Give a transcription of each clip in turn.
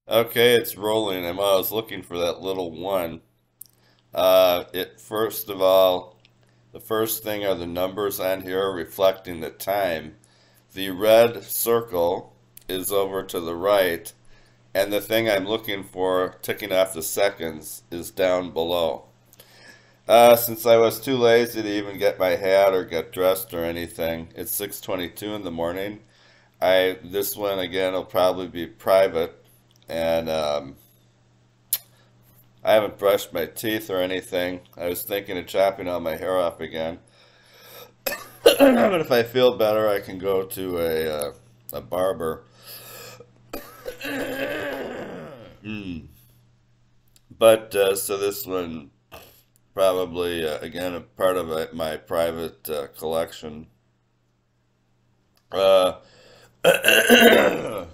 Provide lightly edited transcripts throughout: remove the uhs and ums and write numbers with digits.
Okay, it's rolling. I was looking for that little one. It first of all, the first thing are the numbers on here reflecting the time. The red circle is over to the right, and the thing I'm looking for, ticking off the seconds, is down below. Since I was too lazy to even get my hat or get dressed or anything, it's 6:22 in the morning. This one again will probably be private, and I haven't brushed my teeth or anything. I was thinking of chopping all my hair off again. But if I feel better, I can go to a barber. Mm. But so this one probably again a part of my private collection. Uh,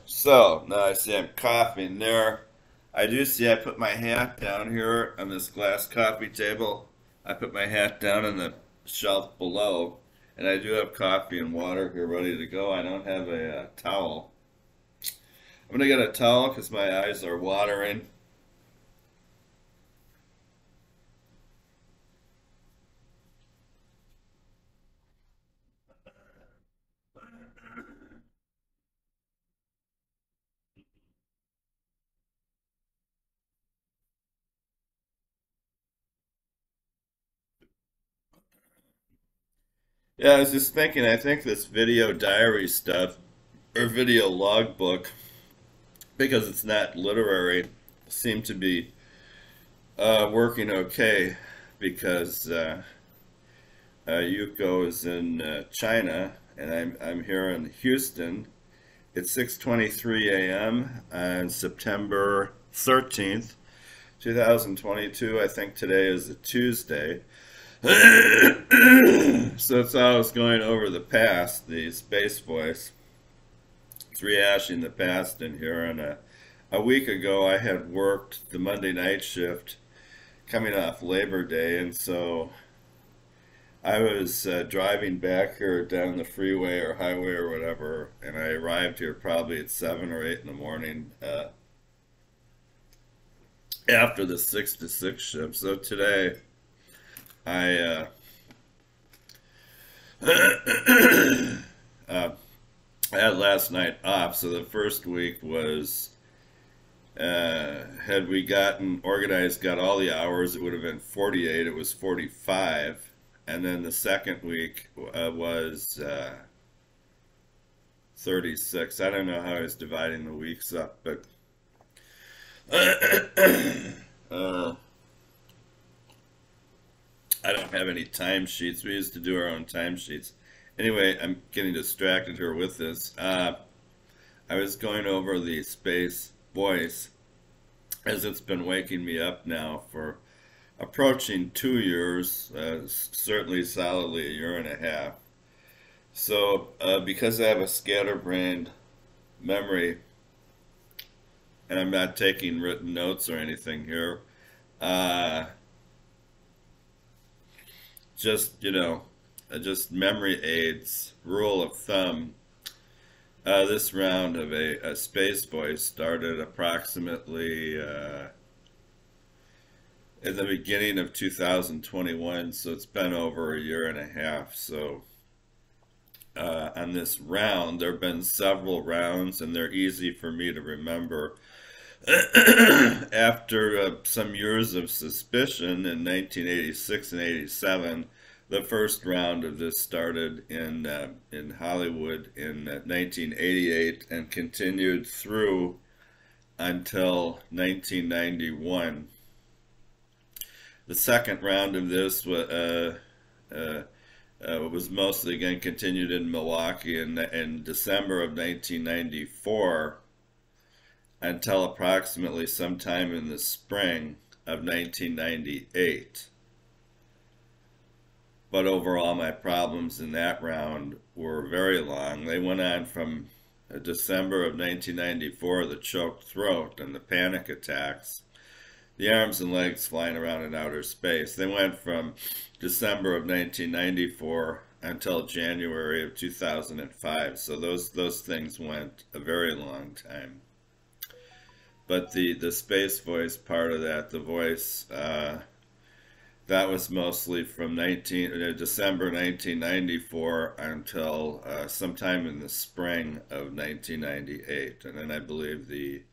so now I see I'm coughing there. I do see I put my hat down here on this glass coffee table. I put my hat down on the shelf below, and I do have coffee and water here ready to go. I don't have a towel. I'm gonna get a towel because my eyes are watering. Yeah, I was just thinking, I think this video diary stuff or video logbook, because it's not literary, seemed to be working okay because Yuko is in China and I'm here in Houston. It's 6:23 a.m. on September 13th, 2022. I think today is a Tuesday. So it's always going over the past, the space voice. It's rehashing the past in here. And a week ago, I had worked the Monday night shift coming off Labor Day, and so I was driving back here down the freeway or highway or whatever, and I arrived here probably at 7 or 8 in the morning after the 6 to 6 shift. So today, I uh, I had last night off, so the first week was had we gotten organized, got all the hours, it would have been 48. It was 45, and then the second week was 36. I don't know how I was dividing the weeks up, but uh, I don't have any timesheets. We used to do our own timesheets. Anyway, I'm getting distracted here with this. I was going over the space voice as it's been waking me up now for approaching 2 years, certainly solidly a year and a half. So, because I have a scatterbrained memory and I'm not taking written notes or anything here, uh, just, just memory aids, rule of thumb. This round of a space voice started approximately in the beginning of 2021, so it's been over a year and a half. So on this round, there have been several rounds, and they're easy for me to remember. After some years of suspicion in 1986 and 87, the first round of this started in Hollywood in 1988 and continued through until 1991. The second round of this was mostly again continued in Milwaukee in December of 1994 until approximately sometime in the spring of 1998. But overall, my problems in that round were very long. They went on from December of 1994, the choked throat and the panic attacks, the arms and legs flying around in outer space. They went from December of 1994 until January of 2005. So those things went a very long time. But the space voice part of that, the voice, that was mostly from December 1994 until sometime in the spring of 1998. And then I believe the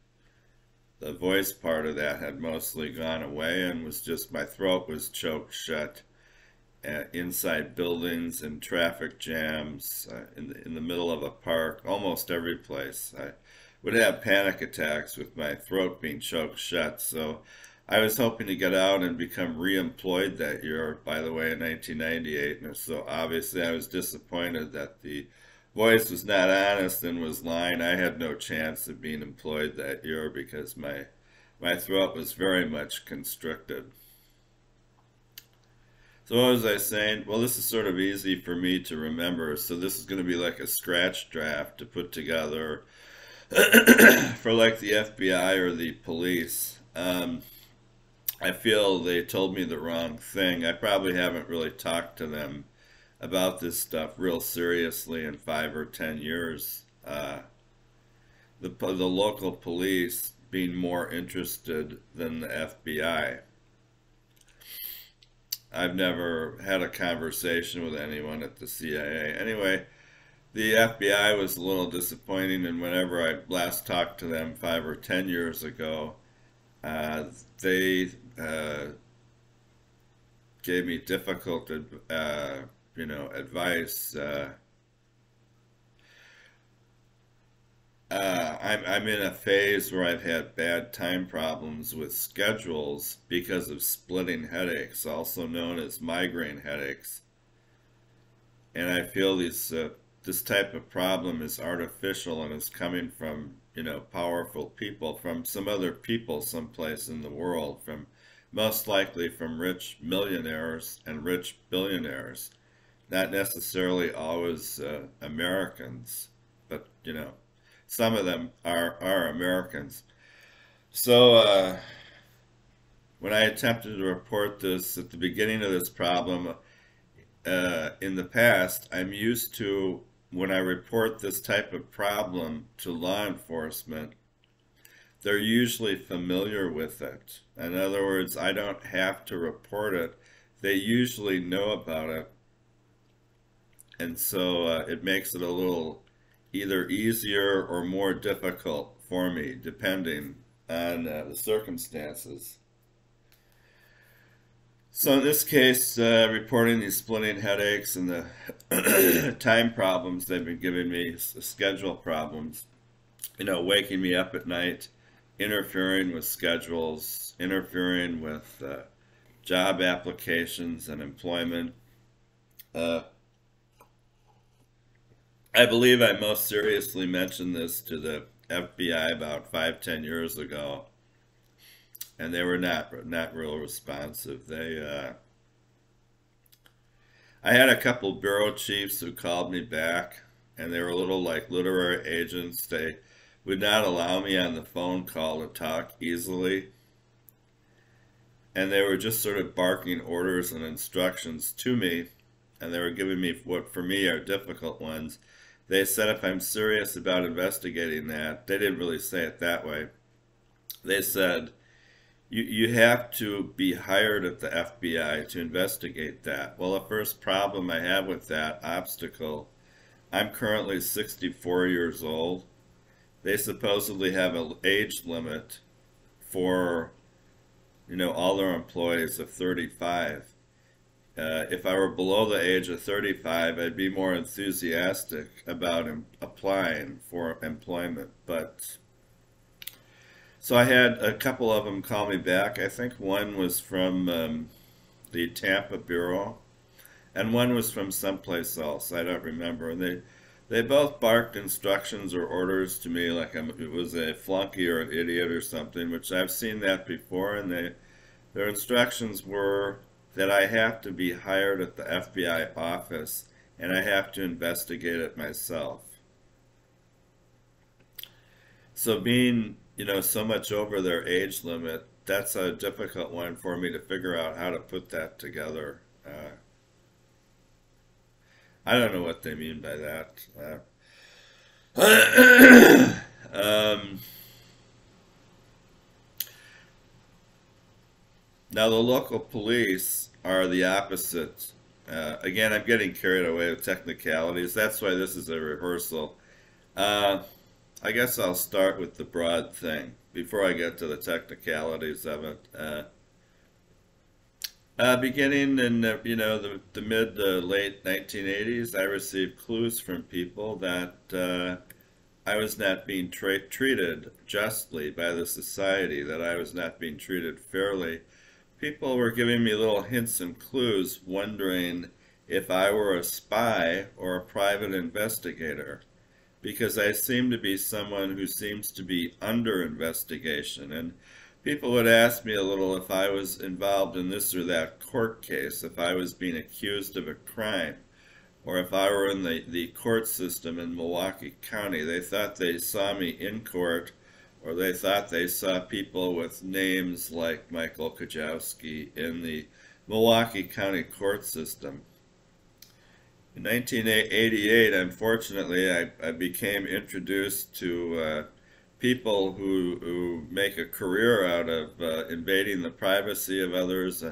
voice part of that had mostly gone away and was just my throat was choked shut inside buildings and traffic jams in the middle of a park, almost every place. I would have panic attacks with my throat being choked shut. So I was hoping to get out and become re-employed that year, by the way, in 1998. And so obviously I was disappointed that the voice was not honest and was lying. I had no chance of being employed that year because my throat was very much constricted. So what was I saying? Well, this is sort of easy for me to remember. So this is going to be like a scratch draft to put together for like the FBI or the police. I feel they told me the wrong thing. I probably haven't really talked to them about this stuff real seriously in 5 or 10 years. The local police being more interested than the FBI. I've never had a conversation with anyone at the CIA. Anyway, the FBI was a little disappointing, and whenever I last talked to them 5 or 10 years ago, they gave me difficult, advice. I'm in a phase where I've had bad time problems with schedules because of splitting headaches, also known as migraine headaches. And I feel this type of problem is artificial and is coming from, powerful people, from some other people someplace in the world, from most likely from rich millionaires and rich billionaires, not necessarily always Americans, but, some of them are Americans. So when I attempted to report this at the beginning of this problem, in the past, I'm used to, when I report this type of problem to law enforcement, they're usually familiar with it. In other words, I don't have to report it. They usually know about it. And so it makes it a little either easier or more difficult for me, depending on the circumstances. So in this case, reporting these splitting headaches and the time problems they've been giving me, schedule problems, waking me up at night, interfering with schedules, interfering with job applications and employment. I believe I most seriously mentioned this to the FBI about 5-10 years ago, and they were not real responsive. I had a couple bureau chiefs who called me back, and they were a little like literary agents. They would not allow me on the phone call to talk easily, and they were just sort of barking orders and instructions to me, and they were giving me what for me are difficult ones. They said if I'm serious about investigating that, they didn't really say it that way. They said, you have to be hired at the FBI to investigate that. Well, the first problem I have with that obstacle, I'm currently 64 years old. They supposedly have an age limit for, all their employees of 35. If I were below the age of 35, I'd be more enthusiastic about applying for employment. But so I had a couple of them call me back. I think one was from the Tampa Bureau, and one was from someplace else. I don't remember. And they both barked instructions or orders to me like it was a flunky or an idiot or something, which I've seen that before. And their instructions were that I have to be hired at the FBI office and I have to investigate it myself. So being, so much over their age limit, that's a difficult one for me to figure out how to put that together. I don't know what they mean by that. Now, the local police are the opposite. Again, I'm getting carried away with technicalities. That's why this is a rehearsal. Uh, I guess I'll start with the broad thing before I get to the technicalities of it. Beginning in the mid to late 1980s, I received clues from people that I was not being treated justly by the society, that I was not being treated fairly. People were giving me little hints and clues, wondering if I were a spy or a private investigator, because I seem to be someone who seems to be under investigation. And people would ask me a little if I was involved in this or that court case, if I was being accused of a crime, or if I were in the court system in Milwaukee County. They thought they saw me in court, or they thought they saw people with names like Michael Kajowski in the Milwaukee County court system. In 1988, unfortunately, I became introduced to people who make a career out of invading the privacy of others.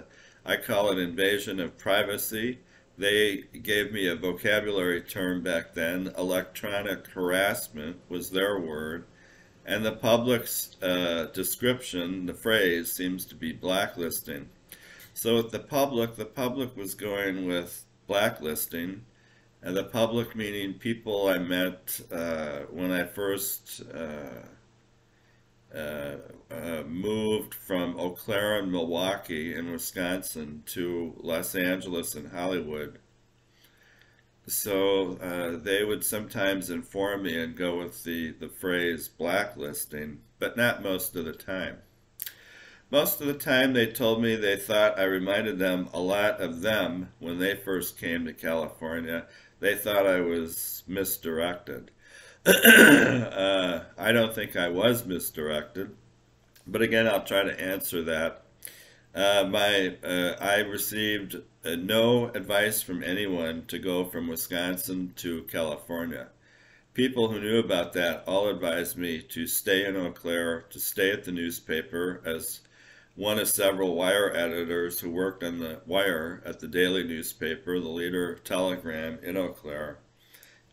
I call it invasion of privacy. They gave me a vocabulary term back then. Electronic harassment was their word. And the public's description, the phrase, seems to be blacklisting. So with the public was going with blacklisting. And the public meaning people I met when I first moved from Eau Claire and Milwaukee in Wisconsin to Los Angeles and Hollywood. So they would sometimes inform me and go with the phrase blacklisting, but not most of the time. Most of the time they told me they thought I reminded them a lot of them when they first came to California. They thought I was misdirected. I don't think I was misdirected, but again, I'll try to answer that. I received no advice from anyone to go from Wisconsin to California. People who knew about that all advised me to stay in Eau Claire, to stay at the newspaper as one of several wire editors who worked on the wire at the daily newspaper, the Leader Telegram in Eau Claire,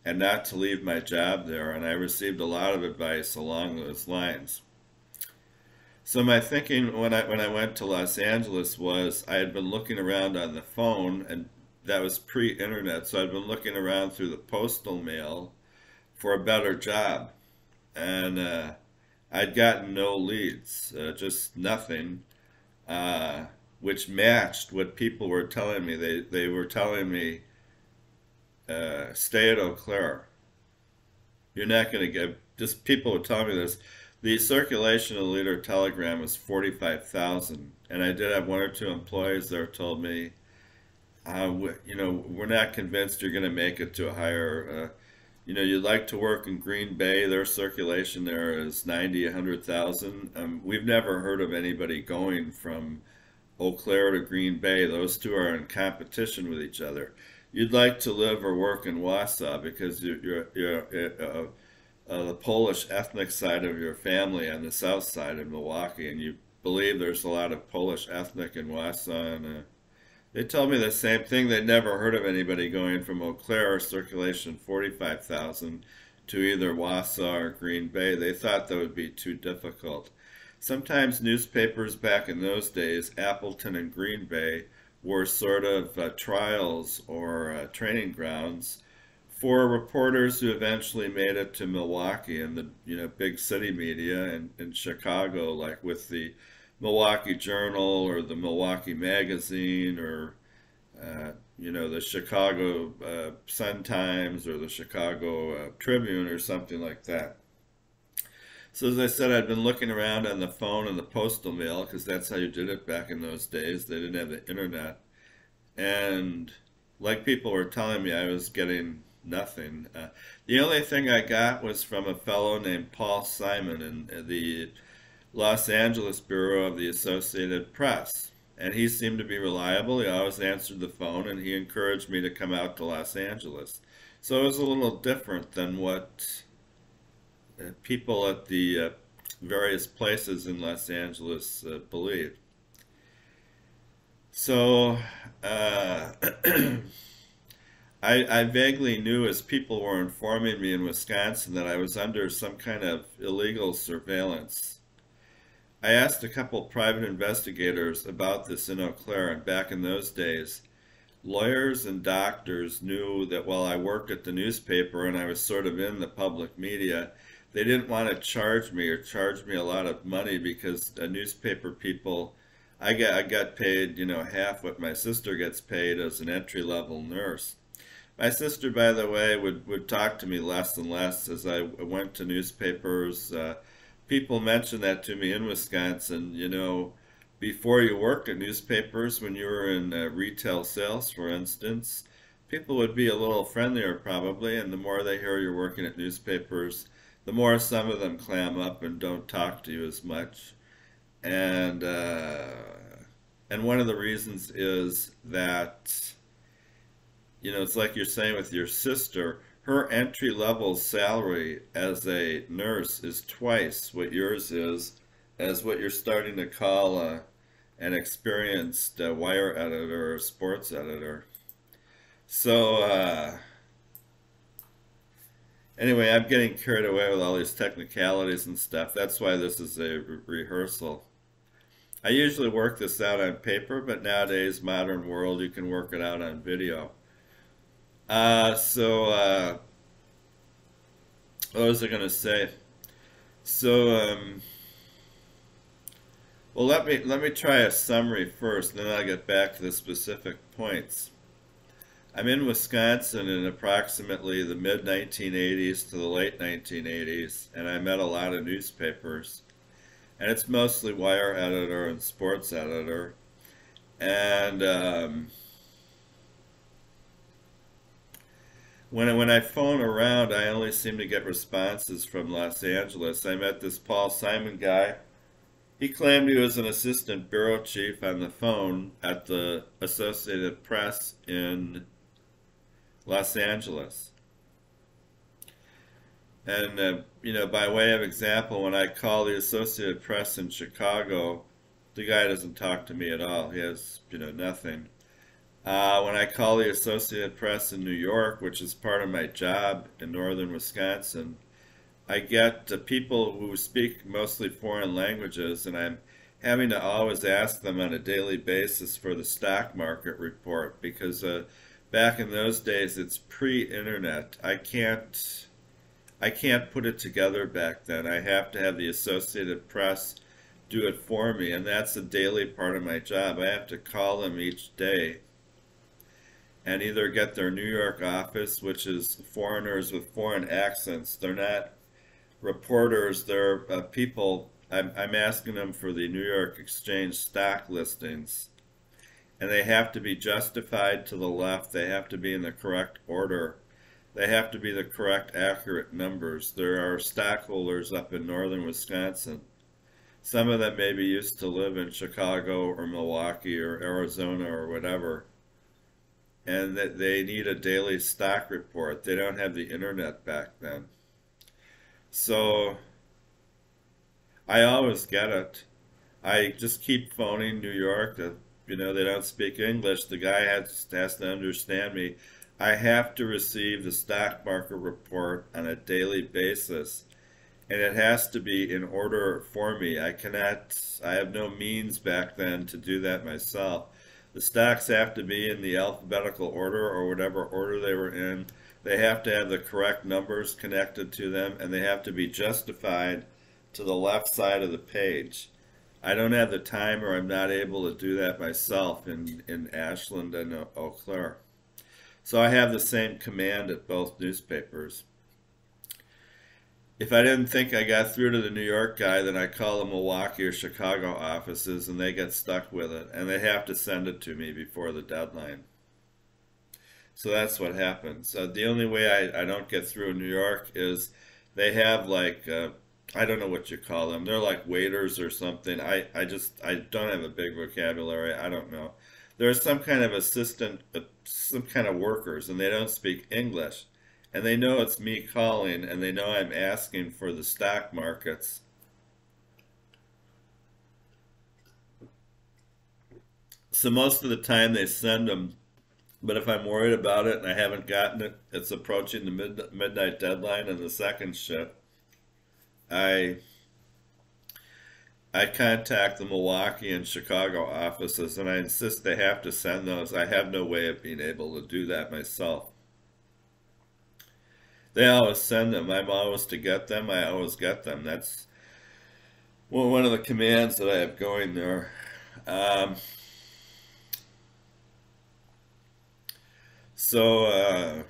and not to leave my job there. And I received a lot of advice along those lines. So my thinking when I went to Los Angeles was I had been looking around on the phone, and that was pre-internet, so I'd been looking around through the postal mail for a better job. And I'd gotten no leads, just nothing, which matched what people were telling me. They were telling me, stay at Eau Claire. You're not going to get, just people would tell me this. The circulation of the Leader Telegram was 45,000, and I did have one or two employees there told me, we're not convinced you're going to make it to a higher, you'd like to work in Green Bay. Their circulation there is 90, 100,000. We've never heard of anybody going from Eau Claire to Green Bay. Those two are in competition with each other. You'd like to live or work in Wausau because you're the Polish ethnic side of your family on the south side of Milwaukee, and you believe there's a lot of Polish ethnic in Wausau. And they told me the same thing. They'd never heard of anybody going from Eau Claire, circulation 45,000, to either Wausau or Green Bay. They thought that would be too difficult. Sometimes newspapers back in those days, Appleton and Green Bay, were sort of trials or training grounds for reporters who eventually made it to Milwaukee and the big city media, and in Chicago, like with the Milwaukee Journal or the Milwaukee Magazine or the Chicago Sun-Times or the Chicago Tribune or something like that. So as I said, I'd been looking around on the phone and the postal mail because that's how you did it back in those days. They didn't have the internet. And like people were telling me, I was getting nothing. The only thing I got was from a fellow named Paul Simon in the Los Angeles Bureau of the Associated Press. And he seemed to be reliable. He always answered the phone, and he encouraged me to come out to Los Angeles. So it was a little different than what people at the various places in Los Angeles believed. So, uh, I vaguely knew as people were informing me in Wisconsin that I was under some kind of illegal surveillance. I asked a couple private investigators about this in Eau Claire, and back in those days, lawyers and doctors knew that while I worked at the newspaper and I was sort of in the public media, they didn't want to charge me or charge me a lot of money because newspaper people, I got paid, half what my sister gets paid as an entry level nurse. My sister, by the way, would talk to me less and less as I went to newspapers. People mentioned that to me in Wisconsin, before you worked at newspapers, when you were in retail sales, for instance, people would be a little friendlier probably, and the more they hear you're working at newspapers, the more some of them clam up and don't talk to you as much. And one of the reasons is that it's like you're saying with your sister, her entry level salary as a nurse is twice what yours is, as what you're starting to call an experienced wire editor or sports editor. So, anyway, I'm getting carried away with all these technicalities and stuff. That's why this is a rehearsal. I usually work this out on paper, but nowadays, modern world, you can work it out on video. What was I going to say? So, well, let me try a summary first, then I'll get back to the specific points. I'm in Wisconsin in approximately the mid 1980s to the late 1980s, and I met a lot of newspapers, and it's mostly wire editor and sports editor, and when I phone around, I only seem to get responses from Los Angeles. I met this Paul Simon guy. He claimed he was an assistant bureau chief on the phone at the Associated Press in Los Angeles. And, by way of example, when I call the Associated Press in Chicago, the guy doesn't talk to me at all. He has, nothing. When I call the Associated Press in New York, which is part of my job in northern Wisconsin, I get people who speak mostly foreign languages, and I'm having to always ask them on a daily basis for the stock market report because back in those days it's pre-internet. I can't put it together back then. I have to have the Associated Press do it for me, and that's a daily part of my job. I have to call them each day and either get their New York office, which is foreigners with foreign accents. They're not reporters, they're people. I'm asking them for the New York Exchange stock listings, and they have to be justified to the left. They have to be in the correct order. They have to be the correct, accurate numbers. There are stockholders up in northern Wisconsin. Some of them maybe used to live in Chicago or Milwaukee or Arizona or whatever, and that they need a daily stock report. They don't have the internet back then. So I always get it. I just keep phoning New York. They don't speak English. The guy has to understand me. I have to receive the stock market report on a daily basis, and it has to be in order for me. I have no means back then to do that myself. The stocks have to be in the alphabetical order or whatever order they were in. They have to have the correct numbers connected to them, and they have to be justified to the left side of the page. I don't have the time, or I'm not able to do that myself in Ashland and Eau Claire. So I have the same command at both newspapers. If I didn't think I got through to the New York guy, then I call the Milwaukee or Chicago offices, and they get stuck with it, and they have to send it to me before the deadline. So that's what happens. The only way I don't get through in New York is they have like, I don't know what you call them. They're like waiters or something. I don't have a big vocabulary. I don't know. There's some kind of assistant, some kind of workers, and they don't speak English. And they know it's me calling, and they know I'm asking for the stock markets. So most of the time they send them, but if I'm worried about it and I haven't gotten it, it's approaching the midnight deadline on the second shift. I I contact the Milwaukee and Chicago offices and I insist they have to send those. I have no way of being able to do that myself. They always send them. I'm always to get them. I always get them. That's one of the commands that I have going there. Um, so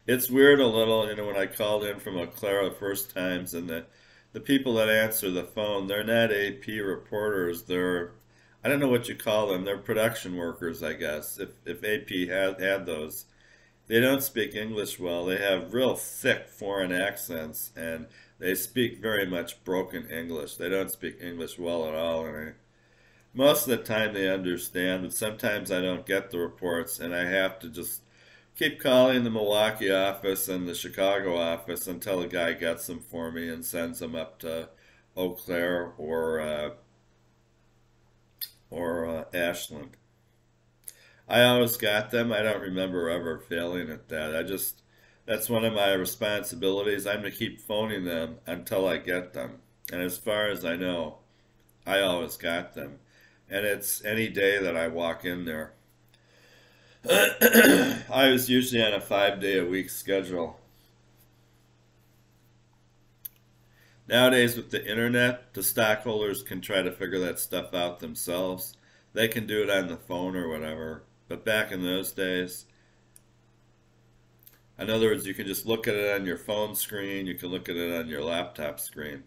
it's weird a little, when I called in from Eau Claire the first times, and the people that answer the phone, they're not AP reporters. I don't know what you call them. They're production workers, I guess. If AP had those, they don't speak English well. They have real thick foreign accents, and they speak very much broken English. They don't speak English well at all, and most of the time they understand, but sometimes I don't get the reports, and I have to just keep calling the Milwaukee office and the Chicago office until a guy gets them for me and sends them up to Eau Claire or Ashland. I always got them. I don't remember ever failing at that. That's one of my responsibilities. I'm to keep phoning them until I get them. And as far as I know, I always got them. And it's any day that I walk in there. I was usually on a 5-day-a-week schedule. Nowadays, with the internet, the stockholders can try to figure that stuff out themselves. They can do it on the phone or whatever. But back in those days, in other words, you can just look at it on your phone screen, you can look at it on your laptop screen.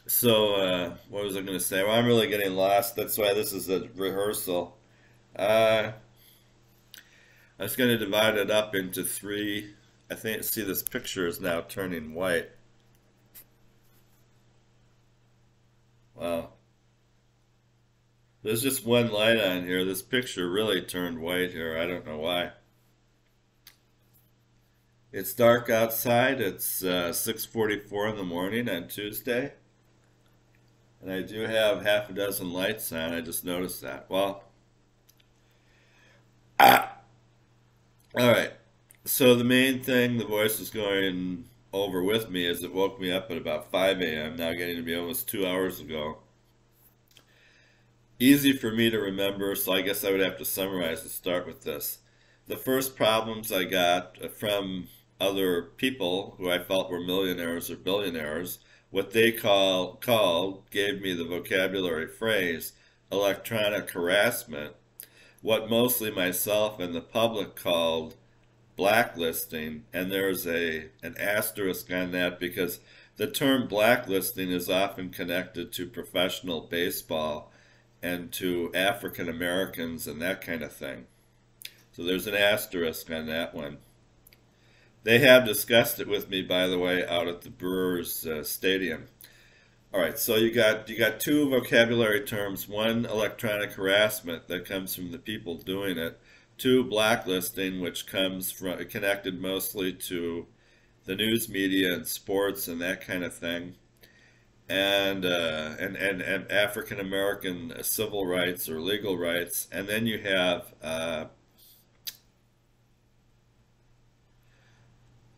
So, what was I going to say? Well, I'm really getting lost. That's why this is a rehearsal. I was going to divide it up into three. I think, see, this picture is now turning white. Wow. There's just one light on here. This picture really turned white here. I don't know why. It's dark outside. It's 6:44 in the morning on Tuesday. And I do have half a dozen lights on. I just noticed that. Well, all right. So the main thing the voice is going over with me is it woke me up at about 5 a.m., now getting to be almost 2 hours ago. Easy for me to remember, so I guess I would have to summarize and start with this. The first problems I got from other people who I felt were millionaires or billionaires, what they gave me the vocabulary phrase electronic harassment, what mostly myself and the public called blacklisting, and there's an asterisk on that because the term blacklisting is often connected to professional baseball and to African Americans and that kind of thing. So there's an asterisk on that one. They have discussed it with me, by the way, out at the Brewers Stadium. All right, so you got two vocabulary terms. One, electronic harassment, that comes from the people doing it. Two, blacklisting, which comes from connected mostly to the news media and sports and that kind of thing, and African American civil rights or legal rights. And then you have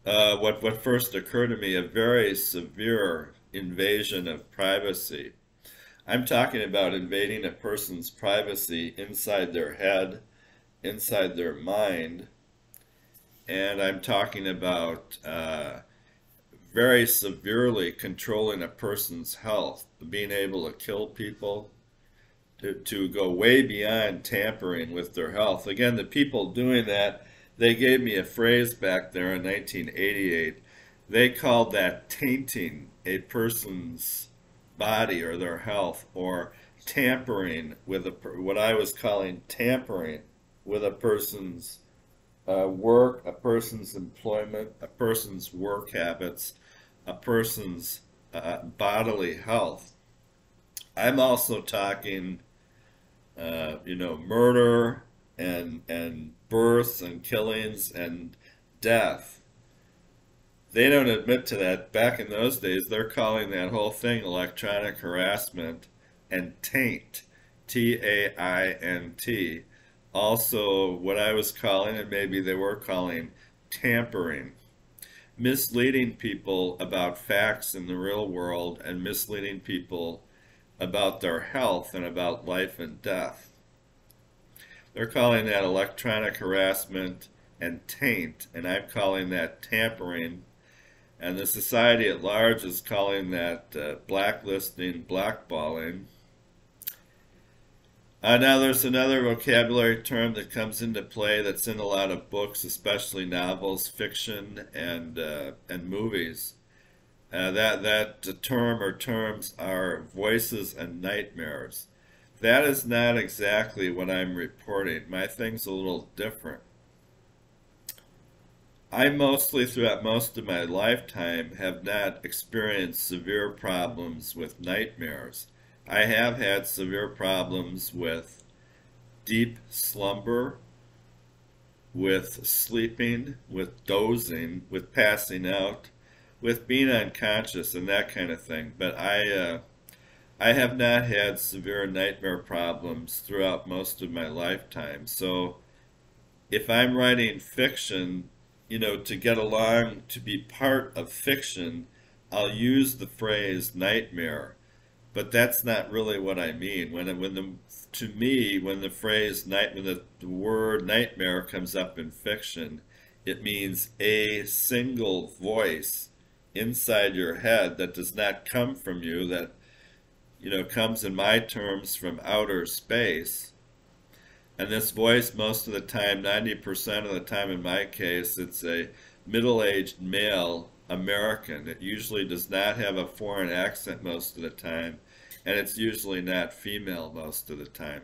what first occurred to me, a very severe invasion of privacy. I'm talking about invading a person's privacy inside their head, inside their mind, and I'm talking about very severely controlling a person's health, being able to kill people, to go way beyond tampering with their health. Again, the people doing that, they gave me a phrase back there in 1988. They called that tainting a person's body or their health, or tampering with what I was calling tampering with a person's work, a person's employment, a person's work habits, a person's bodily health. I'm also talking, murder and births and killings and death They don't admit to that. Back in those days, they're calling that whole thing electronic harassment and taint, Taint. Also, what I was calling, and maybe they were calling, tampering. Misleading people about facts in the real world and misleading people about their health and about life and death. They're calling that electronic harassment and taint, and I'm calling that tampering. And the society at large is calling that blacklisting, blackballing. Now there's another vocabulary term that comes into play that's in a lot of books, especially novels, fiction, and movies. That term or terms are voices and nightmares. That is not exactly what I'm reporting. My thing's a little different. I mostly, throughout most of my lifetime, have not experienced severe problems with nightmares. I have had severe problems with deep slumber, with sleeping, with dozing, with passing out, with being unconscious and that kind of thing. But I have not had severe nightmare problems throughout most of my lifetime. So if I'm writing fiction, to get along, to be part of fiction, I'll use the phrase nightmare. But that's not really what I mean. To me, when the phrase when the word nightmare comes up in fiction, it means a single voice inside your head that does not come from you, that comes in my terms from outer space. And this voice, most of the time, 90% of the time in my case, it's a middle-aged male American. It usually does not have a foreign accent most of the time, and it's usually not female most of the time.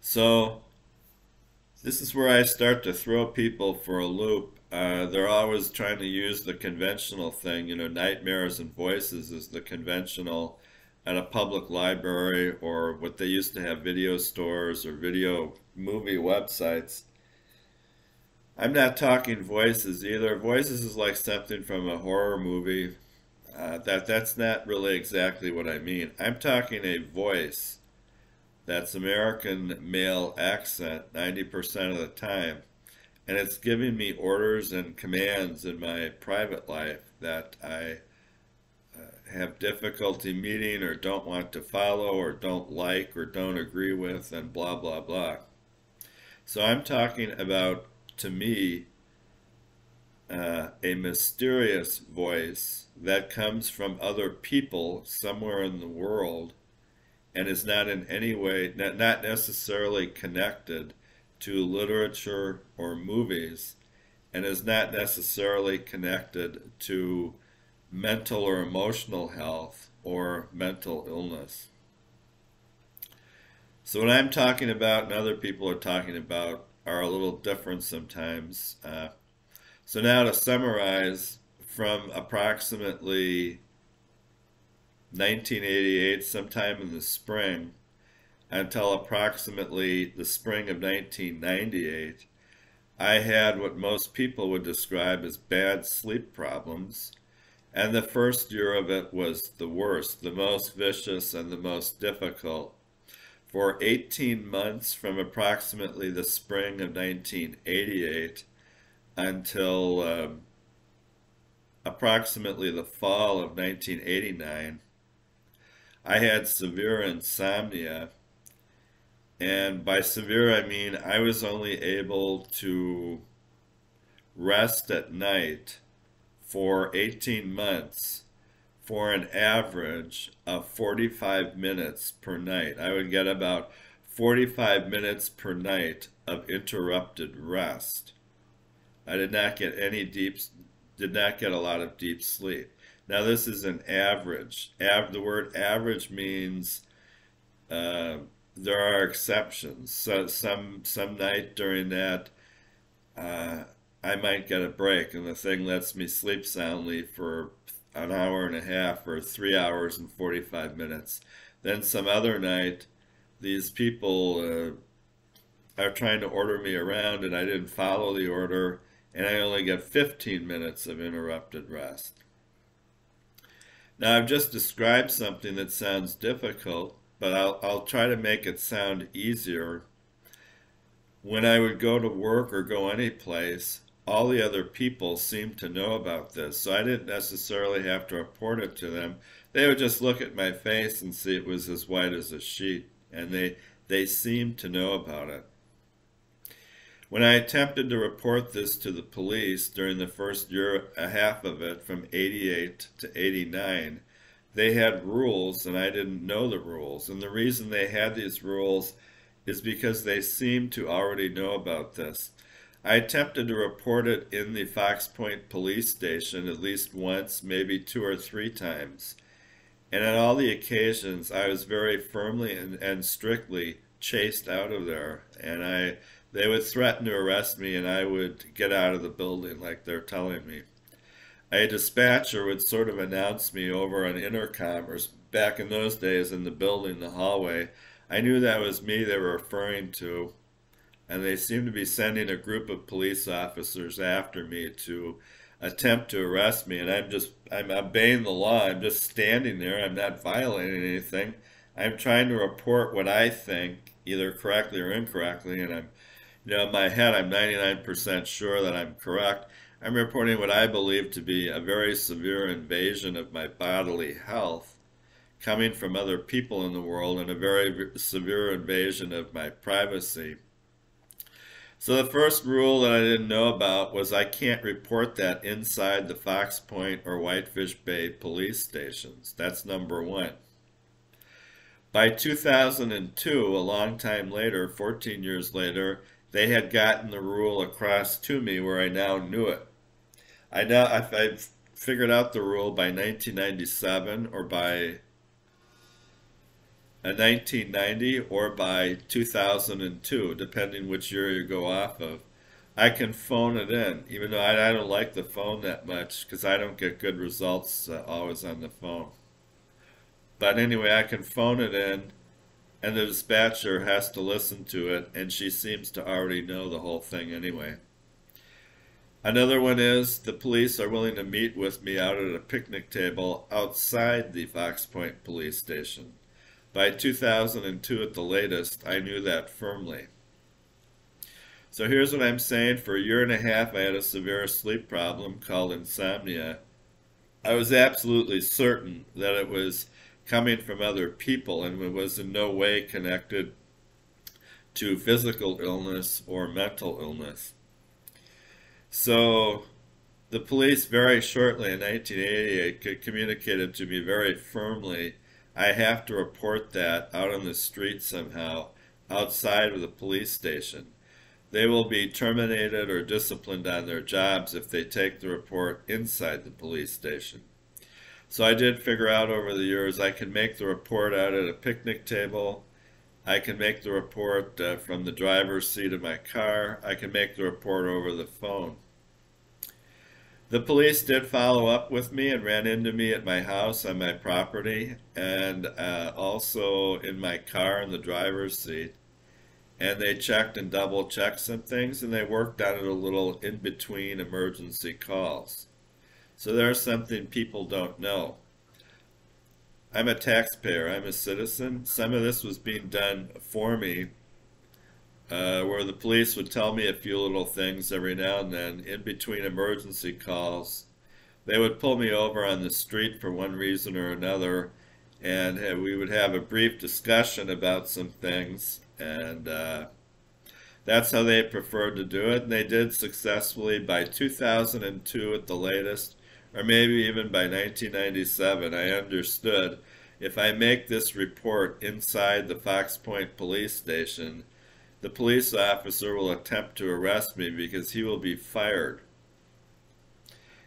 So this is where I start to throw people for a loop. They're always trying to use the conventional thing, nightmares and voices is the conventional at a public library, or what they used to have, video stores or video movie websites. I'm not talking voices either. Voices is like something from a horror movie. That's not really exactly what I mean. I'm talking a voice that's American male accent 90% of the time, and it's giving me orders and commands in my private life that I have difficulty meeting or don't want to follow or don't like or don't agree with, and blah blah blah. So I'm talking about, to me, a mysterious voice that comes from other people somewhere in the world and is not in any way, not necessarily connected to literature or movies, and is not necessarily connected to mental or emotional health or mental illness. So what I'm talking about and other people are talking about are a little different sometimes. So now to summarize, from approximately 1988, sometime in the spring, until approximately the spring of 1998, I had what most people would describe as bad sleep problems. And the first year of it was the worst, the most vicious, and the most difficult. For 18 months, from approximately the spring of 1988 until approximately the fall of 1989, I had severe insomnia. And by severe, I mean I was only able to rest at night for 18 months for an average of 45 minutes per night. I would get about 45 minutes per night of interrupted rest. I did not get a lot of deep sleep. Now this is an average. The word average means there are exceptions. So some night during that I might get a break, and the thing lets me sleep soundly for an hour and a half or 3 hours and 45 minutes. Then some other night, these people are trying to order me around, and I didn't follow the order, and I only get 15 minutes of interrupted rest. Now, I've just described something that sounds difficult, but I'll try to make it sound easier. When I would go to work or go any place, all the other people seemed to know about this, so I didn't necessarily have to report it to them. They would just look at my face and see it was as white as a sheet, and they seemed to know about it. When I attempted to report this to the police during the first year and a half of it, from 88 to 89, they had rules and I didn't know the rules. And the reason they had these rules is because they seemed to already know about this. I attempted to report it in the Fox Point police station at least once, maybe 2 or 3 times. And on all the occasions, I was very firmly and strictly chased out of there. And they would threaten to arrest me and I would get out of the building like they're telling me. A dispatcher would sort of announce me over an intercom, or back in those days in the building, the hallway. I knew that was me they were referring to, and they seemed to be sending a group of police officers after me to attempt to arrest me, and I'm obeying the law. I'm just standing there. I'm not violating anything. I'm trying to report what I think, either correctly or incorrectly, and in my head, I'm 99% sure that I'm correct. I'm reporting what I believe to be a very severe invasion of my bodily health coming from other people in the world, and a very severe invasion of my privacy. So the first rule that I didn't know about was I can't report that inside the Fox Point or Whitefish Bay police stations. That's number 1. By 2002, a long time later, 14 years later, they had gotten the rule across to me where I now knew it. I've figured out the rule by 1997 or by 1990 or by 2002, depending which year you go off of. I can phone it in, even though I don't like the phone that much because I don't get good results always on the phone. But anyway, I can phone it in, and the dispatcher has to listen to it, and she seems to already know the whole thing anyway. Another one is the police are willing to meet with me out at a picnic table outside the Fox Point police station. By 2002 at the latest, I knew that firmly. So here's what I'm saying. For a year and a half, I had a severe sleep problem called insomnia. I was absolutely certain that it was coming from other people and it was in no way connected to physical illness or mental illness. So the police very shortly in 1988 communicated to me very firmly, I have to report that out on the street somehow, outside of the police station. They will be terminated or disciplined on their jobs if they take the report inside the police station. So I did figure out over the years I can make the report out at a picnic table. I can make the report from the driver's seat of my car. I can make the report over the phone. The police did follow up with me and ran into me at my house on my property and also in my car in the driver's seat. And they checked and double checked some things and they worked on it a little in between emergency calls. So there's something people don't know. I'm a taxpayer, I'm a citizen. Some of this was being done for me, where the police would tell me a few little things every now and then in between emergency calls. They would pull me over on the street for one reason or another, and we would have a brief discussion about some things, and that's how they preferred to do it, and they did successfully by 2002 at the latest. Or maybe even by 1997, I understood if I make this report inside the Fox Point police station, the police officer will attempt to arrest me because he will be fired.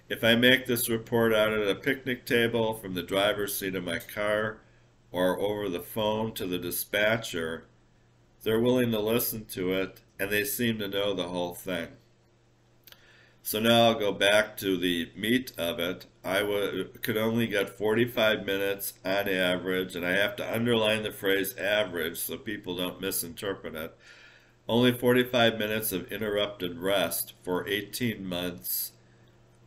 If I make this report out at a picnic table from the driver's seat of my car or over the phone to the dispatcher, they're willing to listen to it and they seem to know the whole thing. So now I'll go back to the meat of it. I could only get 45 minutes on average, and I have to underline the phrase average so people don't misinterpret it, Only 45 minutes of interrupted rest for 18 months,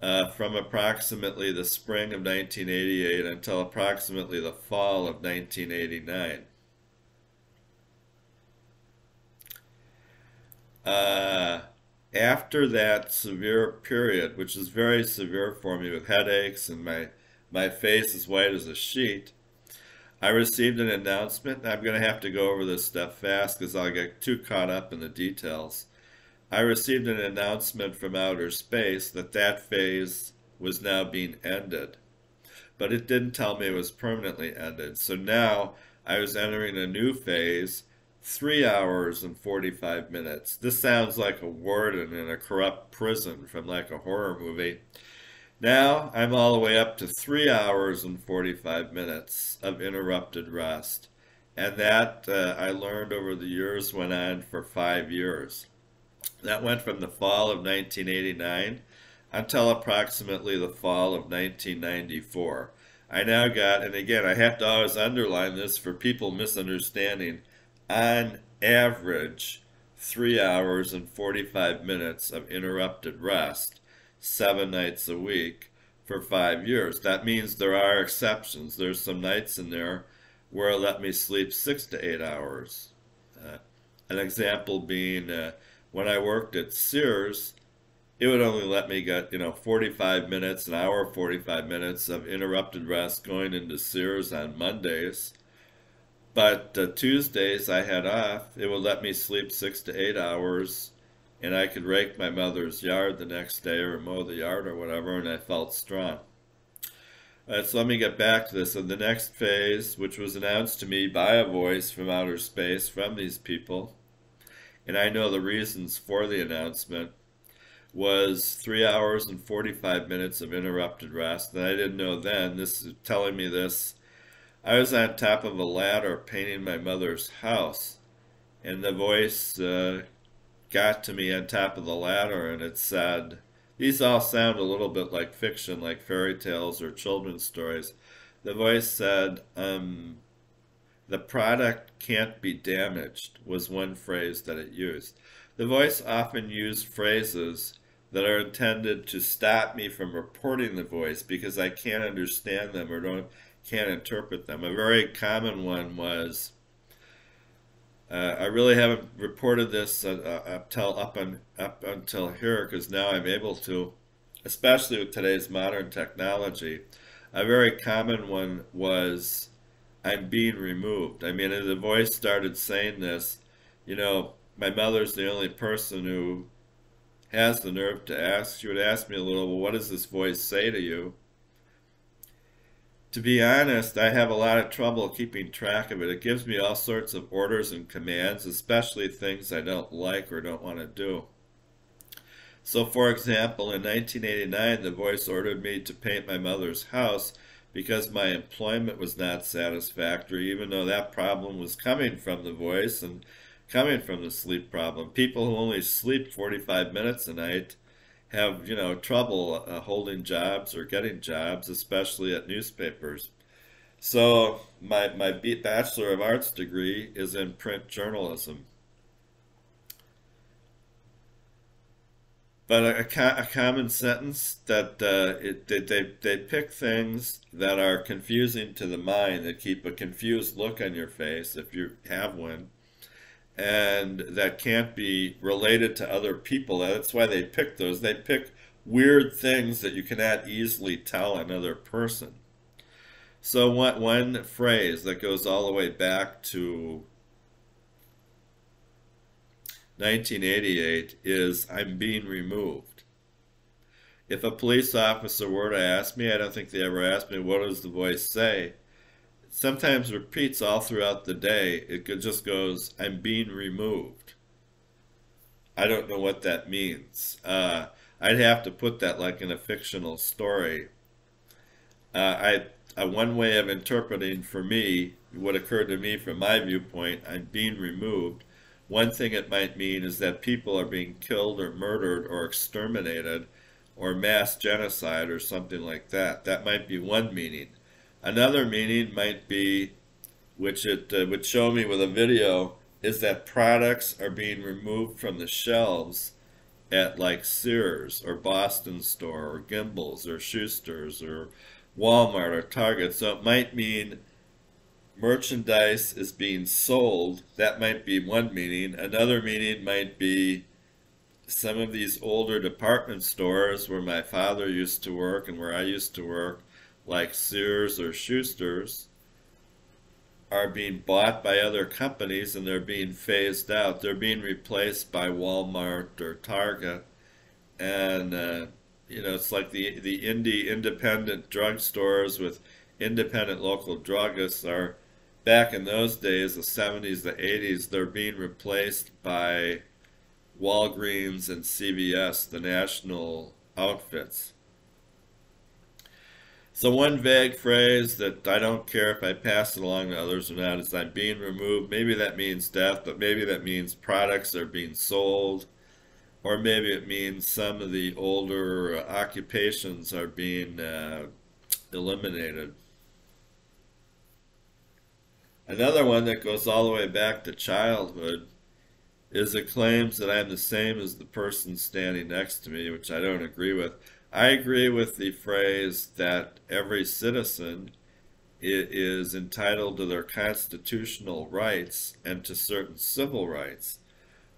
from approximately the spring of 1988 until approximately the fall of 1989. Uh, After that severe period, which is very severe for me with headaches and my face is white as a sheet, I received an announcement. I'm going to have to go over this stuff fast because I'll get too caught up in the details. I received an announcement from outer space that that phase was now being ended, but it didn't tell me it was permanently ended. So now I was entering a new phase, 3 hours and 45 minutes. This sounds like a warden in a corrupt prison from like a horror movie. Now I'm all the way up to 3 hours and 45 minutes of interrupted rest. And that I learned over the years went on for 5 years. That went from the fall of 1989 until approximately the fall of 1994. I now got, and again, I have to always underline this for people misunderstanding, on average, 3 hours and 45 minutes of interrupted rest, 7 nights a week for 5 years. That means there are exceptions. There's some nights in there where it let me sleep 6 to 8 hours. An example being when I worked at Sears, it would only let me get, 45 minutes, an hour, 45 minutes of interrupted rest going into Sears on Mondays. But Tuesdays I had off. It would let me sleep 6 to 8 hours, and I could rake my mother's yard the next day or mow the yard or whatever, and I felt strong. So let me get back to this. So the next phase, which was announced to me by a voice from outer space from these people, and I know the reasons for the announcement, was 3 hours and 45 minutes of interrupted rest. And I didn't know then. This is telling me this. I was on top of a ladder painting my mother's house, and the voice got to me on top of the ladder, and it said, these all sound a little bit like fiction, like fairy tales or children's stories. The voice said, the product can't be damaged, was one phrase that it used. The voice often used phrases that are intended to stop me from reporting the voice because I can't understand them or can't interpret them. A very common one was, I really haven't reported this up until here because now I'm able to, especially with today's modern technology. A very common one was, I'm being removed. I mean, the voice started saying this, my mother's the only person who has the nerve to ask. She would ask me a little, well, what does this voice say to you? To be honest, I have a lot of trouble keeping track of it. It gives me all sorts of orders and commands, especially things I don't like or don't want to do. So, for example, in 1989, the voice ordered me to paint my mother's house because my employment was not satisfactory, even though that problem was coming from the voice and coming from the sleep problem. People who only sleep 45 minutes a night have, trouble holding jobs or getting jobs, especially at newspapers. So my Bachelor of Arts degree is in print journalism. But a common sentence that they pick things that are confusing to the mind, that keep a confused look on your face if you have one, and that can't be related to other people. That's why they pick those. They pick weird things that you cannot easily tell another person. So one phrase that goes all the way back to 1988 is, I'm being removed. If a police officer were to ask me, I don't think they ever asked me, what does the voice say? Sometimes repeats all throughout the day. It just goes, I'm being removed. I don't know what that means. I'd have to put that like in a fictional story. One way of interpreting for me, what occurred to me from my viewpoint, I'm being removed. One thing it might mean is that people are being killed or murdered or exterminated or mass genocide or something like that. That might be one meaning. Another meaning might be, which it would show me with a video, is that products are being removed from the shelves at like Sears or Boston Store or Gimbel's or Schuster's or Walmart or Target. So it might mean merchandise is being sold. That might be one meaning. Another meaning might be some of these older department stores where my father used to work and where I used to work, like Sears or Schuster's, are being bought by other companies and they're being phased out. They're being replaced by Walmart or Target. And, it's like the independent drugstores with independent local druggists are, back in those days, the 70s, the 80s, they're being replaced by Walgreens and CVS, the national outfits. So one vague phrase that I don't care if I pass it along to others or not is I'm being removed. Maybe that means death, but maybe that means products are being sold, or maybe it means some of the older occupations are being eliminated. Another one that goes all the way back to childhood is it claims that I'm the same as the person standing next to me, which I don't agree with. I agree with the phrase that every citizen is entitled to their constitutional rights and to certain civil rights.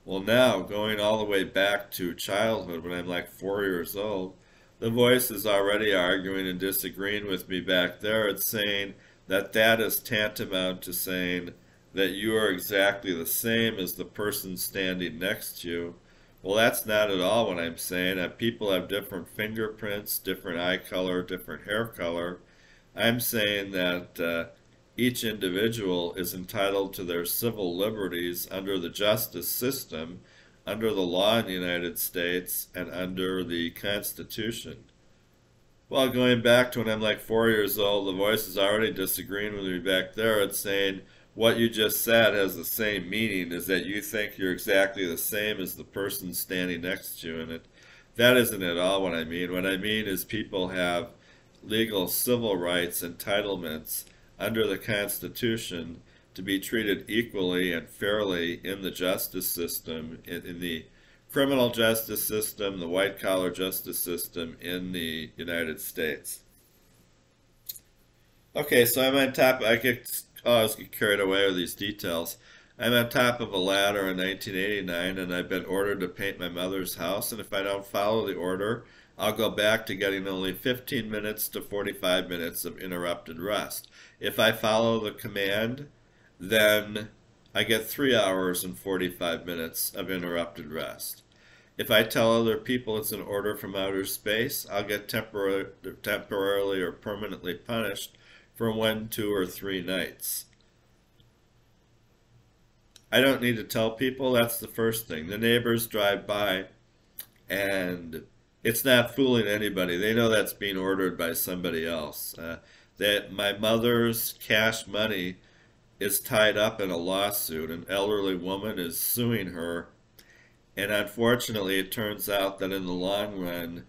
Well, now, going all the way back to childhood, when I'm like 4 years old, the voice is already arguing and disagreeing with me back there. It's saying that that is tantamount to saying that you are exactly the same as the person standing next to you. Well, that's not at all what I'm saying. People have different fingerprints, different eye color, different hair color. I'm saying that each individual is entitled to their civil liberties under the justice system, under the law in the United States, and under the Constitution. Well, going back to when I'm like 4 years old, the voice is already disagreeing with me back there. It's saying what you just said has the same meaning, is that you think you're exactly the same as the person standing next to you. And that isn't at all what I mean. What I mean is people have legal civil rights, entitlements under the Constitution to be treated equally and fairly in the justice system, in the criminal justice system, the white-collar justice system in the United States. Okay, so I'm on top. I always get carried away with these details. I'm on top of a ladder in 1989, and I've been ordered to paint my mother's house, and if I don't follow the order, I'll go back to getting only 15 minutes to 45 minutes of interrupted rest. If I follow the command, then I get 3 hours and 45 minutes of interrupted rest. If I tell other people it's an order from outer space, I'll get temporarily or permanently punished for 1, 2, or 3 nights. I don't need to tell people. That's the first thing. The neighbors drive by, and it's not fooling anybody. They know that's being ordered by somebody else. That my mother's cash money is tied up in a lawsuit. An elderly woman is suing her, and unfortunately it turns out that in the long run,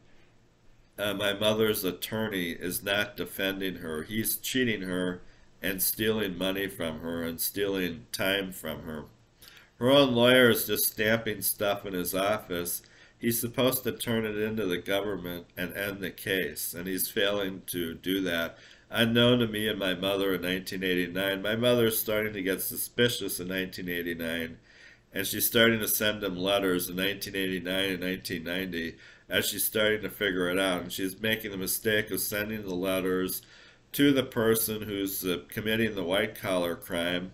my mother's attorney is not defending her. He's cheating her and stealing money from her and stealing time from her. Her own lawyer is just stamping stuff in his office. He's supposed to turn it into the government and end the case, and he's failing to do that. Unknown to me and my mother in 1989, my mother's starting to get suspicious in 1989, and she's starting to send him letters in 1989 and 1990 as she's starting to figure it out. And she's making the mistake of sending the letters to the person who's committing the white-collar crime.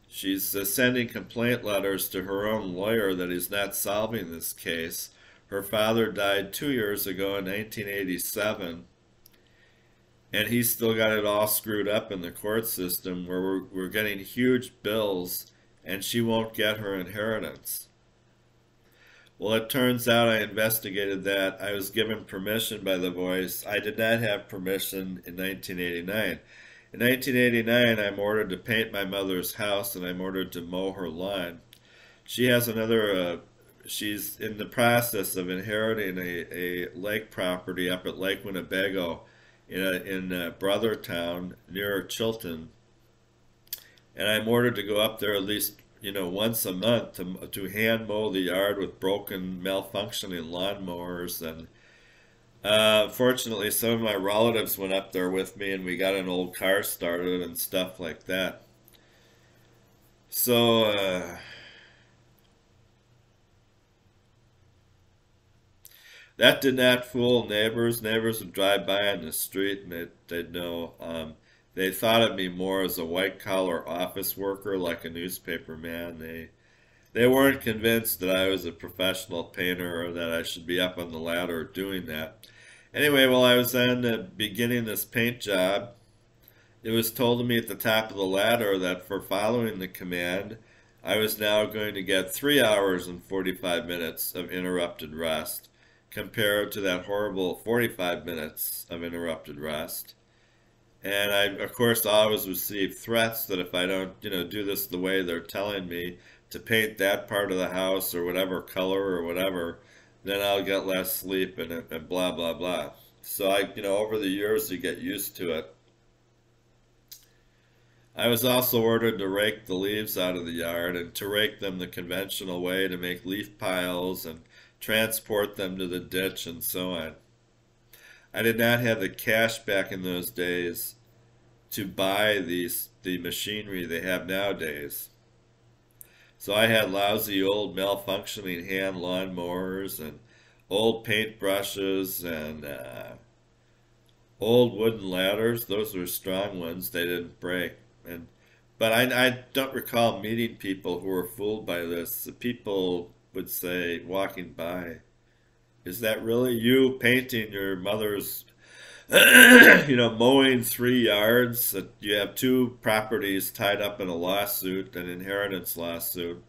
She's sending complaint letters to her own lawyer that he's not solving this case. Her father died 2 years ago in 1987, and he's still got it all screwed up in the court system where we're getting huge bills and she won't get her inheritance. Well, it turns out I investigated that. I was given permission by the voice. I did not have permission in 1989. In 1989, I'm ordered to paint my mother's house and I'm ordered to mow her lawn. She has another, she's in the process of inheriting a lake property up at Lake Winnebago in Brothertown near Chilton. And I'm ordered to go up there at least once a month to hand mow the yard with broken, malfunctioning lawnmowers. And fortunately, some of my relatives went up there with me, and we got an old car started and stuff like that. So that did not fool neighbors. Neighbors would drive by on the street, and they'd know. They thought of me more as a white collar office worker, like a newspaper man. They weren't convinced that I was a professional painter or that I should be up on the ladder doing that. Anyway, while I was then beginning this paint job, it was told to me at the top of the ladder that for following the command, I was now going to get 3 hours and 45 minutes of interrupted rest compared to that horrible 45 minutes of interrupted rest. And I, of course, always receive threats that if I don't, do this the way they're telling me to paint that part of the house or whatever color or whatever, then I'll get less sleep and blah, blah, blah. So over the years, you get used to it. I was also ordered to rake the leaves out of the yard and to rake them the conventional way to make leaf piles and transport them to the ditch and so on. I did not have the cash back in those days to buy the machinery they have nowadays. So I had lousy old malfunctioning hand lawnmowers and old paint brushes and old wooden ladders. Those were strong ones. They didn't break. But I don't recall meeting people who were fooled by this. The people would say, walking by, is that really you painting your mother's, mowing 3 yards? You have 2 properties tied up in a lawsuit, an inheritance lawsuit,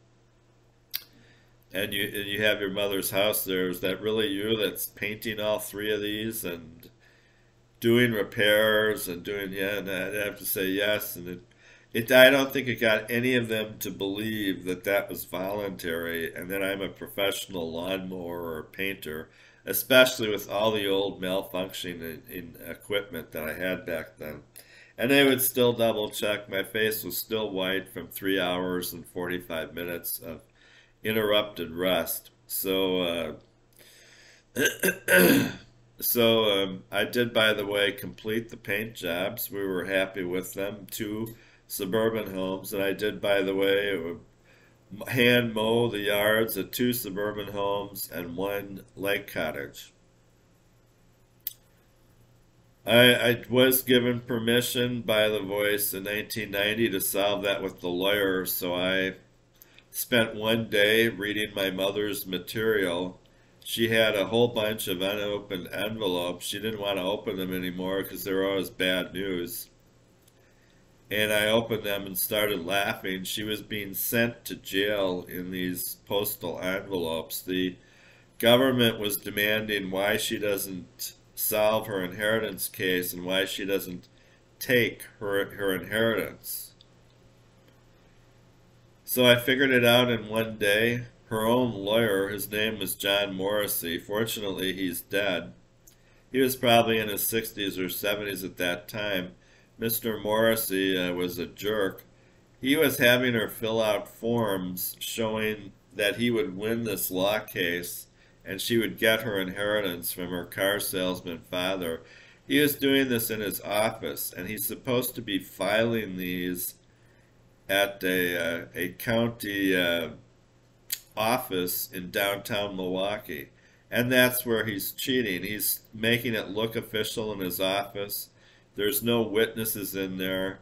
and you have your mother's house there. Is that really you that's painting all 3 of these and doing repairs and doing, yeah? And I'd have to say yes. And I don't think it got any of them to believe that that was voluntary and that I'm a professional lawnmower or painter, especially with all the old malfunctioning in equipment that I had back then. And they would still double check. My face was still white from 3 hours and 45 minutes of interrupted rest. So, I did, by the way, complete the paint jobs. We were happy with them. 2 suburban homes, and I did, by the way, hand mow the yards at 2 suburban homes and 1 lake cottage. I was given permission by the Voice in 1990 to solve that with the lawyer, so I spent 1 day reading my mother's material. She had a whole bunch of unopened envelopes. She didn't want to open them anymore because they were always bad news. And I opened them and started laughing. She was being sent to jail in these postal envelopes. The government was demanding why she doesn't solve her inheritance case and why she doesn't take her inheritance. So I figured it out in 1 day. Her own lawyer, his name was John Morrissey. Fortunately, he's dead. He was probably in his 60s or 70s at that time. Mr. Morrissey was a jerk. He was having her fill out forms showing that he would win this law case and she would get her inheritance from her car salesman father. He was doing this in his office, and he's supposed to be filing these at a county office in downtown Milwaukee. And that's where he's cheating. He's making it look official in his office. There's no witnesses in there.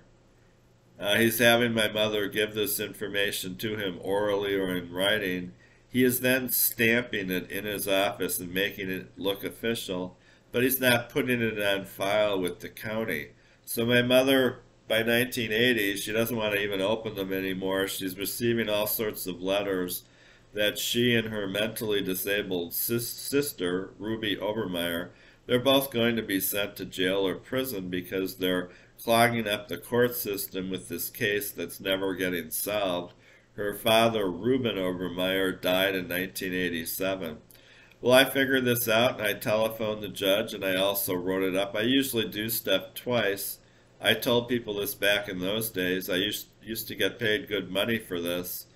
He's having my mother give this information to him orally or in writing. He is then stamping it in his office and making it look official, but he's not putting it on file with the county. So my mother, by 1980, she doesn't want to even open them anymore. She's receiving all sorts of letters that she and her mentally disabled sister, Ruby Obermeyer, they're both going to be sent to jail or prison because they're clogging up the court system with this case that's never getting solved. Her father, Reuben Obermeyer, died in 1987. Well, I figured this out, and I telephoned the judge, and I also wrote it up. I usually do stuff twice. I told people this back in those days. I used to get paid good money for this.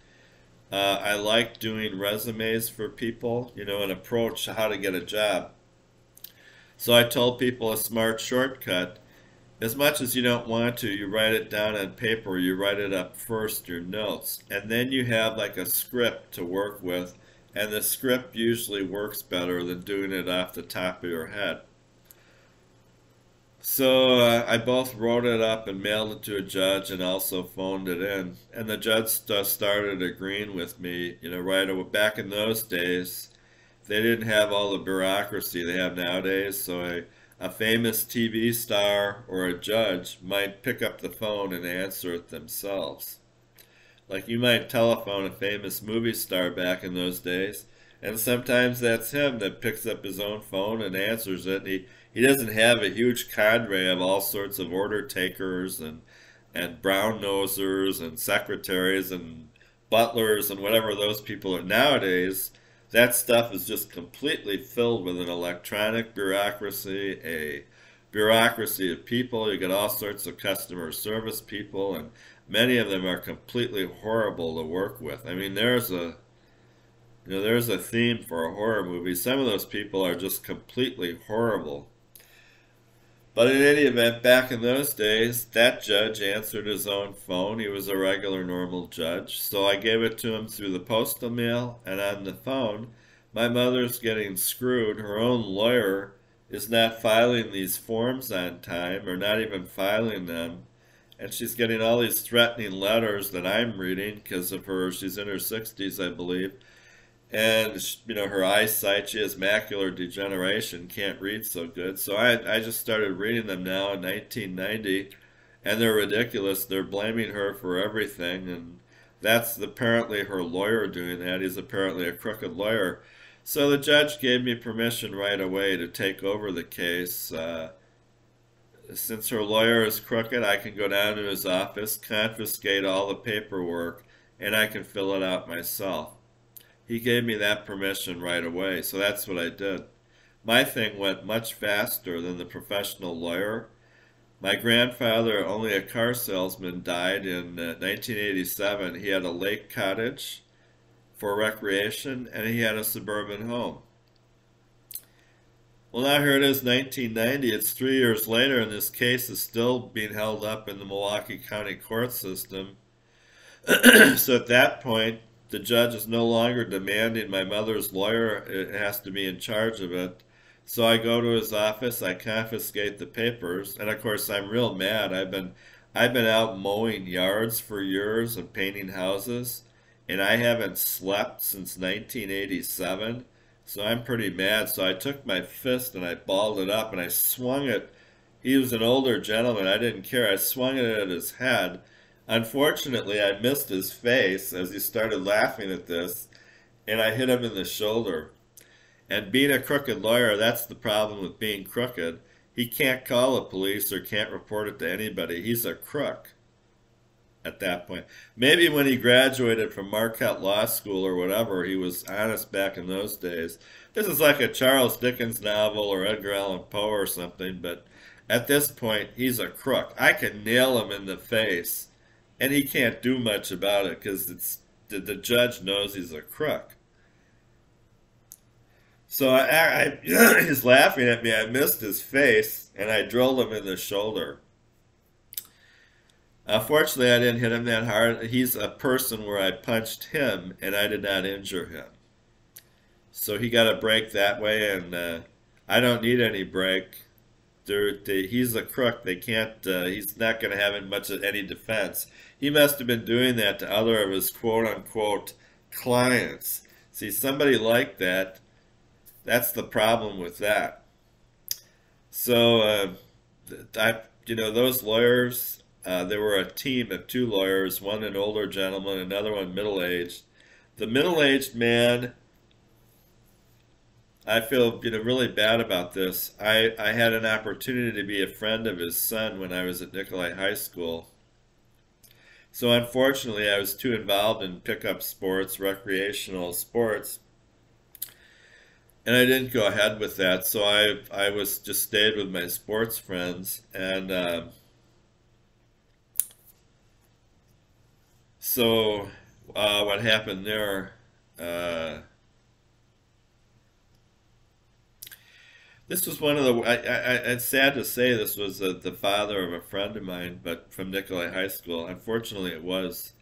I like doing resumes for people, an approach to how to get a job. So I told people a smart shortcut. As much as you don't want to, you write it down on paper, you write it up first, your notes, and then you have like a script to work with, and the script usually works better than doing it off the top of your head. So I both wrote it up and mailed it to a judge and also phoned it in. And the judge started agreeing with me, right away. Back in those days, they didn't have all the bureaucracy they have nowadays. So a famous TV star or a judge might pick up the phone and answer it themselves. Like you might telephone a famous movie star back in those days, and sometimes that's him that picks up his own phone and answers it. And he doesn't have a huge cadre of all sorts of order takers and brown nosers and secretaries and butlers and whatever those people are nowadays. That stuff is just completely filled with an electronic bureaucracy, a bureaucracy of people. You get all sorts of customer service people, and many of them are completely horrible to work with. I mean, there's a theme for a horror movie. Some of those people are just completely horrible. But in any event, back in those days, that judge answered his own phone. He was a regular, normal judge. So I gave it to him through the postal mail and on the phone. My mother's getting screwed. Her own lawyer is not filing these forms on time, or not even filing them. And she's getting all these threatening letters that I'm reading because of her. She's in her 60s, I believe. And, her eyesight, she has macular degeneration, can't read so good. So I just started reading them now in 1990, and they're ridiculous. They're blaming her for everything, and that's apparently her lawyer doing that. He's apparently a crooked lawyer. So the judge gave me permission right away to take over the case. Since her lawyer is crooked, I can go down to his office, confiscate all the paperwork, and I can fill it out myself. He gave me that permission right away, so that's what I did. My thing went much faster than the professional lawyer. My grandfather, only a car salesman, died in 1987. He had a lake cottage for recreation, and he had a suburban home. Well, now here it is, 1990. It's 3 years later, and this case is still being held up in the Milwaukee County court system. So at that point, the judge is no longer demanding my mother's lawyer. It has to be in charge of it. So I go to his office, I confiscate the papers, and of course I'm real mad. I've been out mowing yards for years and painting houses, and I haven't slept since 1987. So I'm pretty mad. So I took my fist and I balled it up and I swung it. He was an older gentleman. I didn't care. I swung it at his head. Unfortunately, I missed his face as he started laughing at this, and I hit him in the shoulder. And being a crooked lawyer, that's the problem with being crooked. He can't call the police or can't report it to anybody. He's a crook at that point. Maybe when he graduated from Marquette Law School or whatever, he was honest back in those days. This is like a Charles Dickens novel or Edgar Allan Poe or something, but at this point, he's a crook. I can nail him in the face, and he can't do much about it because the judge knows he's a crook. So he's laughing at me. I missed his face, and I drilled him in the shoulder. Fortunately, I didn't hit him that hard. He's a person where I punched him, and I did not injure him. So he got a break that way, and I don't need any break. He's a crook. They can't. He's not going to have much of any defense. He must have been doing that to other of his quote-unquote clients. See, somebody like that, that's the problem with that. So, those lawyers, there were a team of two lawyers, one an older gentleman, another one middle-aged. The middle-aged man, I feel really bad about this. I had an opportunity to be a friend of his son when I was at Nicolay High School. So unfortunately, I was too involved in pickup sports, recreational sports, and I didn't go ahead with that. So I was just stayed with my sports friends, and so what happened there. Uh, this was one of the. It's sad to say this was the father of a friend of mine, but from Nicolay High School. Unfortunately, it was.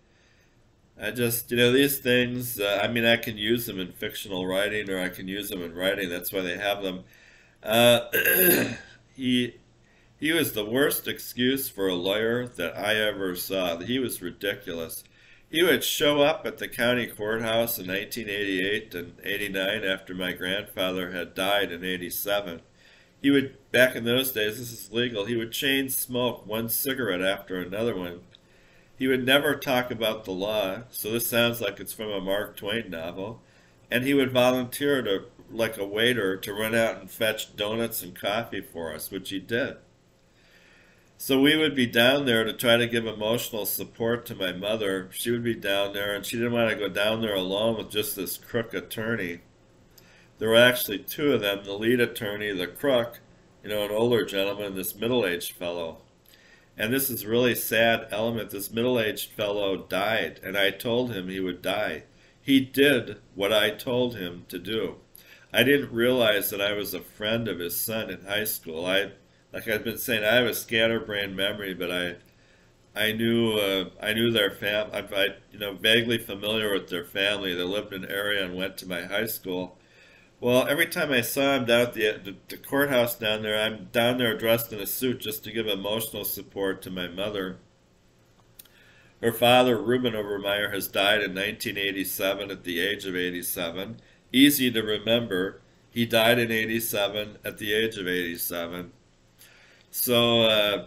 I just, these things. I mean, I can use them in fictional writing, or I can use them in writing. That's why they have them. Uh, he he was the worst excuse for a lawyer that I ever saw. He was ridiculous. He would show up at the county courthouse in 1988 and 89 after my grandfather had died in 87. He would, back in those days, this is legal, he would chain smoke one cigarette after another one. He would never talk about the law, so this sounds like it's from a Mark Twain novel. And he would volunteer to, like a waiter, to run out and fetch donuts and coffee for us, which he did. So we would be down there to try to give emotional support to my mother. She would be down there, and she didn't want to go down there alone with just this crook attorney. There were actually two of them, the lead attorney, the crook, an older gentleman, this middle-aged fellow. And this is a really sad element. This middle-aged fellow died, and I told him he would die. He did what I told him to do. I didn't realize that I was a friend of his son in high school. Like I've been saying, I have a scatterbrained memory, but I knew their family. Vaguely familiar with their family. They lived in an area and went to my high school. Well, every time I saw him down at the courthouse down there, I'm down there dressed in a suit just to give emotional support to my mother. Her father, Reuben Obermeyer, has died in 1987 at the age of 87. Easy to remember. He died in 87 at the age of 87. So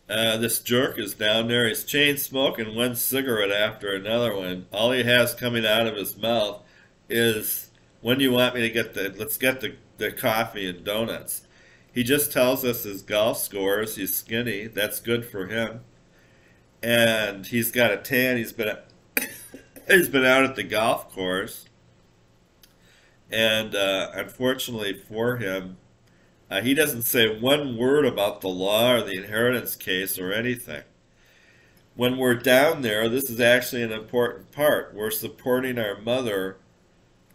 this jerk is down there. He's chain smoking one cigarette after another one. All he has coming out of his mouth is, when do you want me to let's get the coffee and donuts. He just tells us his golf scores. He's skinny. That's good for him. And he's got a tan. He's been out at the golf course. And unfortunately for him, he doesn't say one word about the law or the inheritance case or anything. When we're down there, this is actually an important part. We're supporting our mother.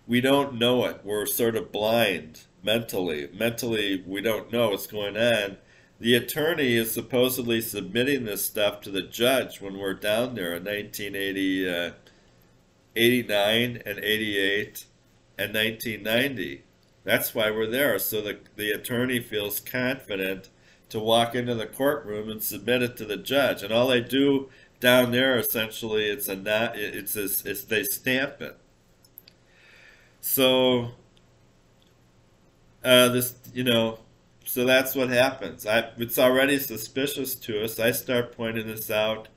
We don't know it. We're sort of blind mentally. Mentally, we don't know what's going on. The attorney is supposedly submitting this stuff to the judge when we're down there in 1980, 89 and 88 and 1990. That's why we're there, so the attorney feels confident to walk into the courtroom and submit it to the judge. And all they do down there, essentially, they stamp it. So so that's what happens. It's already suspicious to us. I start pointing this out,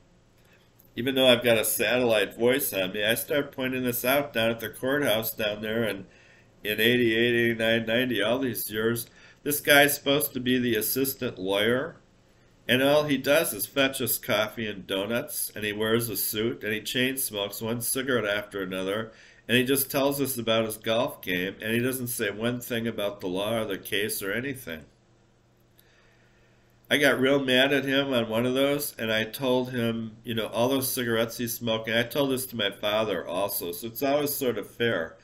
even though I've got a satellite voice on me. I start pointing this out down at the courthouse down there, and in 88, 89, 90, all these years, this guy's supposed to be the assistant lawyer, and all he does is fetch us coffee and donuts, and he wears a suit, and he chain smokes one cigarette after another, and he just tells us about his golf game, and he doesn't say one thing about the law or the case or anything. I got real mad at him on one of those, and I told him, all those cigarettes he's smoking. I told this to my father also, so it's always sort of fair.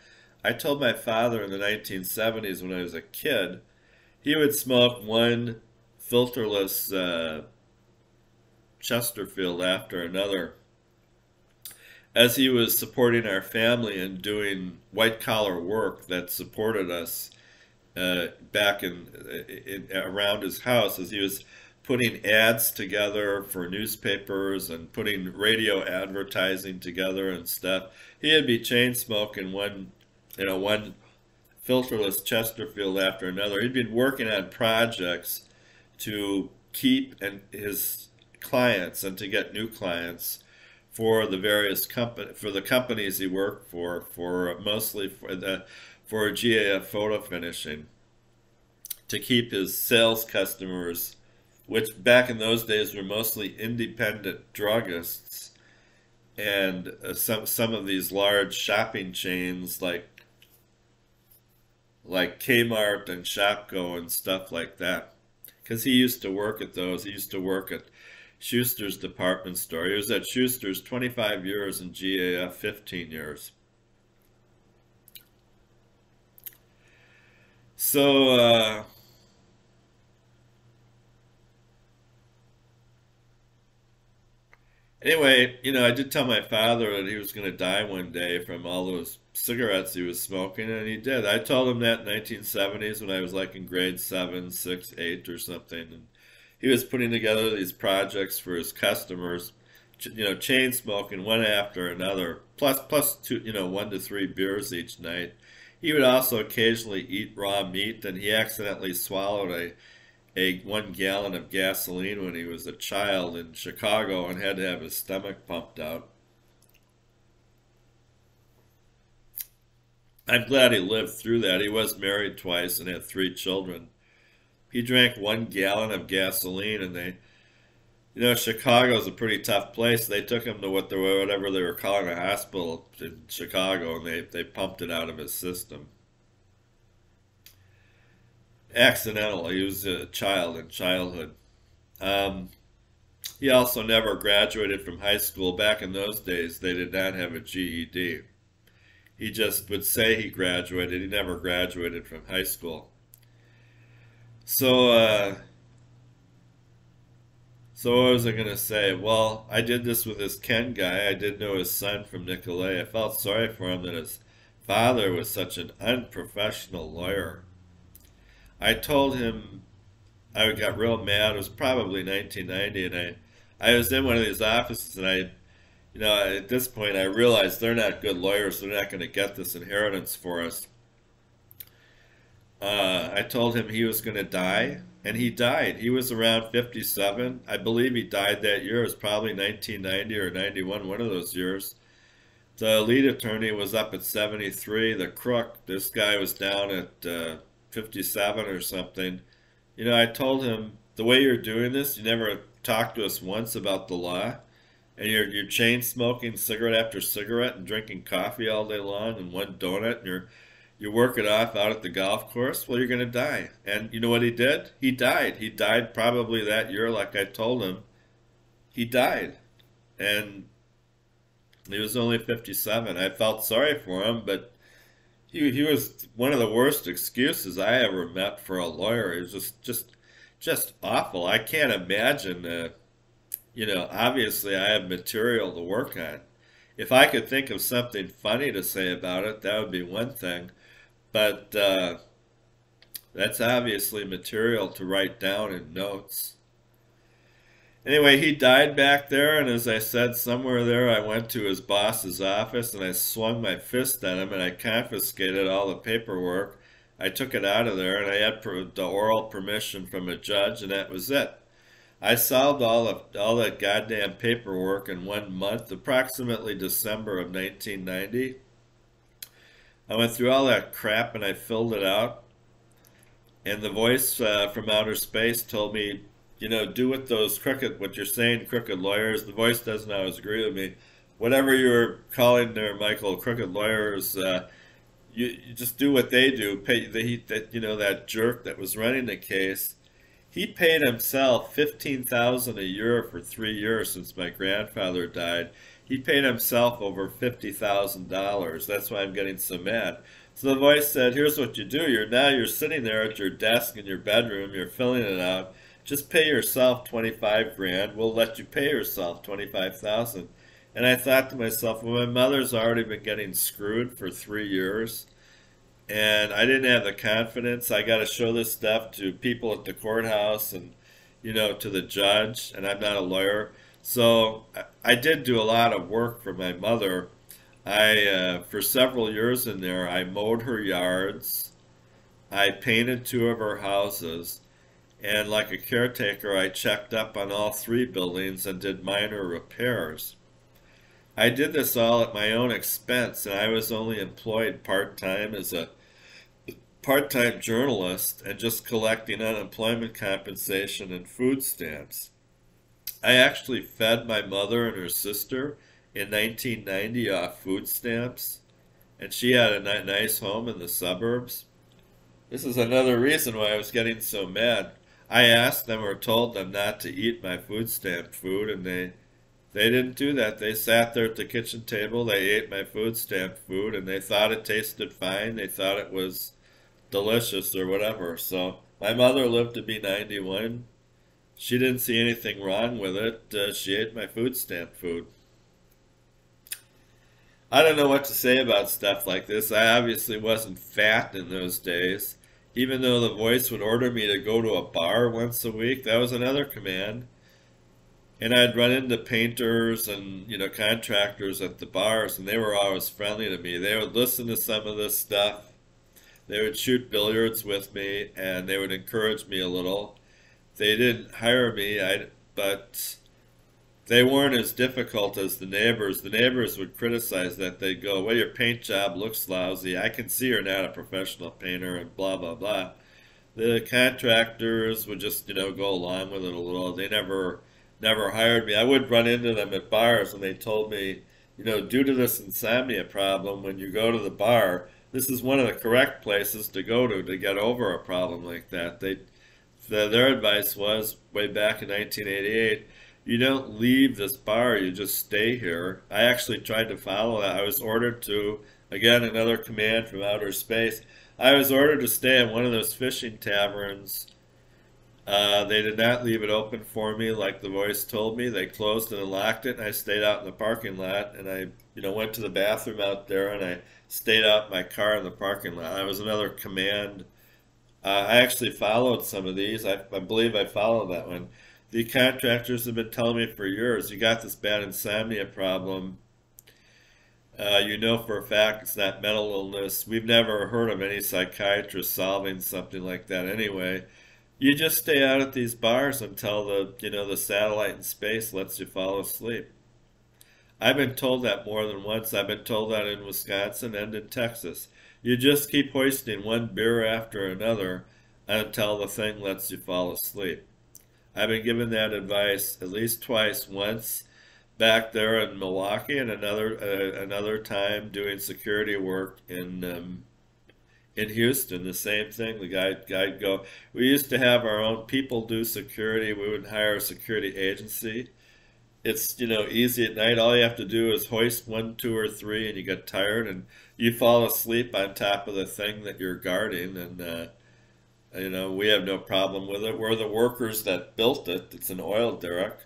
I told my father in the 1970s when I was a kid, he would smoke one filterless Chesterfield after another, as he was supporting our family and doing white-collar work that supported us back around his house, as he was putting ads together for newspapers and putting radio advertising together and stuff. He'd be chain smoking one filterless Chesterfield after another. He'd been working on projects to keep his clients and to get new clients for the various the companies he worked for mostly for GAF photo finishing, to keep his sales customers, which back in those days were mostly independent druggists and some of these large shopping chains like Kmart and Shopko and stuff like that. Because he used to work at those. He used to work at Schuster's department store. He was at Schuster's 25 years and GAF 15 years. So, anyway, I did tell my father that he was going to die one day from all those cigarettes he was smoking, and he did. I told him that in 1970s when I was like in grade 7, 6, 8 or something, and he was putting together these projects for his customers, chain smoking one after another, plus two, 1 to 3 beers each night. He would also occasionally eat raw meat, and he accidentally swallowed a 1 gallon of gasoline when he was a child in Chicago and had to have his stomach pumped out. I'm glad he lived through that. He was married twice and had 3 children. He drank 1 gallon of gasoline, and Chicago's a pretty tough place. They took him to whatever they were calling a hospital in Chicago, and they pumped it out of his system. Accidental. He was a child in childhood. Um, he also never graduated from high school. Back in those days, they did not have a GED. He just would say he graduated. He never graduated from high school. So, so what was I going to say? Well, I did this with this Ken guy. I did know his son from Nicolay. I felt sorry for him that his father was such an unprofessional lawyer. I told him I got real mad. It was probably 1990, and I was in one of these offices, and at this point, I realized they're not good lawyers. They're not going to get this inheritance for us. I told him he was going to die, and he died. He was around 57. I believe he died that year. It was probably 1990 or 91, one of those years. The lead attorney was up at 73. The crook, this guy was down at 57 or something. I told him, the way you're doing this, you never talked to us once about the law, and you're chain smoking cigarette after cigarette and drinking coffee all day long and one donut, and you work it off out at the golf course. Well, you're going to die. And you know what he did? He died. He died probably that year, like I told him. He died. And he was only 57. I felt sorry for him, but he was one of the worst excuses I ever met for a lawyer. He was just awful. I can't imagine. Obviously I have material to work on. If I could think of something funny to say about it, that would be one thing. But that's obviously material to write down in notes. Anyway, he died back there, and as I said, somewhere there I went to his boss's office, and I swung my fist at him, and I confiscated all the paperwork. I took it out of there, and I had the oral permission from a judge, and that was it. I solved all that goddamn paperwork in 1 month, approximately December of 1990. I went through all that crap, and I filled it out. And the voice from outer space told me, do what what you're saying, crooked lawyers. The voice doesn't always agree with me. Whatever you're calling there, Michael, crooked lawyers, you just do what they do. That jerk that was running the case, he paid himself $15,000 a year for 3 years since my grandfather died. He paid himself over $50,000. That's why I'm getting so mad. So the voice said, here's what you do. You're sitting there at your desk in your bedroom. You're filling it out. Just pay yourself 25 grand. We'll let you pay yourself 25,000. And I thought to myself, well, my mother's already been getting screwed for 3 years. And I didn't have the confidence. I got to show this stuff to people at the courthouse and, to the judge. And I'm not a lawyer. So I did do a lot of work for my mother. For several years in there, I mowed her yards. I painted 2 of her houses. And like a caretaker, I checked up on all 3 buildings and did minor repairs. I did this all at my own expense, and I was only employed part-time as a part-time journalist and just collecting unemployment compensation and food stamps. I actually fed my mother and her sister in 1990 off food stamps, and she had a nice home in the suburbs. This is another reason why I was getting so mad. I asked them or told them not to eat my food stamp food, and they didn't do that. They sat there at the kitchen table, they ate my food stamp food, and they thought it tasted fine. They thought it was delicious or whatever. So my mother lived to be 91. She didn't see anything wrong with it. She ate my food stamp food. I don't know what to say about stuff like this. I obviously wasn't fat in those days. Even though the voice would order me to go to a bar once a week, that was another command. And I'd run into painters and, contractors at the bars, and they were always friendly to me. They would listen to some of this stuff. They would shoot billiards with me, and they would encourage me a little. They didn't hire me, but they weren't as difficult as the neighbors. The neighbors would criticize that. They'd go, well, your paint job looks lousy. I can see you're not a professional painter and blah, blah, blah. The contractors would just, go along with it a little. They never hired me. I would run into them at bars and they told me, due to this insomnia problem, when you go to the bar, this is one of the correct places to go to get over a problem like that. Their advice was, way back in 1988, you don't leave this bar, you just stay here. I actually tried to follow that. I was ordered to, again, another command from outer space. I was ordered to stay at one of those fishing taverns. They did not leave it open for me like the voice told me. They closed and locked it, and I stayed out in the parking lot, and I, went to the bathroom out there, and I stayed out in my car in the parking lot. That was another command. I actually followed some of these. I believe I followed that one. The contractors have been telling me for years, you got this bad insomnia problem. You know for a fact it's not mental illness. We've never heard of any psychiatrist solving something like that anyway. You just stay out at these bars until the satellite in space lets you fall asleep. I've been told that more than once. I've been told that in Wisconsin and in Texas. You just keep hoisting one beer after another until the thing lets you fall asleep. I've been given that advice at least twice. Once back there in Milwaukee, and another time doing security work in Houston. The same thing. The guy'd go. We used to have our own people do security. We would hire a security agency. It's easy at night. All you have to do is hoist 1, 2, or 3, and you get tired, and you fall asleep on top of the thing that you're guarding, and we have no problem with it. We're the workers that built it. It's an oil derrick.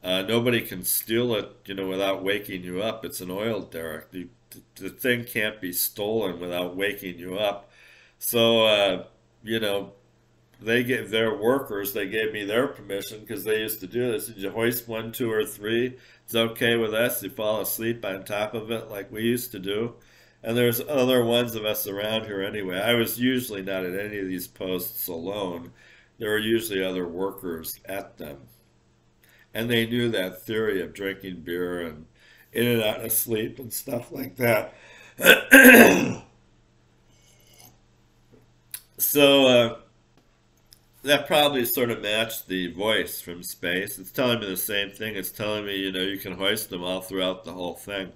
Nobody can steal it, without waking you up. It's an oil derrick. The thing can't be stolen without waking you up. So, they gave their workers, they gave me their permission because they used to do this. You hoist 1, 2, or 3. It's okay with us. You fall asleep on top of it like we used to do. And there's other ones of us around here anyway. I was usually not at any of these posts alone. There were usually other workers at them. And they knew that theory of drinking beer and in and out of sleep and stuff like that. So that probably sort of matched the voice from space. It's telling me the same thing. It's telling me, you can hoist them all throughout the whole thing.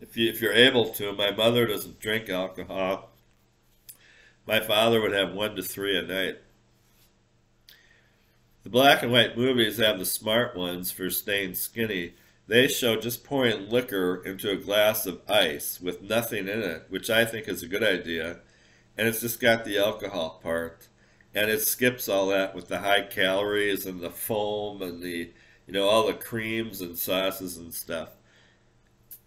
If you're able to. My mother doesn't drink alcohol. My father would have 1 to 3 a night. The black and white movies have the smart ones for staying skinny. They show just pouring liquor into a glass of ice with nothing in it, which I think is a good idea. And it's just got the alcohol part. And it skips all that with the high calories and the foam and the, all the creams and sauces and stuff.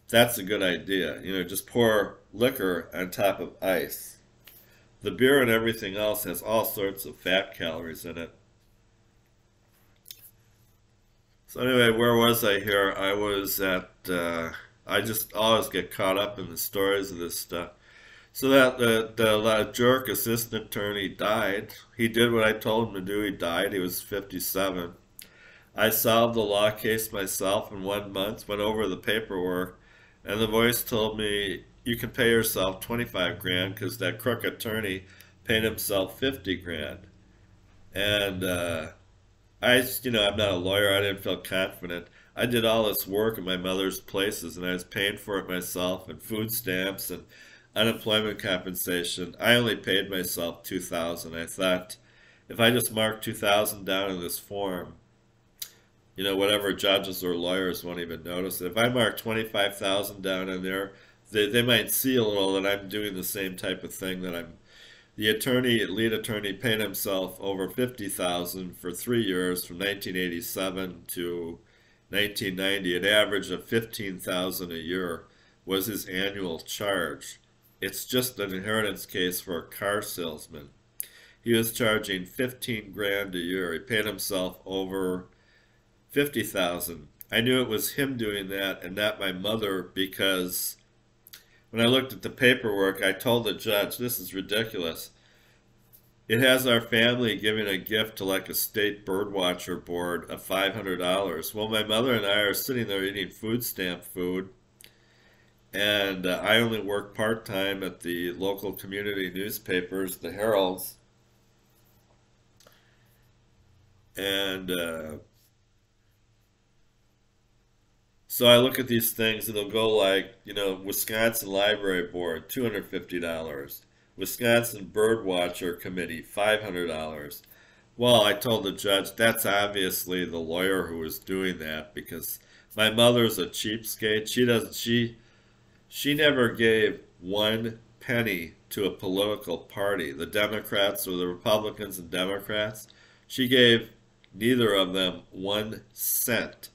That's a good idea. Just pour liquor on top of ice. The beer and everything else has all sorts of fat calories in it. So anyway, where was I here? I was at, I just always get caught up in the stories of this stuff. So that the jerk assistant attorney died. He did what I told him to do. He died. He was 57. I solved the law case myself in 1 month, went over the paperwork, and the voice told me, you can pay yourself 25 grand because that crook attorney paid himself 50 grand. And I'm not a lawyer. I didn't feel confident. I did all this work in my mother's places, and I was paying for it myself, and food stamps and unemployment compensation. I only paid myself $2,000. I thought if I just mark 2,000 down in this form, whatever judges or lawyers won't even notice it. If I mark 25,000 down in there, they might see a little that I'm doing the same type of thing that I'm. The lead attorney, paid himself over 50,000 for 3 years, from 1987 to 1990. An average of 15,000 a year was his annual charge. It's just an inheritance case for a car salesman. He was charging 15 grand a year. He paid himself over 50,000. I knew it was him doing that and not my mother, because when I looked at the paperwork, I told the judge, this is ridiculous. It has our family giving a gift to like a state birdwatcher board of $500. Well, my mother and I are sitting there eating food stamp food, and I only work part-time at the local community newspapers, the Heralds, and so I look at these things and they'll go like, Wisconsin Library Board, $250. Wisconsin Birdwatcher Committee, $500. Well, I told the judge, that's obviously the lawyer who was doing that, because my mother's a cheapskate. She never gave 1 penny to a political party, the Democrats or the Republicans and Democrats. She gave neither of them 1 cent.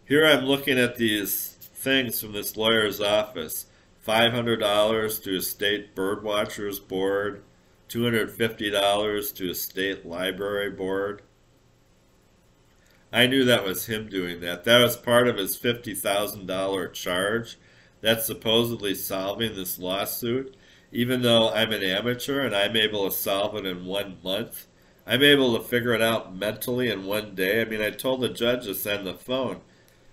Here I'm looking at these things from this lawyer's office. $500 to a state birdwatchers board, $250 to a state library board. I knew that was him doing that. That was part of his $50,000 charge. That's supposedly solving this lawsuit. Even though I'm an amateur and I'm able to solve it in 1 month, I'm able to figure it out mentally in 1 day. I mean, I told the judge this on the phone.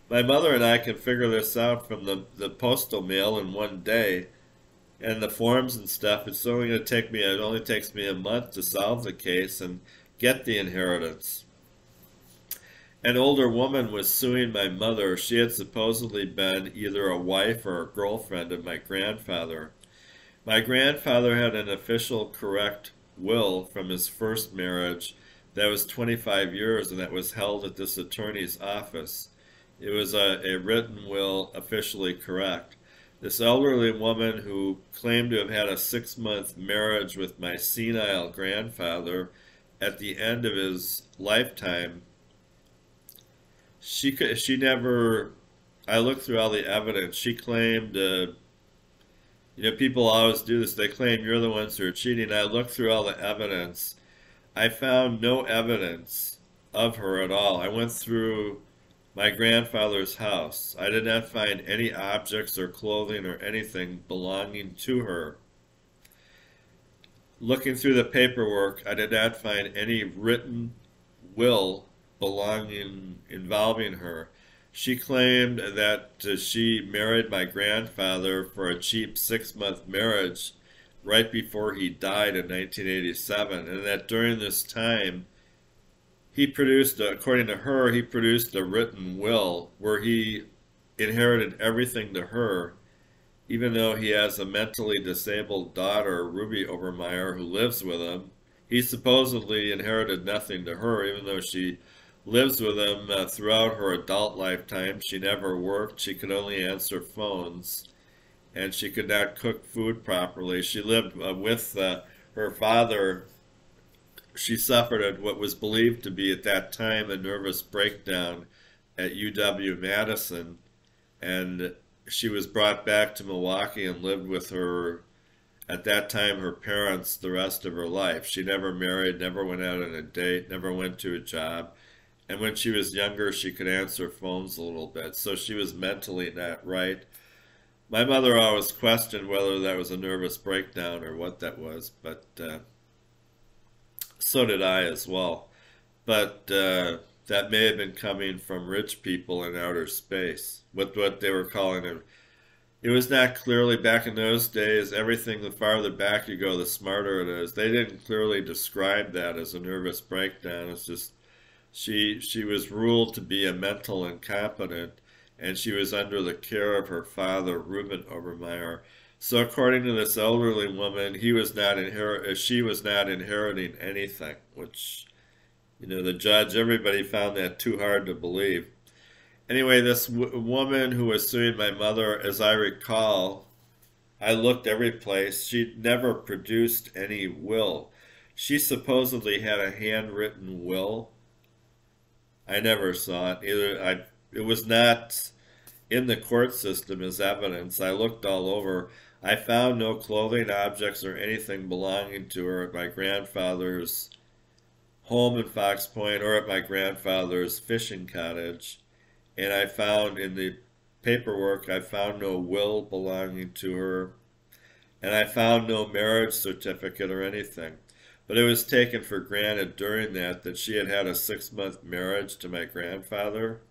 My mother and I can figure this out from the postal mail in 1 day, and the forms and stuff. It only takes me a month to solve the case and get the inheritance. An older woman was suing my mother. She had supposedly been either a wife or a girlfriend of my grandfather. My grandfather had an official correct will from his first marriage that was 25 years, and that was held at this attorney's office. It was a written will, officially correct. This elderly woman, who claimed to have had a 6-month marriage with my senile grandfather at the end of his lifetime, she never, I looked through all the evidence. She claimed, people always do this. They claim you're the ones who are cheating. I looked through all the evidence. I found no evidence of her at all. I went through my grandfather's house. I did not find any objects or clothing or anything belonging to her. Looking through the paperwork, I did not find any written will involving her. She claimed that she married my grandfather for a cheap 6-month marriage right before he died in 1987, and that during this time he produced, according to her, he produced a written will where he inherited everything to her, even though he has a mentally disabled daughter, Ruby Obermeyer, who lives with him. He supposedly inherited nothing to her, even though she lives with him throughout her adult lifetime. She never worked. She could only answer phones, and she could not cook food properly. She lived with her father. She suffered what was believed to be at that time a nervous breakdown at UW-Madison, and she was brought back to Milwaukee and lived with her, at that time, her parents the rest of her life. She never married, never went out on a date, never went to a job, and when she was younger she could answer phones a little bit, so she was mentally not right. My mother always questioned whether that was a nervous breakdown or what that was, but so did I as well. But that may have been coming from rich people in outer space, with what they were calling it. It was not clearly, back in those days, everything, the farther back you go, the smarter it is. They didn't clearly describe that as a nervous breakdown. It's just she was ruled to be a mental incompetent, and she was under the care of her father, Reuben Obermeyer. So according to this elderly woman, she was not inheriting anything, which, the judge, everybody found that too hard to believe. Anyway, this woman who was suing my mother, as I recall, I looked every place. She never produced any will. She supposedly had a handwritten will. I never saw it. It was not in the court system as evidence. I looked all over. I found no clothing objects or anything belonging to her at my grandfather's home in Fox Point or at my grandfather's fishing cottage. And I found in the paperwork, I found no will belonging to her. And I found no marriage certificate or anything. But it was taken for granted during that she had had a 6-month marriage to my grandfather.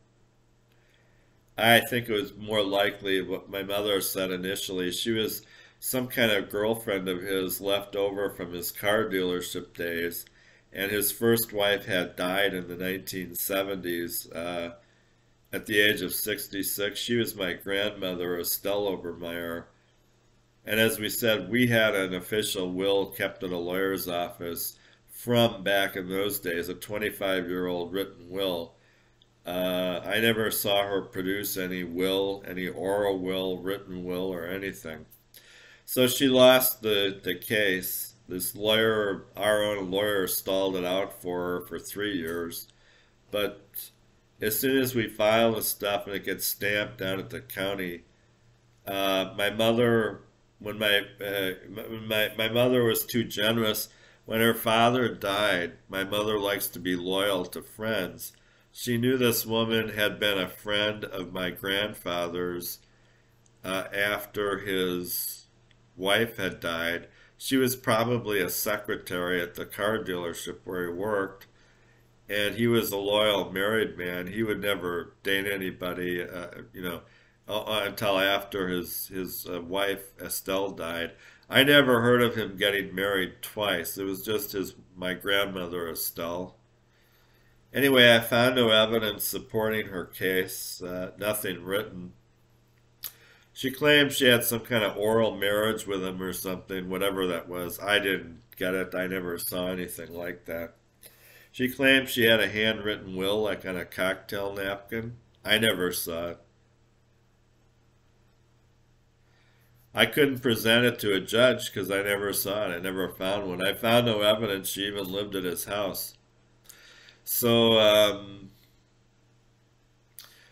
I think it was more likely what my mother said initially. She was some kind of girlfriend of his left over from his car dealership days, and his first wife had died in the 1970s at the age of 66. She was my grandmother, Estelle Obermeyer. And as we said, we had an official will kept at a lawyer's office from back in those days, a 25-year-old written will. I never saw her produce any will, any oral will, written will, or anything. So she lost the case. This lawyer, our own lawyer, stalled it out for her for 3 years. But as soon as we file the stuff and it gets stamped down at the county, my mother, when my mother was too generous, when her father died, my mother likes to be loyal to friends. She knew this woman had been a friend of my grandfather's after his wife had died. She was probably a secretary at the car dealership where he worked, and he was a loyal married man. He would never date anybody, until after his wife Estelle died. I never heard of him getting married twice. It was just my grandmother Estelle. Anyway, I found no evidence supporting her case, nothing written. She claimed she had some kind of oral marriage with him or something, whatever that was. I didn't get it. I never saw anything like that. She claimed she had a handwritten will, like on a cocktail napkin. I never saw it. I couldn't present it to a judge because I never saw it. I never found one. I found no evidence she even lived at his house. So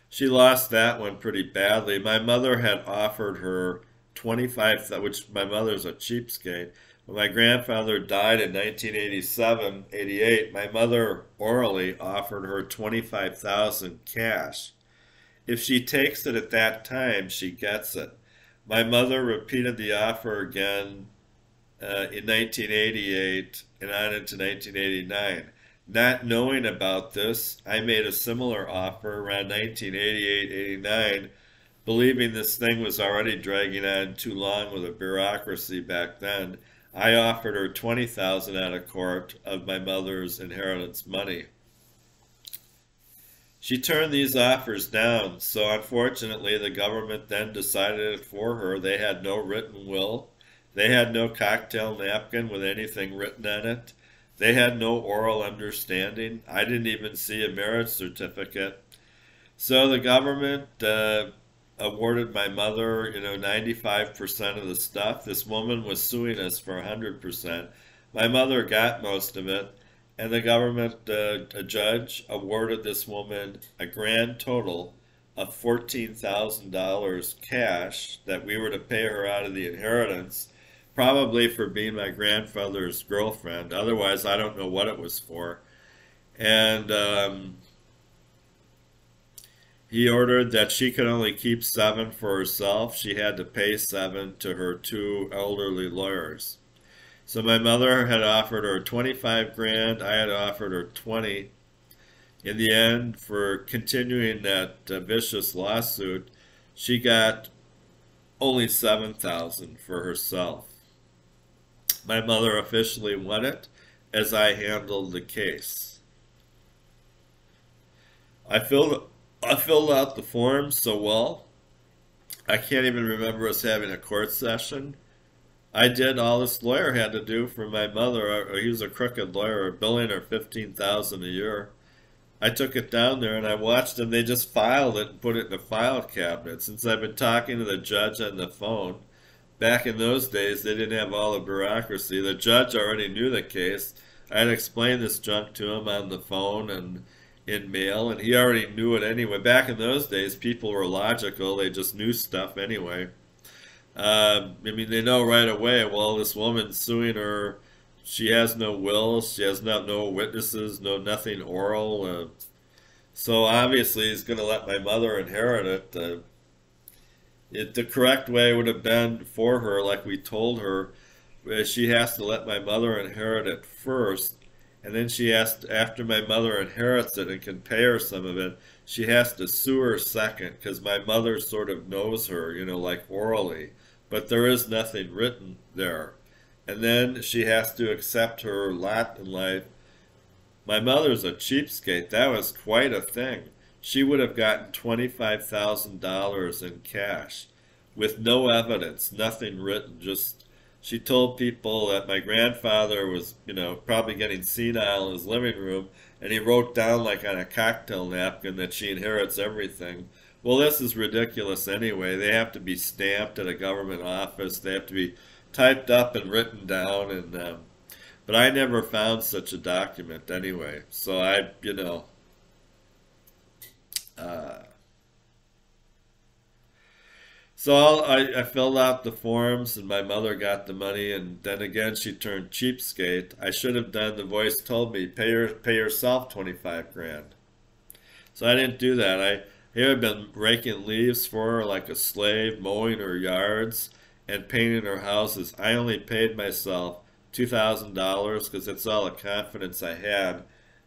she lost that one pretty badly. My mother had offered her 25, which my mother's a cheapskate. When my grandfather died in 1987, 88, my mother orally offered her 25,000 cash. If she takes it at that time, she gets it. My mother repeated the offer again in 1988 and on into 1989. Not knowing about this, I made a similar offer around 1988-89, believing this thing was already dragging on too long with a bureaucracy back then. I offered her $20,000 out of court of my mother's inheritance money. She turned these offers down, so unfortunately the government then decided it for her. They had no written will. They had no cocktail napkin with anything written on it. They had no oral understanding. I didn't even see a marriage certificate. So the government awarded my mother, 95% of the stuff. This woman was suing us for 100%. My mother got most of it, and the government, a judge, awarded this woman a grand total of $14,000 cash that we were to pay her out of the inheritance, probably for being my grandfather's girlfriend. Otherwise, I don't know what it was for. And he ordered that she could only keep 7 for herself. She had to pay 7 to her 2 elderly lawyers. So my mother had offered her 25 grand. I had offered her 20. In the end, for continuing that vicious lawsuit, she got only 7,000 for herself. My mother officially won it as I handled the case. I filled out the forms so well. I can't even remember us having a court session. I did all this lawyer had to do for my mother. He was a crooked lawyer, billing her 15,000 a year. I took it down there and I watched them. They just filed it and put it in a file cabinet. Since I've been talking to the judge on the phone, back in those days, they didn't have all the bureaucracy. The judge already knew the case. I had explained this junk to him on the phone and in mail, and he already knew it anyway. Back in those days, people were logical. They just knew stuff anyway. I mean, they know right away, well, this woman's suing her. She has no will. She has no witnesses, no nothing oral. So obviously, he's going to let my mother inherit it. The correct way would have been for her, like we told her, she has to let my mother inherit it first, and then she has to, after my mother inherits it and can pay her some of it, she has to sue her second because my mother sort of knows her, you know, like orally, but there is nothing written there. And then she has to accept her lot in life. My mother's a cheapskate. That was quite a thing. She would have gotten $25,000 in cash with no evidence, nothing written. Just she told people that my grandfather was, you know, probably getting senile in his living room, and he wrote down like on a cocktail napkin that she inherits everything. Well, this is ridiculous anyway. They have to be stamped at a government office. They have to be typed up and written down, and but I never found such a document anyway. So I, you know, uh, I filled out the forms and my mother got the money, and then again she turned cheapskate. I should have done, the voice told me, pay yourself 25 grand. So I didn't do that. Here I've been raking leaves for her like a slave, mowing her yards and painting her houses. I only paid myself $2,000 because that's all the confidence I had,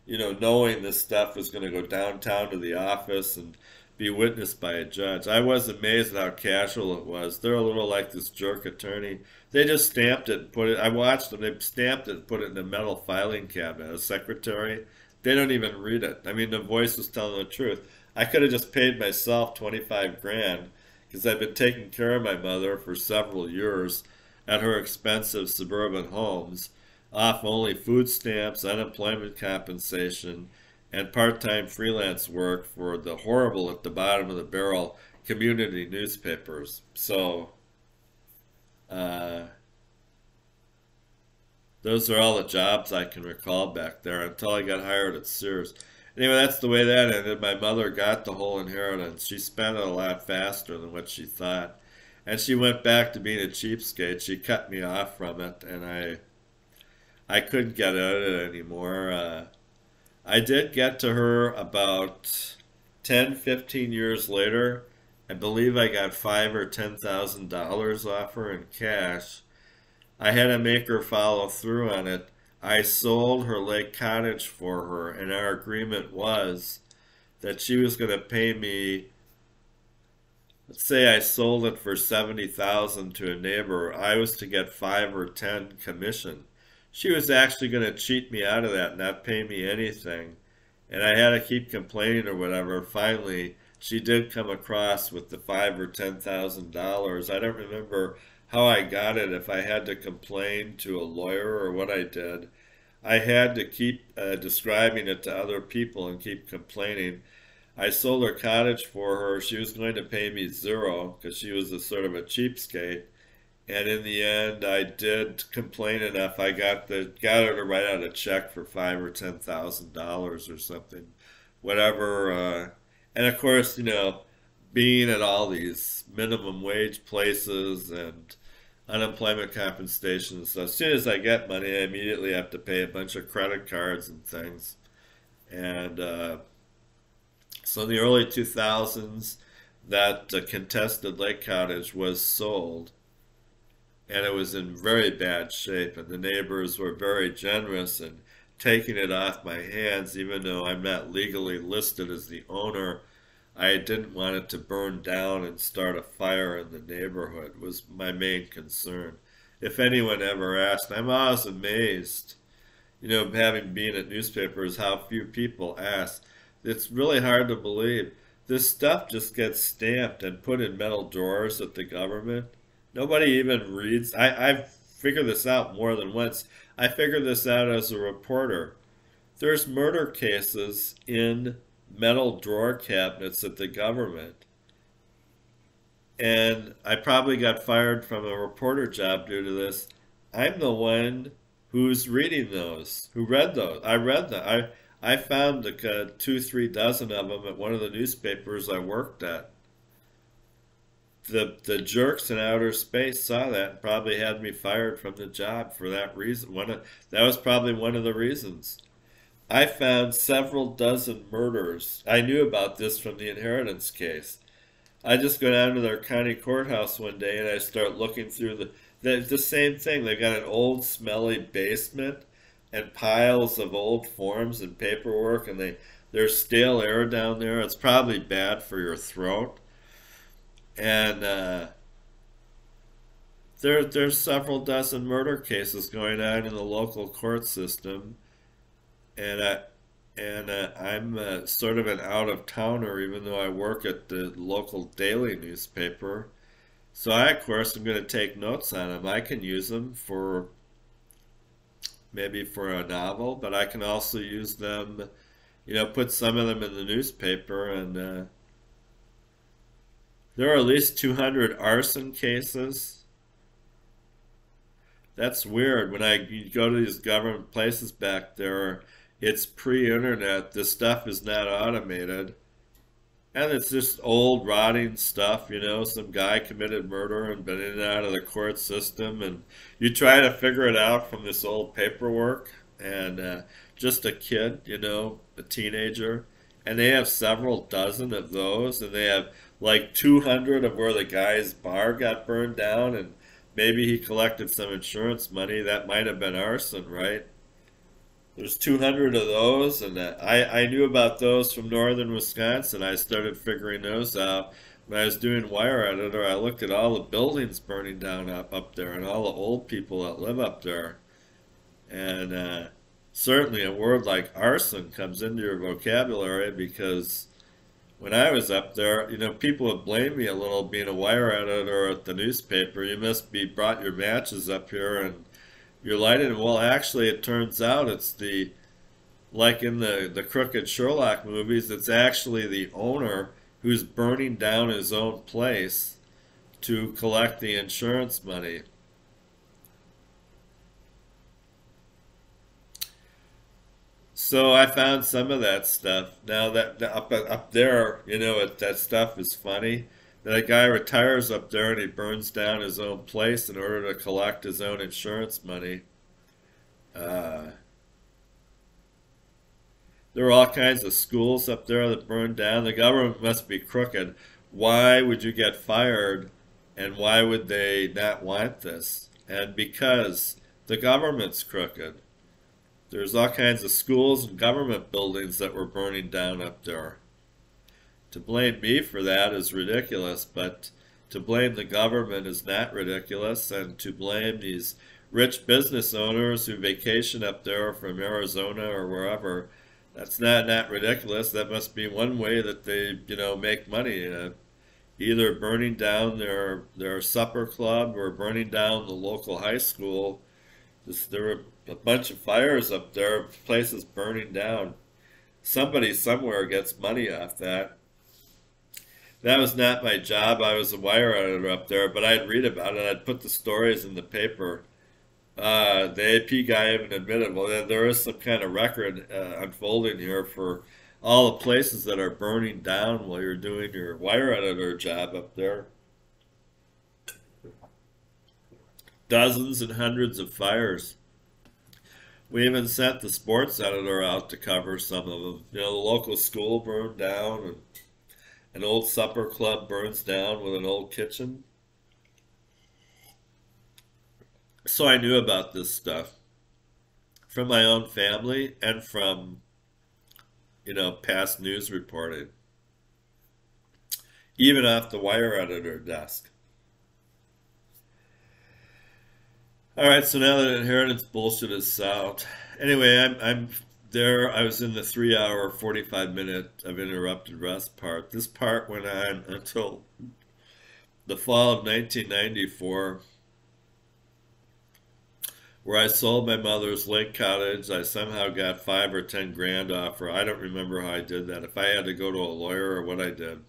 you know, knowing this stuff was going to go downtown to the office and be witnessed by a judge. I was amazed at how casual it was. They're a little like this jerk attorney. They just stamped it and put it, I watched them, they stamped it and put it in a metal filing cabinet. A secretary, they don't even read it. I mean, the voice was telling the truth. I could have just paid myself 25 grand because I've been taking care of my mother for several years at her expensive suburban homes, off only food stamps, unemployment compensation, and part-time freelance work for the horrible at the bottom of the barrel community newspapers. So uh, those are all the jobs I can recall back there until I got hired at Sears. Anyway, that's the way that ended. My mother got the whole inheritance. She spent it a lot faster than what she thought. And she went back to being a cheapskate. She cut me off from it, and I couldn't get out of it anymore. I did get to her about 10, 15 years later. I believe I got five or $10,000 off her in cash. I had to make her follow through on it. I sold her lake cottage for her, and our agreement was that she was going to pay me. Let's say I sold it for 70,000 to a neighbor. I was to get 5 or 10 commission. She was actually going to cheat me out of that, not pay me anything. And I had to keep complaining or whatever. Finally, she did come across with the 5 or $10,000. I don't remember how I got it, if I had to complain to a lawyer or what I did. I had to keep describing it to other people and keep complaining. I sold her cottage for her. She was going to pay me zero because she was a sort of a cheapskate. And in the end, I did complain enough. I got her to write out a check for 5 or $10,000 or something, whatever. And of course, you know, being at all these minimum wage places and unemployment compensation, so as soon as I get money, I immediately have to pay a bunch of credit cards and things. And so in the early 2000s, that contested lake cottage was sold, and it was in very bad shape, and the neighbors were very generous in taking it off my hands, even though I'm not legally listed as the owner. I didn't want it to burn down and start a fire in the neighborhood, was my main concern. If anyone ever asked, I'm always amazed, you know, having been at newspapers, how few people ask. It's really hard to believe. This stuff just gets stamped and put in metal drawers at the government. Nobody even reads. I've figured this out more than once. I figured this out as a reporter. There's murder cases in metal drawer cabinets at the government. And I probably got fired from a reporter job due to this. I'm the one who's reading those, who read those. I read them. I found like two, 3 dozen of them at one of the newspapers I worked at. The jerks in outer space saw that and probably had me fired from the job for that reason. That was probably one of the reasons. I found several dozen murders. I knew about this from the inheritance case. I just go down to their county courthouse one day and I start looking through the same thing. They've got an old smelly basement and piles of old forms and paperwork, and there's stale air down there. It's probably bad for your throat. And there's several dozen murder cases going on in the local court system, and I'm sort of an out-of-towner, even though I work at the local daily newspaper. So I, of course, am going to take notes on them. I can use them for maybe for a novel, but I can also use them, put some of them in the newspaper. And there are at least 200 arson cases. That's weird. When you go to these government places back there, it's pre-internet. This stuff is not automated. And it's just old, rotting stuff, Some guy committed murder and been in and out of the court system. And you try to figure it out from this old paperwork. And just a kid, a teenager. And they have several dozen of those. And they have like 200 of where the guy's bar got burned down. And maybe he collected some insurance money. That might have been arson, right? There's 200 of those, and I knew about those from northern Wisconsin. I started figuring those out. When I was doing Wire Editor, I looked at all the buildings burning down up there and all the old people that live up there. And certainly a word like arson comes into your vocabulary because when I was up there, people would blame me a little being a Wire Editor at the newspaper. You must be brought your matches up here and you're lighted. Well, actually, it turns out it's like in the crooked Sherlock movies, it's actually the owner who's burning down his own place to collect the insurance money. So I found some of that stuff. Now that up there, that stuff is funny. That a guy retires up there and he burns down his own place in order to collect his own insurance money. There were all kinds of schools up there that burned down. The government must be crooked. Why would you get fired and why would they not want this? And because the government's crooked. There's all kinds of schools and government buildings that were burning down up there. To blame me for that is ridiculous, but to blame the government is not ridiculous, and to blame these rich business owners who vacation up there from Arizona or wherever, that's not ridiculous. That must be one way that they, make money. Either burning down their supper club or burning down the local high school. There were a bunch of fires up there, places burning down. Somebody somewhere gets money off that. That was not my job. I was a Wire Editor up there, but I'd read about it. I'd put the stories in the paper. The AP guy even admitted, well, there is some kind of record unfolding here for all the places that are burning down while you're doing your Wire Editor job up there. Dozens and hundreds of fires. We even sent the sports editor out to cover some of them. The local school burned down, and an old supper club burns down with an old kitchen. So I knew about this stuff from my own family and from, past news reporting. Even off the Wire Editor desk. All right, so now that inheritance bullshit is out. Anyway, There, I was in the 3 hour, 45 minute of interrupted rest part. This part went on until the fall of 1994, where I sold my mother's lake cottage. I somehow got 5 or 10 grand off her. I don't remember how I did that. If I had to go to a lawyer or what I did,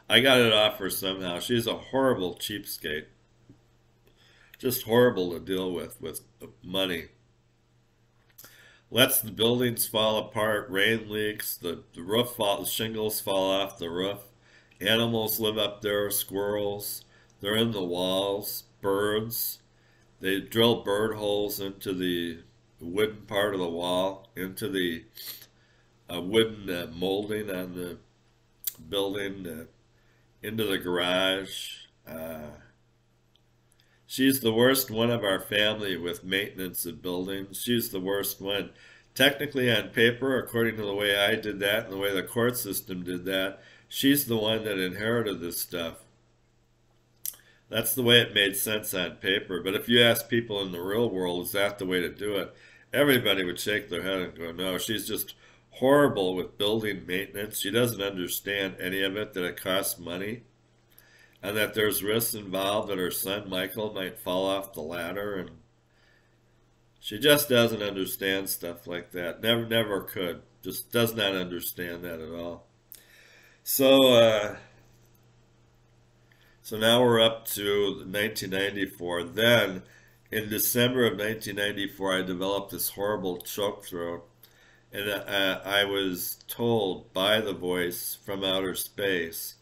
I got it off her somehow. She's a horrible cheapskate, just horrible to deal with money. Lets the buildings fall apart, rain leaks, the roof fall, the shingles fall off the roof. Animals live up there, squirrels. They're in the walls, birds. They drill bird holes into the wooden part of the wall, into the wooden molding on the building, into the garage. She's the worst one of our family with maintenance of buildings. She's the worst one. Technically, on paper, according to the way I did that and the way the court system did that, she's the one that inherited this stuff. That's the way it made sense on paper. But if you ask people in the real world, is that the way to do it? Everybody would shake their head and go, no, she's just horrible with building maintenance. She doesn't understand any of it, that it costs money, and that there's risks involved, that her son Michael might fall off the ladder, and she just doesn't understand stuff like that. Never could. Just does not understand that at all. So, so now we're up to 1994. Then, in December of 1994, I developed this horrible choke throat, and I was told by the voice from outer space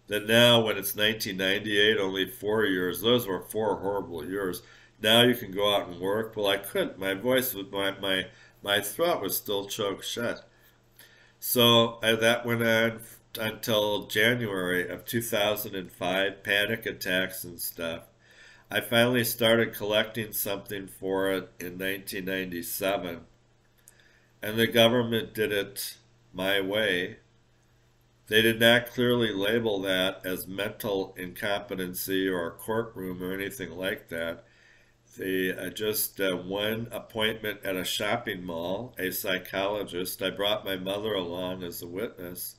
that now, when it's 1998, only 4 years, those were 4 horrible years, now you can go out and work. Well, I couldn't. My voice, my throat was still choked shut. So that went on until January of 2005, panic attacks and stuff. I finally started collecting something for it in 1997, and the government did it my way. They did not clearly label that as mental incompetency or a courtroom or anything like that. They just one appointment at a shopping mall, a psychologist. I brought my mother along as a witness.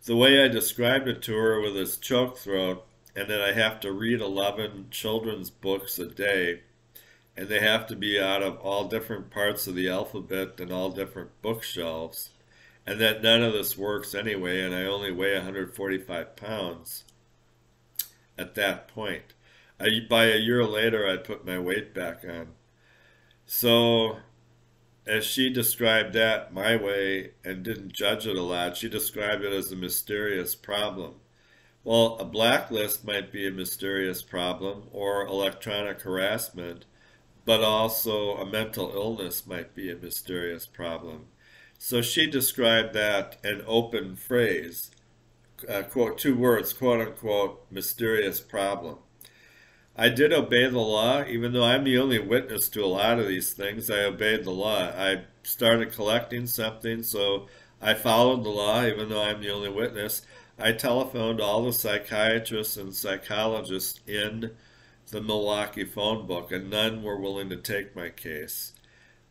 The way I described it to her with this choke throat, and that I have to read 11 children's books a day, and they have to be out of all different parts of the alphabet and all different bookshelves, and that none of this works anyway, and I only weigh 145 pounds at that point. By a year later, I'd put my weight back on. So, as she described that my way and didn't judge it a lot, she described it as a mysterious problem. Well, a blacklist might be a mysterious problem, or electronic harassment, but also a mental illness might be a mysterious problem. So she described that an open phrase, quote, 2 words, quote unquote, mysterious problem. I did obey the law, even though I'm the only witness to a lot of these things. I obeyed the law. I started collecting something, so I followed the law, even though I'm the only witness. I telephoned all the psychiatrists and psychologists in the Milwaukee phone book, and none were willing to take my case.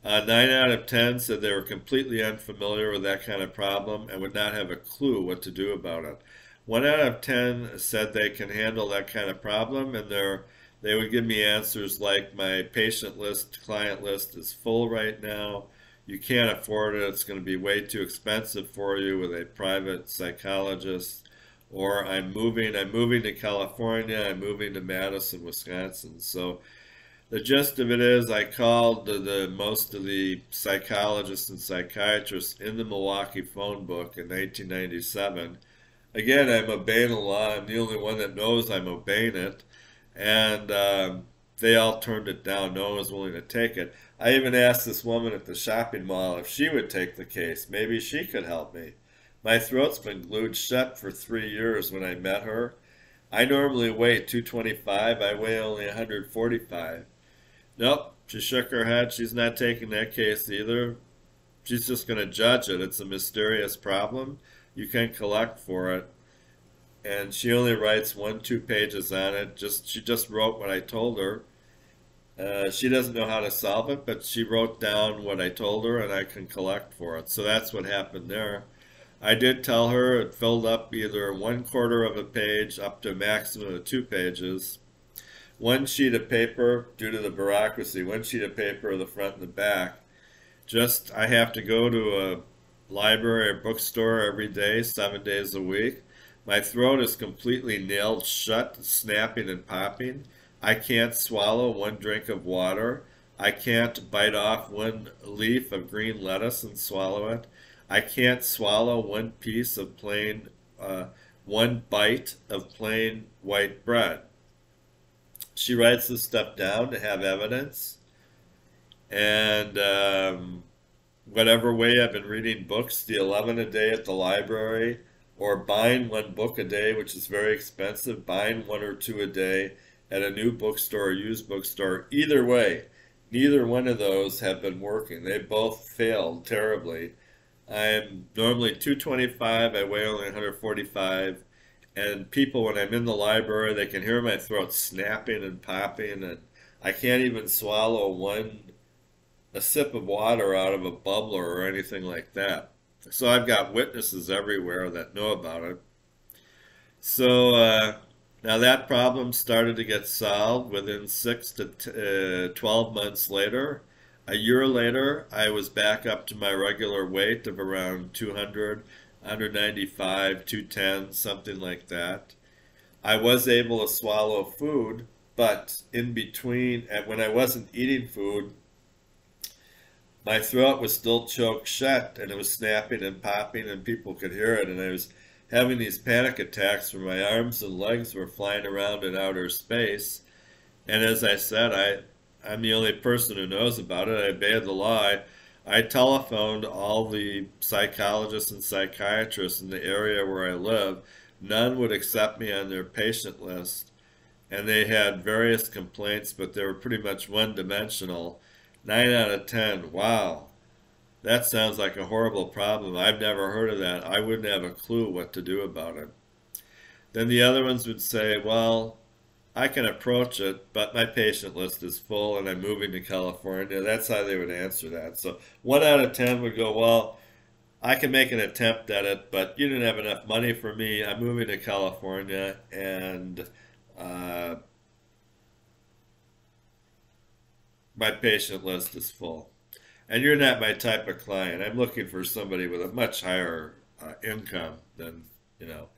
9 out of 10 said they were completely unfamiliar with that kind of problem and would not have a clue what to do about it. 1 out of 10 said they can handle that kind of problem, and they would give me answers like, my patient list, client list is full right now. You can't afford it. It's going to be way too expensive for you with a private psychologist. Or I'm moving to California. I'm moving to Madison, Wisconsin. So the gist of it is, I called most of the psychologists and psychiatrists in the Milwaukee phone book in 1997. Again, I'm obeying the law. I'm the only one that knows I'm obeying it. And they all turned it down. No one was willing to take it. I even asked this woman at the shopping mall if she would take the case. Maybe she could help me. My throat's been glued shut for 3 years when I met her. I normally weigh 225. I weigh only 145. Nope, she shook her head. She's not taking that case either. She's just going to judge it. It's a mysterious problem. You can collect for it. And she only writes 1-2 pages on it. She just wrote what I told her. She doesn't know how to solve it, but she wrote down what I told her and I can collect for it. So that's what happened there. I did tell her it filled up either 1/4 of a page up to a maximum of 2 pages. One sheet of paper, due to the bureaucracy, one sheet of paper, the front and the back. Just, I have to go to a library or bookstore every day, 7 days a week. My throat is completely nailed shut, snapping and popping. I can't swallow one drink of water. I can't bite off one leaf of green lettuce and swallow it. I can't swallow one piece of plain, one bite of plain white bread. She writes this stuff down to have evidence. And whatever way I've been reading books, the 11 a day at the library, or buying one book a day, which is very expensive, buying one or two a day at a new bookstore or used bookstore. Either way, neither one of those have been working. They both failed terribly. I'm normally 225, I weigh only 145, and people, when I'm in the library, they can hear my throat snapping and popping, and I can't even swallow a sip of water out of a bubbler or anything like that. So I've got witnesses everywhere that know about it. So now that problem started to get solved within 6 to 12 months later. A year later, I was back up to my regular weight of around 200, 195, 210, something like that. I was able to swallow food, but in between, when I wasn't eating food, my throat was still choked shut and it was snapping and popping and people could hear it, and I was having these panic attacks where my arms and legs were flying around in outer space. And as I said, I'm the only person who knows about it. I obeyed the law. I telephoned all the psychologists and psychiatrists in the area where I live. None would accept me on their patient list, and they had various complaints, but they were pretty much one-dimensional. 9 out of 10. Wow, that sounds like a horrible problem. I've never heard of that. I wouldn't have a clue what to do about it. Then the other ones would say, well, I can approach it, but my patient list is full and I'm moving to California. That's how they would answer that. So 1 out of 10 would go, well, I can make an attempt at it, but you didn't have enough money for me. I'm moving to California, and my patient list is full. And you're not my type of client. I'm looking for somebody with a much higher income than, you know.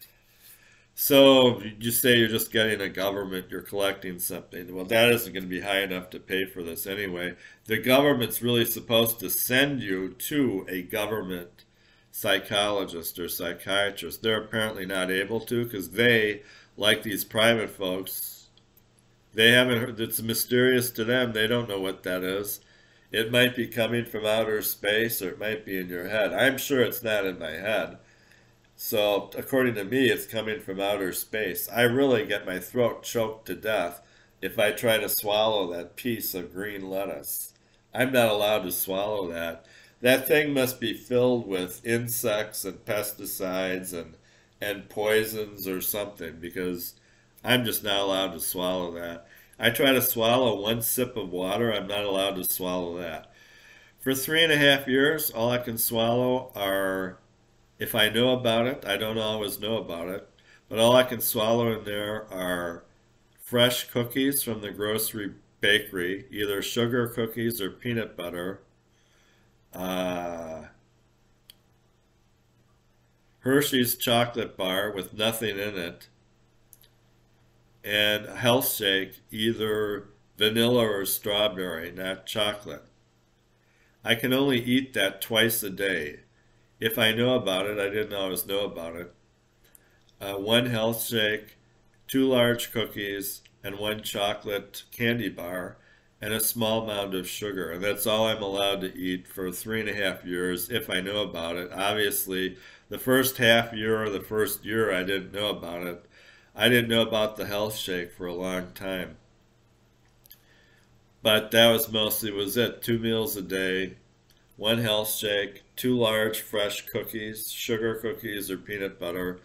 So you say you're just getting a government, you're collecting something. Well, that isn't going to be high enough to pay for this anyway. The government's really supposed to send you to a government psychologist or psychiatrist. They're apparently not able to because they, like these private folks, they haven't heard. It's mysterious to them. They don't know what that is. It might be coming from outer space or it might be in your head. I'm sure it's not in my head. So according to me, it's coming from outer space. I really get my throat choked to death if I try to swallow that piece of green lettuce. I'm not allowed to swallow that. That thing must be filled with insects and pesticides and poisons or something, because I'm just not allowed to swallow that. I try to swallow one sip of water, I'm not allowed to swallow that. For 3.5 years, all I can swallow are, if I know about it, I don't always know about it, but all I can swallow in there are fresh cookies from the grocery bakery, either sugar cookies or peanut butter, Hershey's chocolate bar with nothing in it, and a health shake, either vanilla or strawberry, not chocolate. I can only eat that twice a day. If I know about it, I didn't always know about it. One health shake, 2 large cookies, and 1 chocolate candy bar, and a small amount of sugar. And that's all I'm allowed to eat for 3.5 years if I know about it. Obviously, the first half year or the first year, I didn't know about it. I didn't know about the health shake for a long time. But that was it. 2 meals a day, 1 health shake, 2 large fresh cookies, sugar cookies or peanut butter,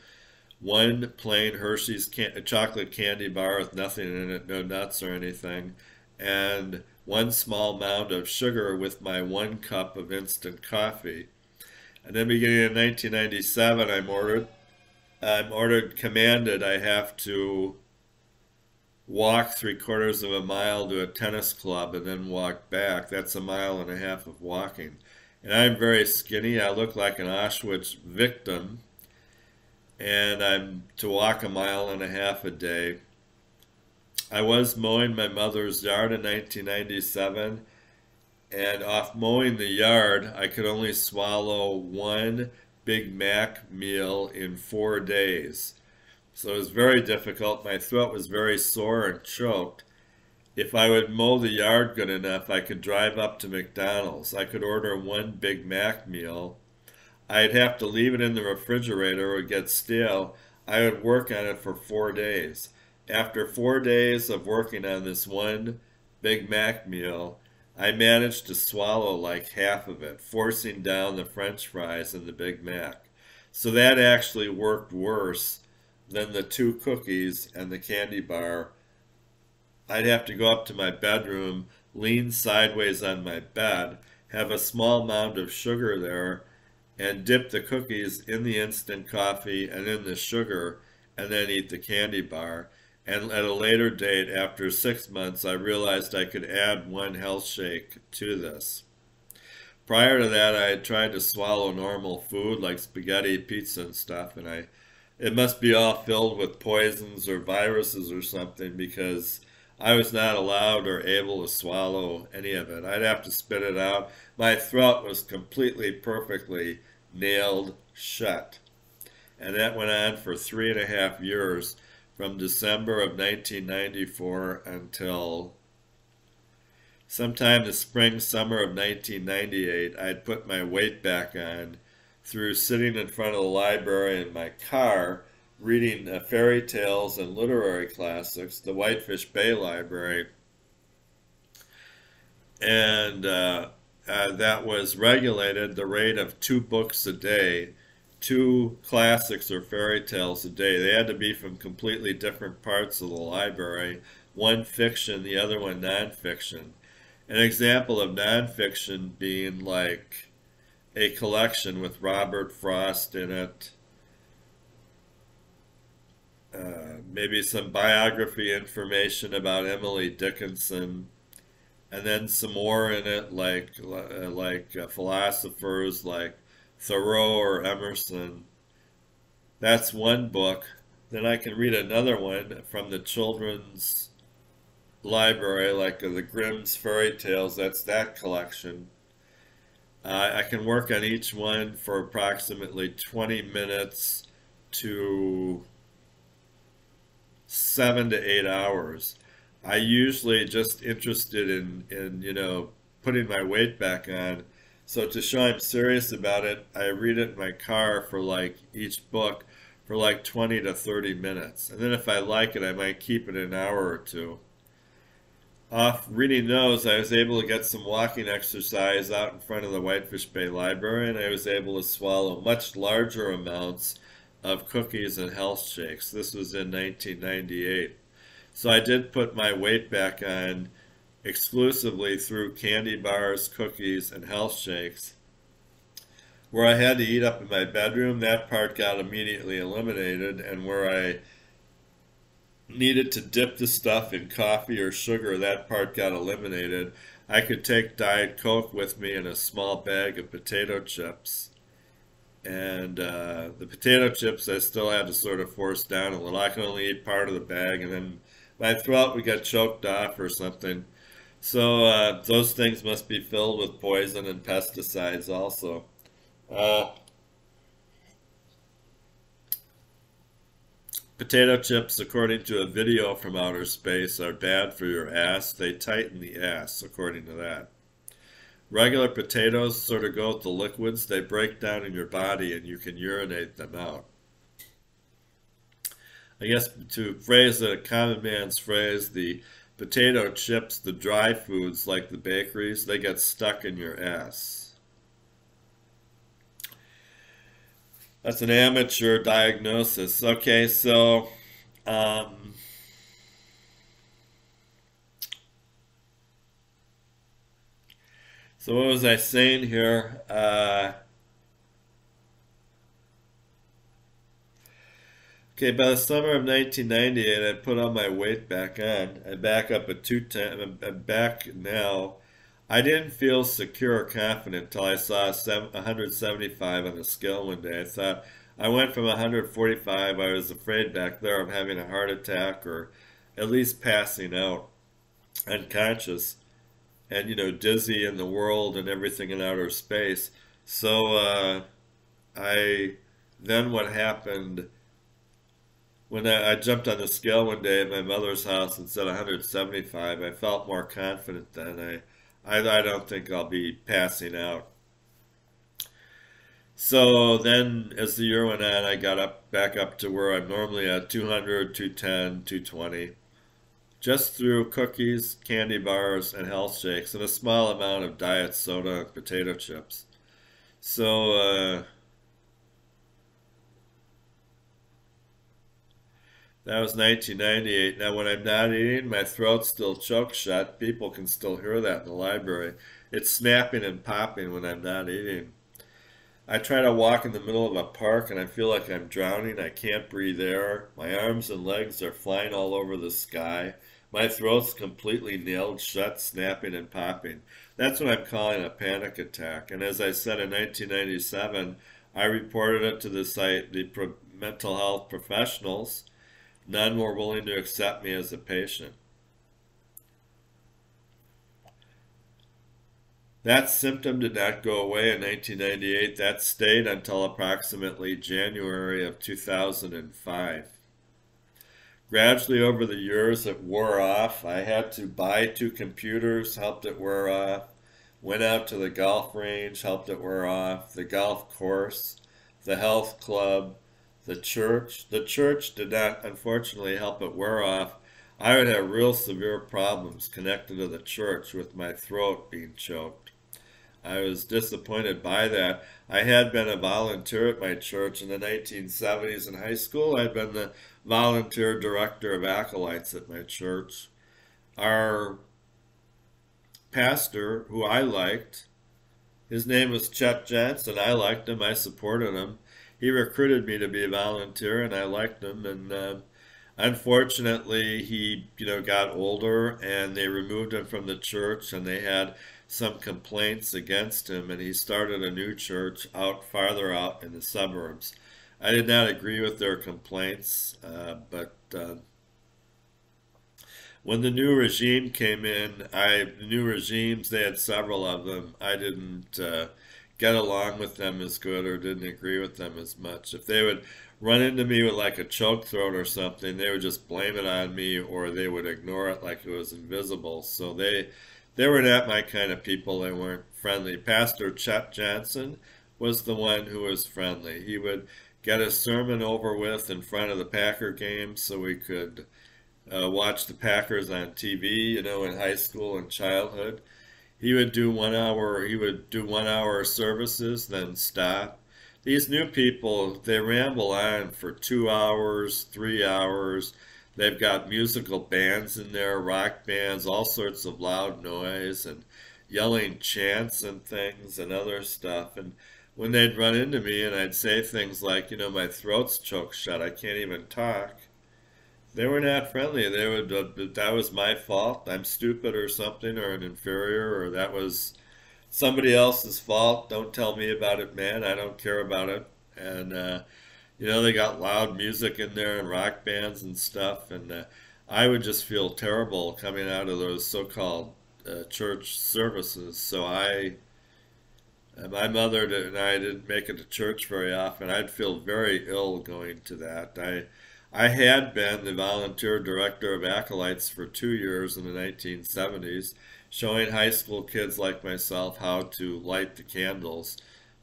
1 plain Hershey's chocolate candy bar with nothing in it, no nuts or anything, and one small mound of sugar with my 1 cup of instant coffee. And then beginning in 1997, commanded I have to walk 3/4 of a mile to a tennis club and then walk back. That's a mile and a half of walking. And I'm very skinny. I look like an Auschwitz victim. And I'm to walk a mile and a half a day. I was mowing my mother's yard in 1997, and off mowing the yard, I could only swallow one Big Mac meal in 4 days. So it was very difficult. My throat was very sore and choked. If I would mow the yard good enough, I could drive up to McDonald's. I could order one Big Mac meal. I'd have to leave it in the refrigerator or get stale. I would work on it for 4 days. After 4 days of working on this one Big Mac meal, I managed to swallow like half of it, forcing down the French fries and the Big Mac. So that actually worked worse than the 2 cookies and the candy bar. I'd have to go up to my bedroom, lean sideways on my bed, have a small mound of sugar there, and dip the cookies in the instant coffee and in the sugar, and then eat the candy bar. And at a later date, after 6 months, I realized I could add one health shake to this. Prior to that, I had tried to swallow normal food like spaghetti, pizza, and stuff, and it must be all filled with poisons or viruses or something, because I was not allowed or able to swallow any of it. I'd have to spit it out. My throat was completely, perfectly nailed shut. And that went on for 3.5 years, from December of 1994 until sometime the spring, summer of 1998. I'd put my weight back on through sitting in front of the library in my car, reading fairy tales and literary classics, the Whitefish Bay Library. And that was regulated the rate of 2 books a day, 2 classics or fairy tales a day. They had to be from completely different parts of the library, one fiction, the other one nonfiction. An example of nonfiction being like a collection with Robert Frost in it, maybe some biography information about Emily Dickinson, and then some more in it, like philosophers like Thoreau or Emerson. That's one book. Then I can read another one from the children's library, like the Grimm's fairy tales. That's that collection. I can work on each one for approximately 20 minutes to 7 to 8 hours. I usually just interested in putting my weight back on. So to show I'm serious about it, I read it in my car for like each book for like 20 to 30 minutes. And then if I like it, I might keep it an hour or two. Off reading those, I was able to get some walking exercise out in front of the Whitefish Bay Library, and I was able to swallow much larger amounts of cookies and health shakes. This was in 1998. So I did put my weight back on exclusively through candy bars, cookies, and health shakes. Where I had to eat up in my bedroom, that part got immediately eliminated, and where I needed to dip the stuff in coffee or sugar, that part got eliminated. I could take Diet Coke with me and a small bag of potato chips. And the potato chips I still had to sort of force down a little. I could only eat part of the bag, and then my throat would get choked off or something. So those things must be filled with poison and pesticides also. Potato chips, according to a video from outer space, are bad for your ass. They tighten the ass, according to that. Regular potatoes sort of go with the liquids. They break down in your body and you can urinate them out. I guess to phrase a common man's phrase, the potato chips, the dry foods like the bakeries, they get stuck in your ass. That's an amateur diagnosis. Okay, so So what was I saying here? Okay, by the summer of 1998, I put all my weight back on. I'm back up at 210. I'm back now. I didn't feel secure or confident until I saw 175 on the scale one day. I thought I went from 145. I was afraid back there of having a heart attack or at least passing out, unconscious, and dizzy in the world and everything in outer space. So I then what happened when I jumped on the scale one day at my mother's house and said 175, I felt more confident then. I don't think I'll be passing out. So then, as the year went on, I got back up to where I'm normally at 200, 210, 220, just through cookies, candy bars, and health shakes, and a small amount of diet soda and potato chips. So, that was 1998. Now, when I'm not eating, my throat's still choked shut. People can still hear that in the library. It's snapping and popping when I'm not eating. I try to walk in the middle of a park and I feel like I'm drowning. I can't breathe air. My arms and legs are flying all over the sky. My throat's completely nailed shut, snapping and popping. That's what I'm calling a panic attack. And as I said in 1997, I reported it to the mental health professionals. None were willing to accept me as a patient. That symptom did not go away in 1998. That stayed until approximately January of 2005. Gradually over the years, it wore off. I had to buy 2 computers, helped it wear off. Went out to the golf range, helped it wear off. The golf course, the health club, the church. The church did not, unfortunately, help it wear off. I would have real severe problems connected to the church with my throat being choked. I was disappointed by that. I had been a volunteer at my church in the 1970s in high school. I'd been the volunteer director of acolytes at my church. Our pastor, who I liked, his name was Chet Johnson. I liked him. I supported him. He recruited me to be a volunteer, and I liked him. And unfortunately, he got older, and they removed him from the church, and they had some complaints against him, and he started a new church farther out in the suburbs. I did not agree with their complaints, but when the new regime came in, the new regimes, they had several of them. I didn't get along with them as good or didn't agree with them as much. If they would run into me with like a choke throat or something, they would just blame it on me, or they would ignore it like it was invisible. So they were not my kind of people. They weren't friendly. Pastor Chet Johnson was the one who was friendly. He would get his sermon over with in front of the Packer games so we could watch the Packers on TV, in high school and childhood. He would do 1 hour services, then stop. These new people, they ramble on for 2 hours, 3 hours. They've got musical bands in there, rock bands, all sorts of loud noise and yelling chants and things and other stuff. And when they'd run into me and I'd say things like, my throat's choked shut, I can't even talk, they were not friendly. They would, that was my fault. I'm stupid or something, or an inferior, or that was somebody else's fault. Don't tell me about it, man. I don't care about it. And, they got loud music in there and rock bands and stuff. And I would just feel terrible coming out of those so-called church services. So my mother and I didn't make it to church very often. I'd feel very ill going to that. I had been the volunteer director of acolytes for 2 years in the 1970s, showing high school kids like myself how to light the candles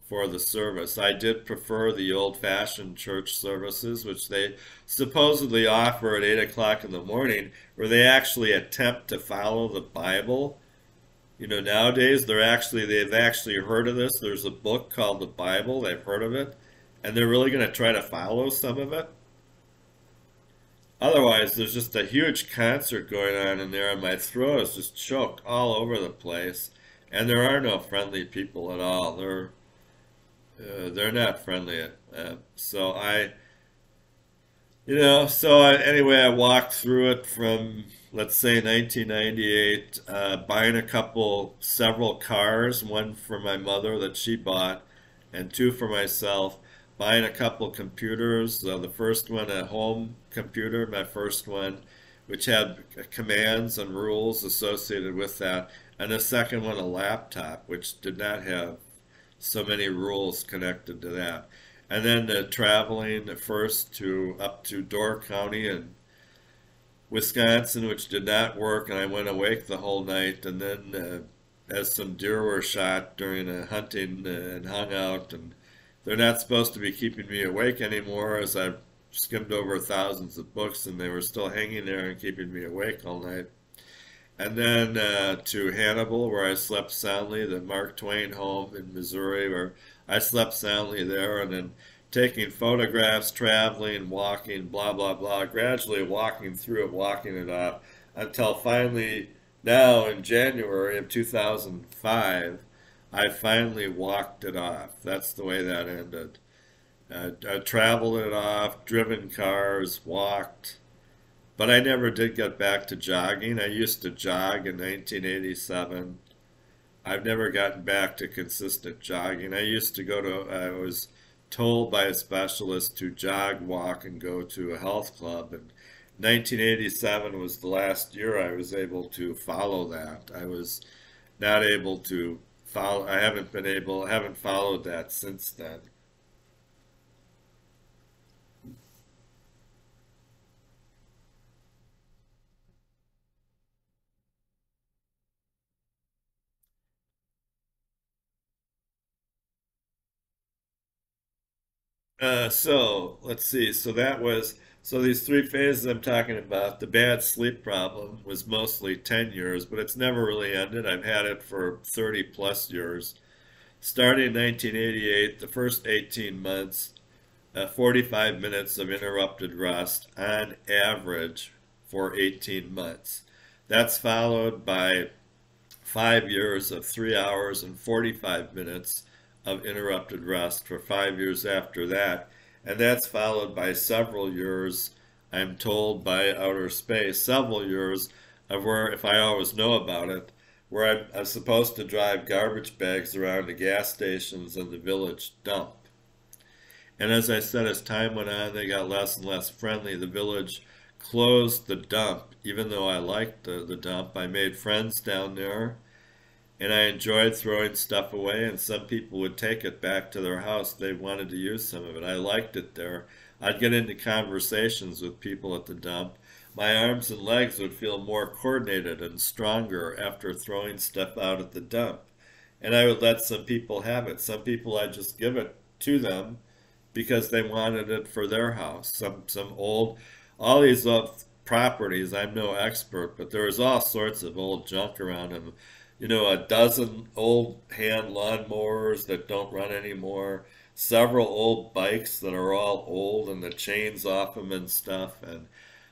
for the service. I did prefer the old-fashioned church services, which they supposedly offer at 8 o'clock in the morning, where they actually attempt to follow the Bible. Nowadays they've actually heard of this. There's a book called the Bible. They've heard of it, and they're really going to try to follow some of it. Otherwise, there's just a huge concert going on in there, and my throat is just choked all over the place. and there are no friendly people at all. They're not friendly. So I, anyway, I walked through it from, let's say, 1998, buying several cars, one for my mother that she bought, and two for myself, buying a couple computers. The first one, a home computer, my first one, which had commands and rules associated with that, and the second one, a laptop, which did not have so many rules connected to that. And then traveling first to up to Door County in Wisconsin, which did not work, and I went awake the whole night. And then as some deer were shot during hunting and hung out, and they're not supposed to be keeping me awake anymore, as I skimmed over thousands of books, and they were still hanging there and keeping me awake all night. And then to Hannibal, where I slept soundly, the Mark Twain home in Missouri, where I slept soundly there, and then taking photographs, traveling, walking, blah, blah, blah, gradually walking through it, walking it off, until finally, now in January of 2005, I finally walked it off. That's the way that ended. I traveled it off, driven cars, walked. But I never did get back to jogging. I used to jog in 1987. I've never gotten back to consistent jogging. I was told by a specialist to jog, walk, and go to a health club. And 1987 was the last year I was able to follow that. I was not able to follow, I haven't followed that since then. So let's see. So these three phases I'm talking about. The bad sleep problem was mostly 10 years, but it's never really ended. I've had it for 30 plus years. Starting in 1988, the first 18 months, 45 minutes of interrupted rest on average for 18 months. That's followed by 5 years of 3 hours and 45 minutes of interrupted rest for 5 years after that. And that's followed by several years, I'm told by outer space, several years of where, if I always know about it, where I'm supposed to drive garbage bags around the gas stations and the village dump. And as I said, as time went on, they got less and less friendly. The village closed the dump, even though I liked the dump. I made friends down there, and I enjoyed throwing stuff away, and some people would take it back to their house. They wanted to use some of it. I liked it there. I'd get into conversations with people at the dump. My arms and legs would feel more coordinated and stronger after throwing stuff out at the dump. And I would let some people have it. Some people I'd just give it to them because they wanted it for their house. Some old, all these properties, I'm no expert, but there was all sorts of old junk around them. A dozen old hand lawnmowers that don't run anymore, several old bikes that are all old and the chains off them and stuff, and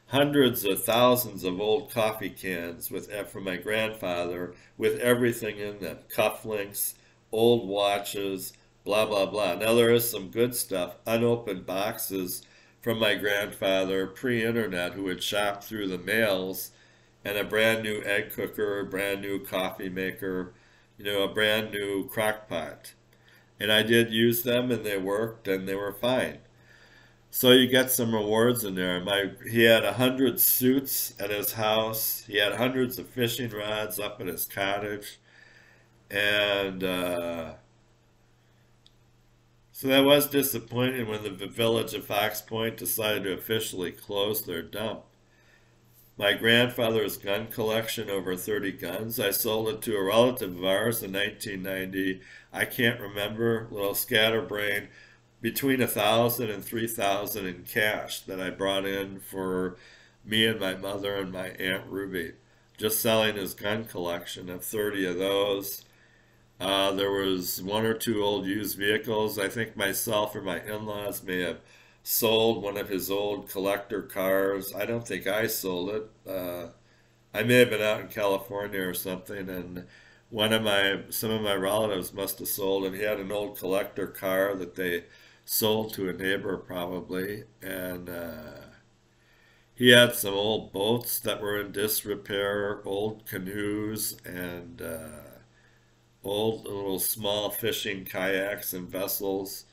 hundreds of thousands of old coffee cans from my grandfather with everything in them, cufflinks, old watches, blah, blah, blah. Now there is some good stuff, unopened boxes from my grandfather pre-internet who would shop through the mails, and a brand new egg cooker, a brand new coffee maker, a brand new crock pot. And I did use them and they worked and they were fine. So you get some rewards in there. He had 100 suits at his house. He had hundreds of fishing rods up at his cottage. And so that was disappointing when the village of Fox Point decided to officially close their dump. My grandfather's gun collection, over 30 guns, I sold it to a relative of ours in 1990. I can't remember, little scatterbrain, between 1,000 and 3,000 in cash that I brought in for me and my mother and my Aunt Ruby. Just selling his gun collection of 30 of those. There was one or two old used vehicles. I think myself or my in-laws may have sold one of his old collector cars. I don't think I sold it. I may have been out in California or something, and some of my relatives must have sold, and he had an old collector car that they sold to a neighbor probably, and he had some old boats that were in disrepair, old canoes, and old little small fishing kayaks and vessels.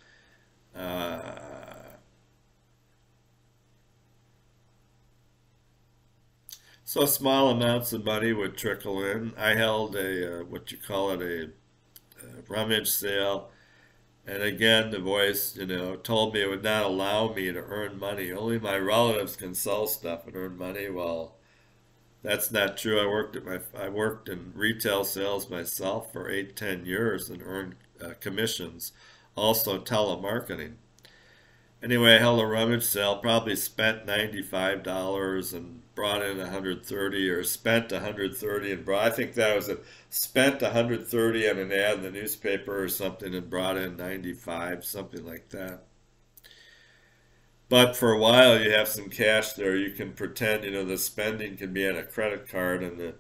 Uh, so small amounts of money would trickle in. I held a what you call it, a rummage sale. And again, the voice, told me it would not allow me to earn money. Only my relatives can sell stuff and earn money. Well, that's not true. I worked in retail sales myself for 8, 10 years and earned commissions. Also telemarketing. Anyway, I held a rummage sale, probably spent $95 and brought in 130, or spent 130 and brought, I think that was it, spent 130 on an ad in the newspaper or something and brought in 95, something like that. But for a while you have some cash there. You can pretend, the spending can be on a credit card and the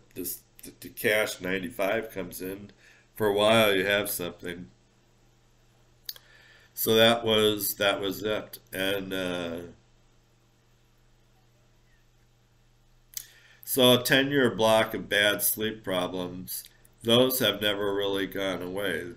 cash 95 comes in. For a while you have something. So that was it. And so a 10-year block of bad sleep problems, those have never really gone away.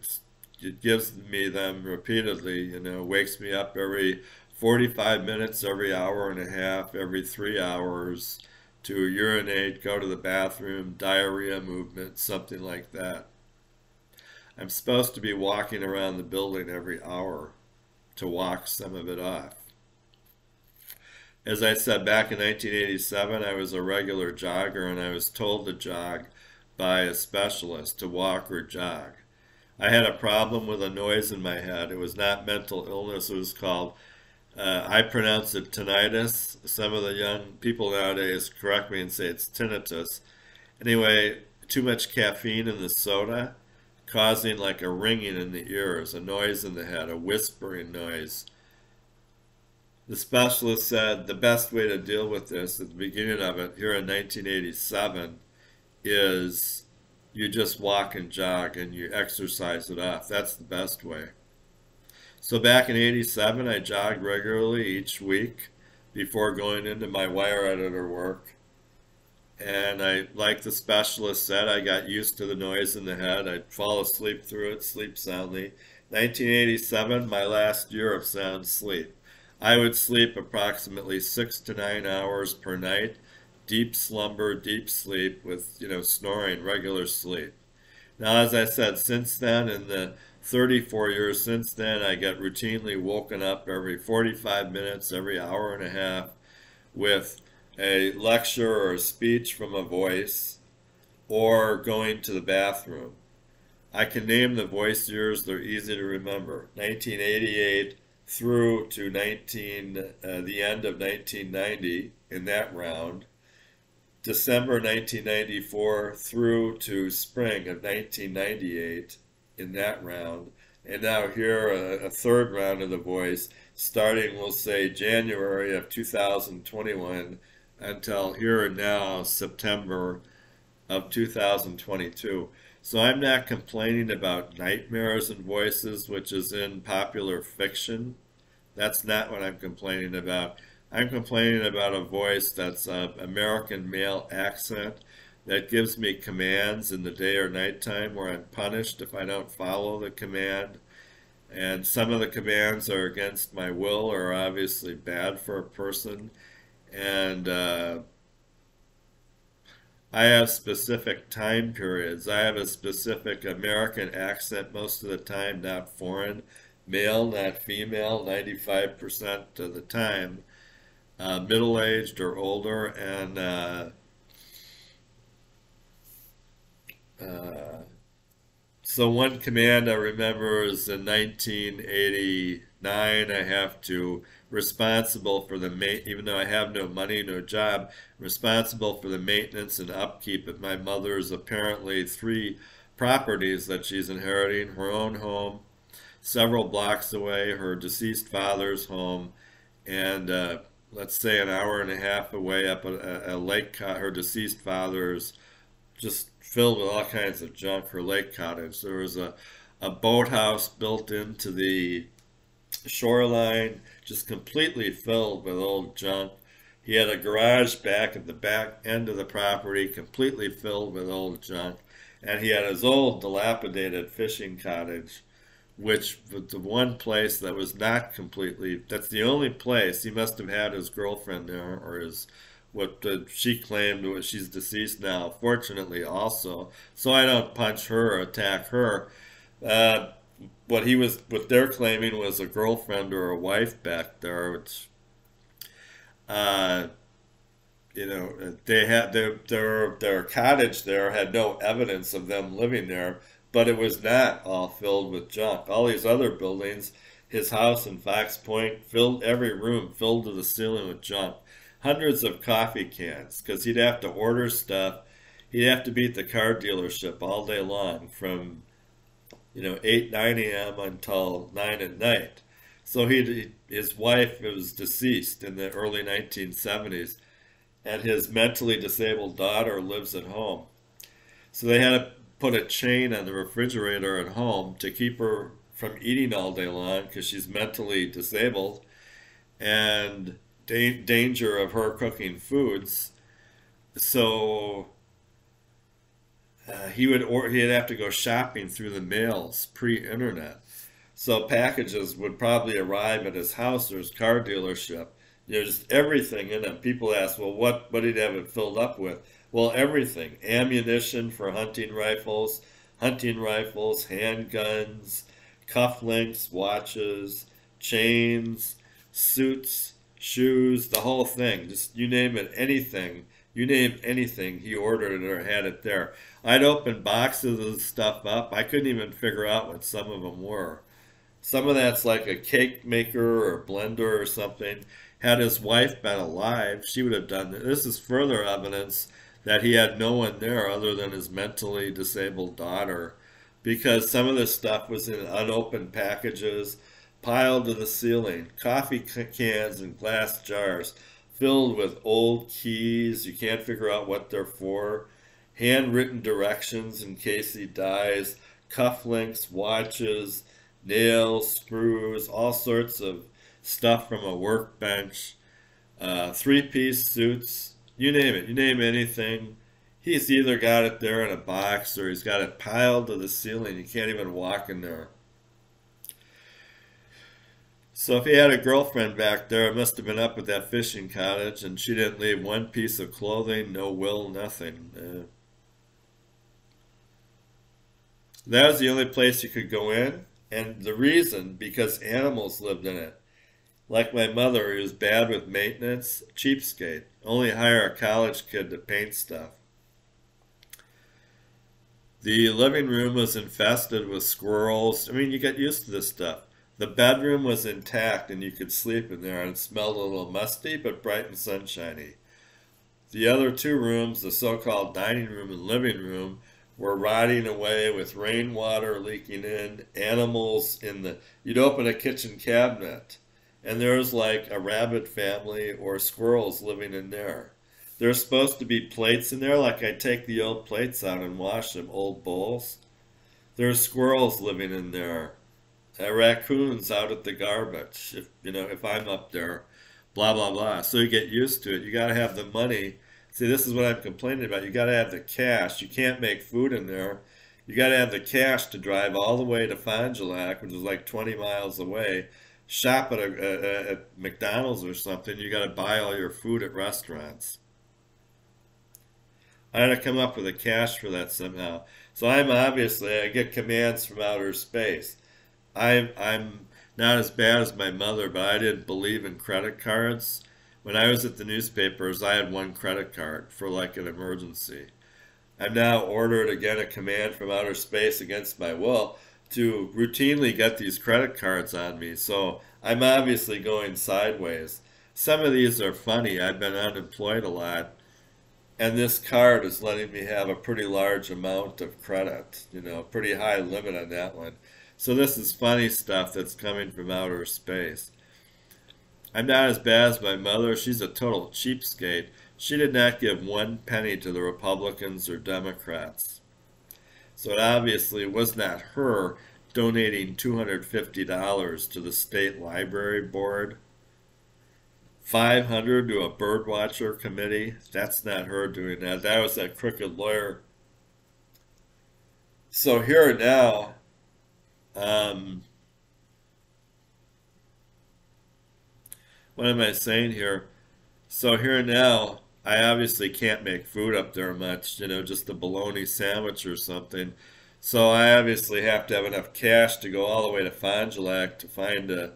It gives me them repeatedly, wakes me up every 45 minutes, every hour and a half, every 3 hours to urinate, go to the bathroom, diarrhea movement, something like that. I'm supposed to be walking around the building every hour to walk some of it off. As I said, back in 1987, I was a regular jogger and I was told to jog by a specialist, to walk or jog. I had a problem with a noise in my head. It was not mental illness. It was called, I pronounce it tinnitus. Some of the young people nowadays correct me and say it's tinnitus. Anyway, too much caffeine in the soda, causing like a ringing in the ears, a noise in the head, a whispering noise. The specialist said the best way to deal with this at the beginning of it, here in 1987, is you just walk and jog and you exercise it off. That's the best way. So back in 87, I jogged regularly each week before going into my wire editor work. And like the specialist said, I got used to the noise in the head. I'd fall asleep through it, sleep soundly. 1987, my last year of sound sleep. I would sleep approximately 6 to 9 hours per night, deep slumber, deep sleep with, snoring, regular sleep. Now, as I said, since then, in the 34 years since then, I get routinely woken up every 45 minutes, every hour and a half with a lecture or a speech from a voice or going to the bathroom. I can name the voice years, they're easy to remember. 1988 through to the end of 1990 in that round. December 1994 through to spring of 1998 in that round. And now here a third round of the voice starting, we'll say, January of 2021 until here and now, September of 2022. So I'm not complaining about nightmares and voices, which is in popular fiction. That's not what I'm complaining about. I'm complaining about a voice that's an American male accent that gives me commands in the day or nighttime where I'm punished if I don't follow the command. And some of the commands are against my will or are obviously bad for a person. And I have specific time periods. I have a specific American accent most of the time, not foreign. Male, not female, 95% of the time. Middle-aged or older, and so one command I remember is in 1989, I have to responsible for even though I have no money, no job, responsible for the maintenance and upkeep of my mother's apparently 3 properties that she's inheriting, her own home, several blocks away, her deceased father's home, and let's say an hour and a half away up a lake, her deceased father's just filled with all kinds of junk. Her lake cottage. There was a boathouse built into the shoreline, just completely filled with old junk. He had a garage back at the back end of the property, completely filled with old junk. And he had his old dilapidated fishing cottage, which was the one place that was not completely, that's the only place. He must have had his girlfriend there, or his, what she claimed was, she's deceased now, fortunately also. So I don't punch her or attack her. Uh, what they're claiming was a girlfriend or a wife back there, which, uh, they had their cottage there had no evidence of them living there, but it was not all filled with junk. All these other buildings, his house in Fox Point, filled every room filled to the ceiling with junk. Hundreds of coffee cans, because he'd have to order stuff. He'd have to be at the car dealership all day long from 8, 9 a.m. until 9 at night. So his wife was deceased in the early 1970s, and his mentally disabled daughter lives at home. So they had to put a chain on the refrigerator at home to keep her from eating all day long because she's mentally disabled and danger of her cooking foods. So he'd have to go shopping through the mails pre-internet. So packages would probably arrive at his house or his car dealership. Just everything in them. People ask, well, what did he have it filled up with? Well, everything. Ammunition for hunting rifles, handguns, cufflinks, watches, chains, suits, shoes, the whole thing. Just you name it, anything. You name anything, he ordered it or had it there. I'd open boxes of stuff up. I couldn't even figure out what some of them were. Some of that's like a cake maker or blender or something. Had his wife been alive, she would have done this. This is further evidence that he had no one there other than his mentally disabled daughter, because some of this stuff was in unopened packages, piled to the ceiling. Coffee cans and glass jars filled with old keys. You can't figure out what they're for. Handwritten directions in case he dies. Cufflinks, watches, nails, screws, all sorts of stuff from a workbench, three-piece suits, you name it, you name anything. He's either got it there in a box or he's got it piled to the ceiling. You can't even walk in there. So if he had a girlfriend back there, it must have been up at that fishing cottage, and she didn't leave one piece of clothing, no will, nothing. That was the only place you could go in, and the reason, because animals lived in it. Like my mother, he was bad with maintenance, cheapskate. Only hire a college kid to paint stuff. The living room was infested with squirrels. I mean, you get used to this stuff. The bedroom was intact and you could sleep in there, and it smelled a little musty but bright and sunshiny. The other two rooms, the so-called dining room and living room, were rotting away with rainwater leaking in, animals in the... You'd open a kitchen cabinet and there's like a rabbit family or squirrels living in there. There's supposed to be plates in there, like I take the old plates out and wash them, old bowls. There's squirrels living in there. Raccoons out at the garbage, if I'm up there, blah, blah, blah. So you get used to it. You got to have the money. See, this is what I'm complaining about. You got to have the cash. You can't make food in there. You got to have the cash to drive all the way to Fond du Lac, which is like 20 miles away, shop at McDonald's or something. You got to buy all your food at restaurants. I had to come up with the cash for that somehow. So I get commands from outer space. I'm not as bad as my mother, but I didn't believe in credit cards. When I was at the newspapers, I had one credit card for like an emergency. I've now ordered again a command from outer space against my will to routinely get these credit cards on me. So I'm obviously going sideways. Some of these are funny. I've been unemployed a lot, and this card is letting me have a pretty large amount of credit, pretty high limit on that one. So this is funny stuff that's coming from outer space. I'm not as bad as my mother. She's a total cheapskate. She did not give one penny to the Republicans or Democrats. So it obviously was not her donating $250 to the state library board, 500 to a birdwatcher committee. That's not her doing that. That was that crooked lawyer. So here now, um, what am I saying here? So here now, I obviously can't make food up there much, just a bologna sandwich or something. So I obviously have to have enough cash to go all the way to Fond du Lac to find a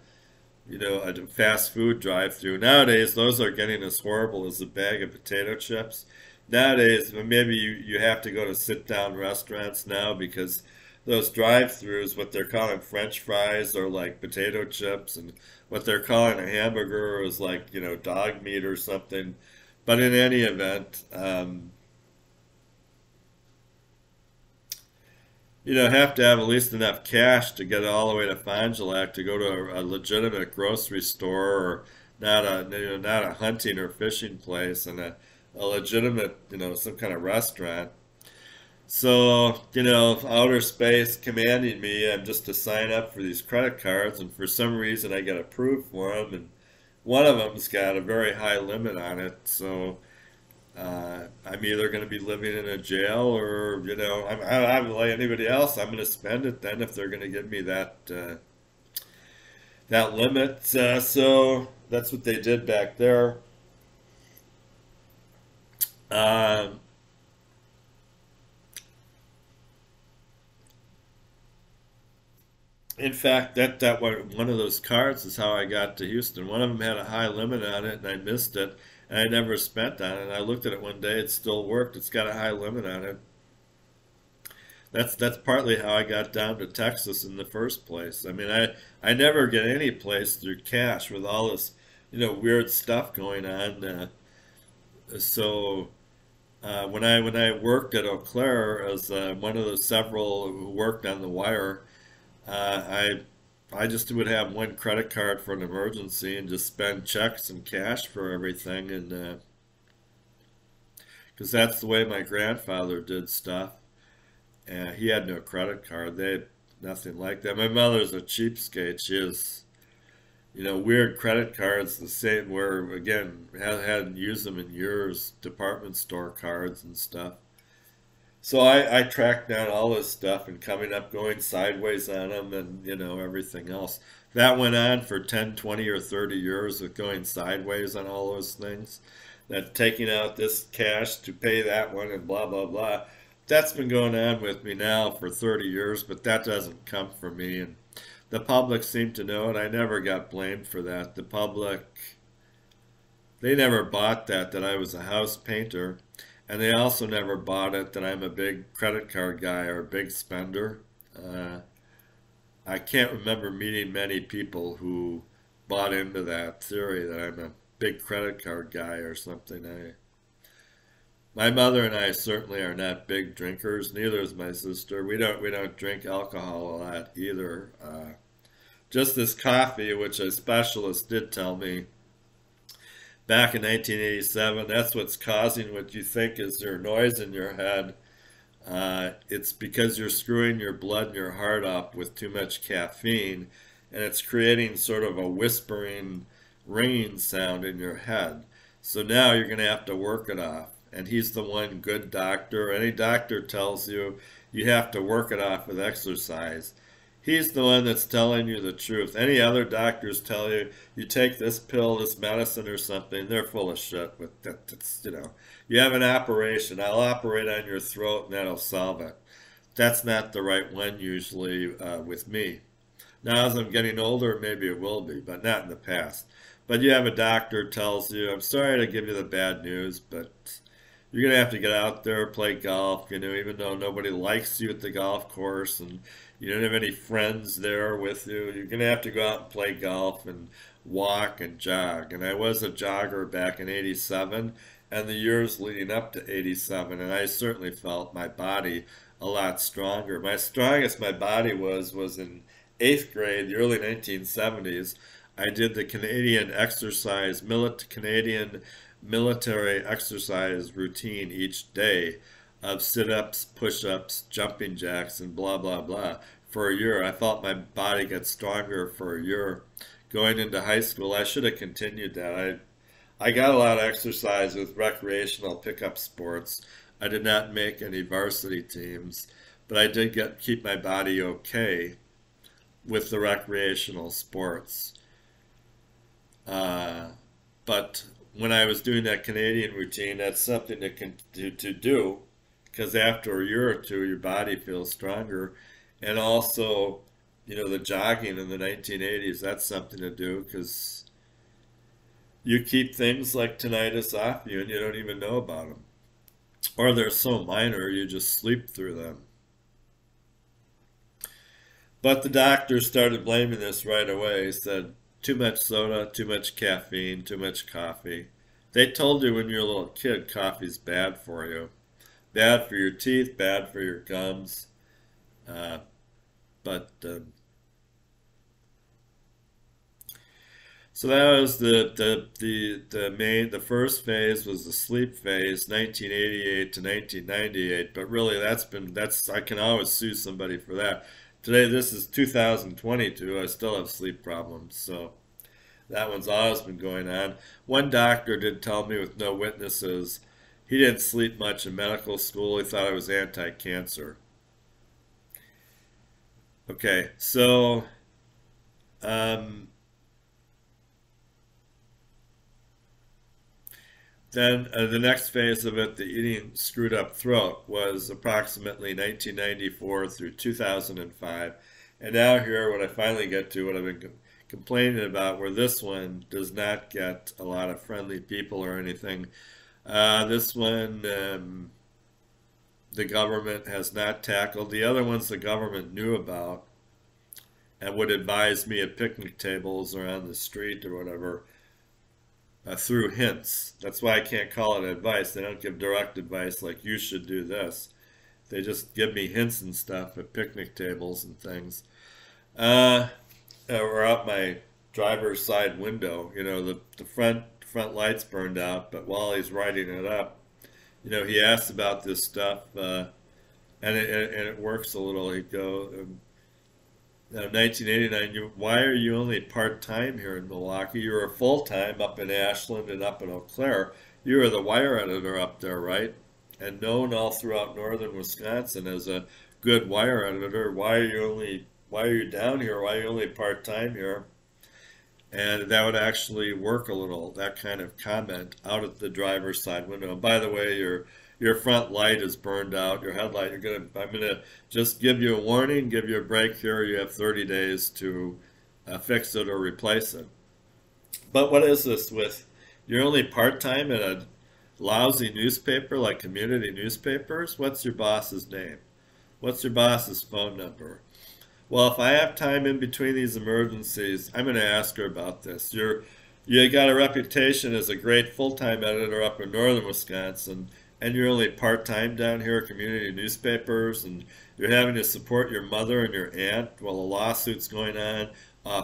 fast food drive-through. Nowadays, those are getting as horrible as a bag of potato chips. Nowadays, maybe you have to go to sit-down restaurants now because those drive-throughs, what they're calling French fries, are like potato chips, and what they're calling a hamburger is like, dog meat or something. But in any event, have to have at least enough cash to get all the way to Fond du Lac to go to a legitimate grocery store, or not a hunting or fishing place, and a legitimate, some kind of restaurant. So, outer space commanding me, I'm just to sign up for these credit cards, and for some reason I get approved for them, and one of them's got a very high limit on it, so I'm either going to be living in a jail, or, I'm like anybody else, I'm going to spend it then if they're going to give me that limit. So that's what they did back there. Um, In fact, that one of those cards is how I got to Houston. One of them had a high limit on it, and I missed it, and I never spent on it. And I looked at it one day; it still worked. It's got a high limit on it. That's partly how I got down to Texas in the first place. I mean, I never get any place through cash with all this, weird stuff going on. When I worked at Eau Claire as one of the several who worked on the wire. I just would have one credit card for an emergency and just spend checks and cash for everything, and because that's the way my grandfather did stuff. And he had no credit card. They had nothing like that. My mother's a cheapskate. She has, weird credit cards, the same where again hadn't used them in years, department store cards and stuff. So I tracked down all this stuff and coming up going sideways on them, and everything else. That went on for 10, 20, or 30 years with going sideways on all those things. That taking out this cash to pay that one and blah, blah, blah. That's been going on with me now for 30 years, but that doesn't come from me. And the public seemed to know it. I never got blamed for that. The public, they never bought that I was a house painter. And they also never bought it that I'm a big credit card guy or a big spender. I can't remember meeting many people who bought into that theory that I'm a big credit card guy or something. My mother and I certainly are not big drinkers. Neither is my sister. We don't drink alcohol a lot either. Just this coffee, which a specialist did tell me back in 1987, that's what's causing what you think is your noise in your head. It's because you're screwing your blood and your heart up with too much caffeine, and it's creating sort of a whispering, ringing sound in your head. So now you're going to have to work it off. And he's the one good doctor. Any doctor tells you you have to work it off with exercise. He's the one that's telling you the truth. Any other doctors tell you, you take this pill, this medicine or something, they're full of shit. With that, you have an operation, I'll operate on your throat and that'll solve it. That's not the right one usually with me. Now as I'm getting older, maybe it will be, but not in the past. But you have a doctor tells you, I'm sorry to give you the bad news, but you're going to have to get out there, play golf, even though nobody likes you at the golf course and you don't have any friends there with you. You're going to have to go out and play golf and walk and jog. And I was a jogger back in 87 and the years leading up to 87. And I certainly felt my body a lot stronger. My strongest my body was in 8th grade, the early 1970s. I did the Canadian exercise, Canadian military exercise routine each day of sit-ups, push-ups, jumping jacks, and blah, blah, blah for a year. I felt my body get stronger for a year. Going into high school, I should have continued that. I got a lot of exercise with recreational pickup sports. I did not make any varsity teams, but I did keep my body okay with the recreational sports. Uh, but when I was doing that Canadian routine, that's something to do because after a year or two, your body feels stronger. And also, the jogging in the 1980s, that's something to do because you keep things like tinnitus off you and you don't even know about them. Or they're so minor, you just sleep through them. But the doctor started blaming this right away. He said, too much soda, too much caffeine, too much coffee. They told you when you're a little kid coffee's bad for you. Bad for your teeth, bad for your gums. Uh, but So that was the first phase was the sleep phase, 1988 to 1998. But really, that's I can always sue somebody for that. Today, this is 2022. I still have sleep problems, so that one's always been going on. One doctor did tell me with no witnesses he didn't sleep much in medical school. He thought I was anti-cancer. Okay, so um, then the next phase of it, the eating screwed up throat, was approximately 1994 through 2005. And now here, what I finally get to, what I've been complaining about, where this one does not get a lot of friendly people or anything. This one, the government has not tackled. The other ones the government knew about and would advise me at picnic tables or on the street or whatever through hints. That's why I can't call it advice. They don't give direct advice like you should do this. They just give me hints and stuff at picnic tables and things. Or out my driver's side window. The front light's burned out, but while he's writing it up, he asks about this stuff, and it works a little. He'd go, 1989, why are you only part-time here in Milwaukee? You were full-time up in Ashland and up in Eau Claire. You were the wire editor up there, right? And known all throughout northern Wisconsin as a good wire editor. Why are you down here? Why are you only part-time here? And that would actually work a little, that kind of comment out at the driver's side window. And by the way, your front light is burned out, your headlight, I'm gonna just give you a warning, give you a break here. You have 30 days to fix it or replace it. But what is this with, you're only part-time at a lousy newspaper like community newspapers? What's your boss's name? What's your boss's phone number? Well, if I have time in between these emergencies, I'm going to ask her about this. You got a reputation as a great full-time editor up in northern Wisconsin, and you're only part-time down here at community newspapers, and you're having to support your mother and your aunt while a lawsuit's going on,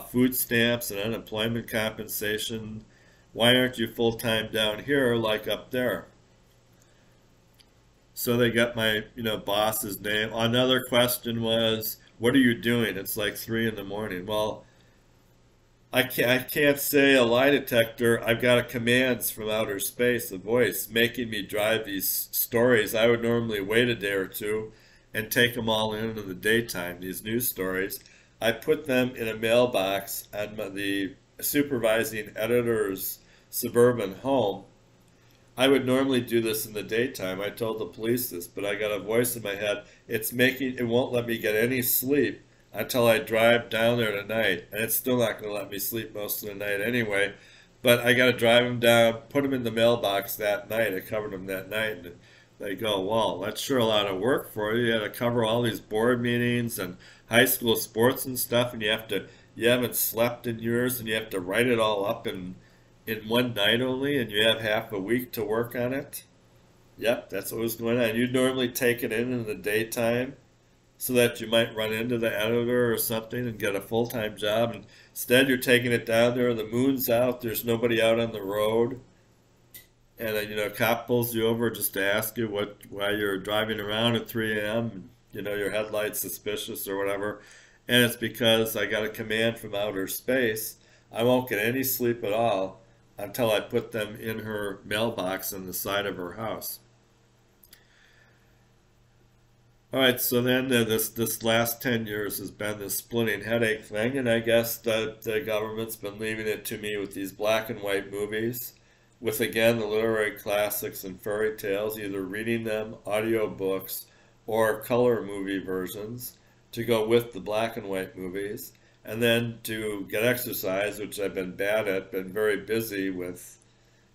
food stamps and unemployment compensation. Why aren't you full-time down here like up there? So they got my, boss's name. Another question was, what are you doing? It's like 3 in the morning. Well, I can't say a lie detector. I've got a commands from outer space, a voice making me drive these stories. I would normally wait a day or two and take them all in the daytime, these news stories. I put them in a mailbox on the supervising editor's suburban home. I would normally do this in the daytime. I told the police this, but I got a voice in my head. It won't let me get any sleep until I drive down there tonight. And it's still not going to let me sleep most of the night anyway. But I got to drive them down, put them in the mailbox that night. I covered them that night. And they go, well, that's sure a lot of work for you. You got to cover all these board meetings and high school sports and stuff. And you haven't slept in years, and you have to write it all up in one night only, and you have half a week to work on it. Yep, that's what was going on. You'd normally take it in the daytime so that you might run into the editor or something and get a full-time job. And instead, you're taking it down there, the moon's out, there's nobody out on the road. and a cop pulls you over just to ask you why you're driving around at 3 a.m. Your headlights suspicious or whatever, and it's because I got a command from outer space. I won't get any sleep at all until I put them in her mailbox on the side of her house. All right, so then this last 10 years has been this splitting headache thing, and I guess the government's been leaving it to me with these black and white movies, with again the literary classics and fairy tales, either reading them, audiobooks, or color movie versions to go with the black and white movies, and then to get exercise, which I've been bad at, been very busy with,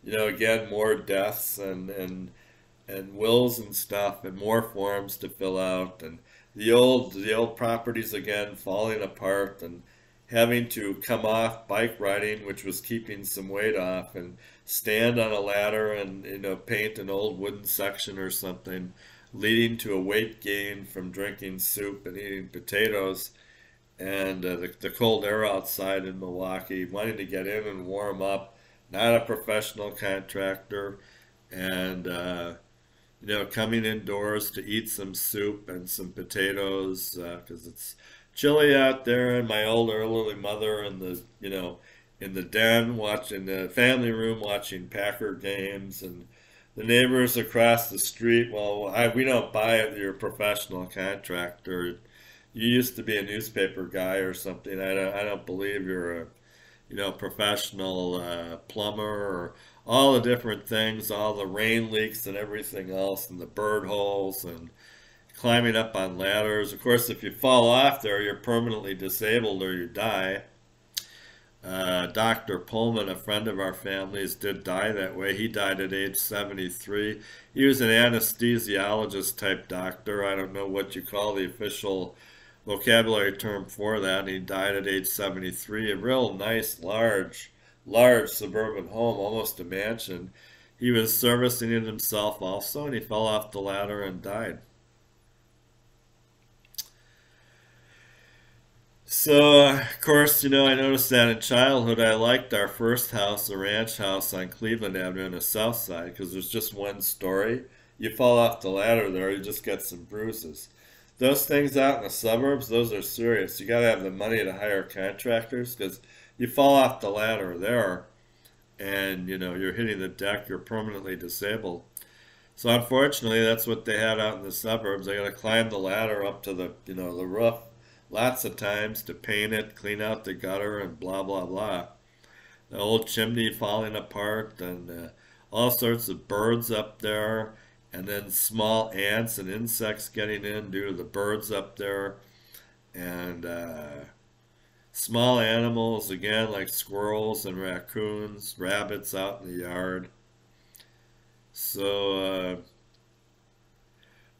again more deaths and wills and stuff and more forms to fill out and the old properties again falling apart and having to come off bike riding, which was keeping some weight off, and stand on a ladder and paint an old wooden section or something, leading to a weight gain from drinking soup and eating potatoes, and the cold air outside in Milwaukee, wanting to get in and warm up, not a professional contractor, and coming indoors to eat some soup and some potatoes because it's chilly out there, and my old elderly mother in the den watching the family room watching Packer games, and the neighbors across the street. Well, we don't buy it. You're a professional contractor. You used to be a newspaper guy or something. I don't believe you're a professional plumber, or all the different things, all the rain leaks and everything else, and the bird holes, and climbing up on ladders. Of course, if you fall off there, you're permanently disabled or you die. Dr. Pullman, a friend of our family's, did die that way. He died at age 73. He was an anesthesiologist type doctor. I don't know what you call the official vocabulary term for that. And he died at age 73. A real nice, large suburban home, almost a mansion. He was servicing it himself also, and he fell off the ladder and died. So, of course, I noticed that in childhood. I liked our first house, a ranch house on Cleveland Avenue on the south side, because there's just one story. You fall off the ladder there, you just get some bruises. Those things out in the suburbs, those are serious. You got to have the money to hire contractors, because you fall off the ladder there, and you're hitting the deck, you're permanently disabled. So unfortunately, that's what they had out in the suburbs. They got to climb the ladder up to the roof lots of times to paint it, clean out the gutter, and blah, blah, blah. The old chimney falling apart, and all sorts of birds up there, and then small ants and insects getting in due to the birds up there, and small animals, again, like squirrels and raccoons, rabbits out in the yard. So,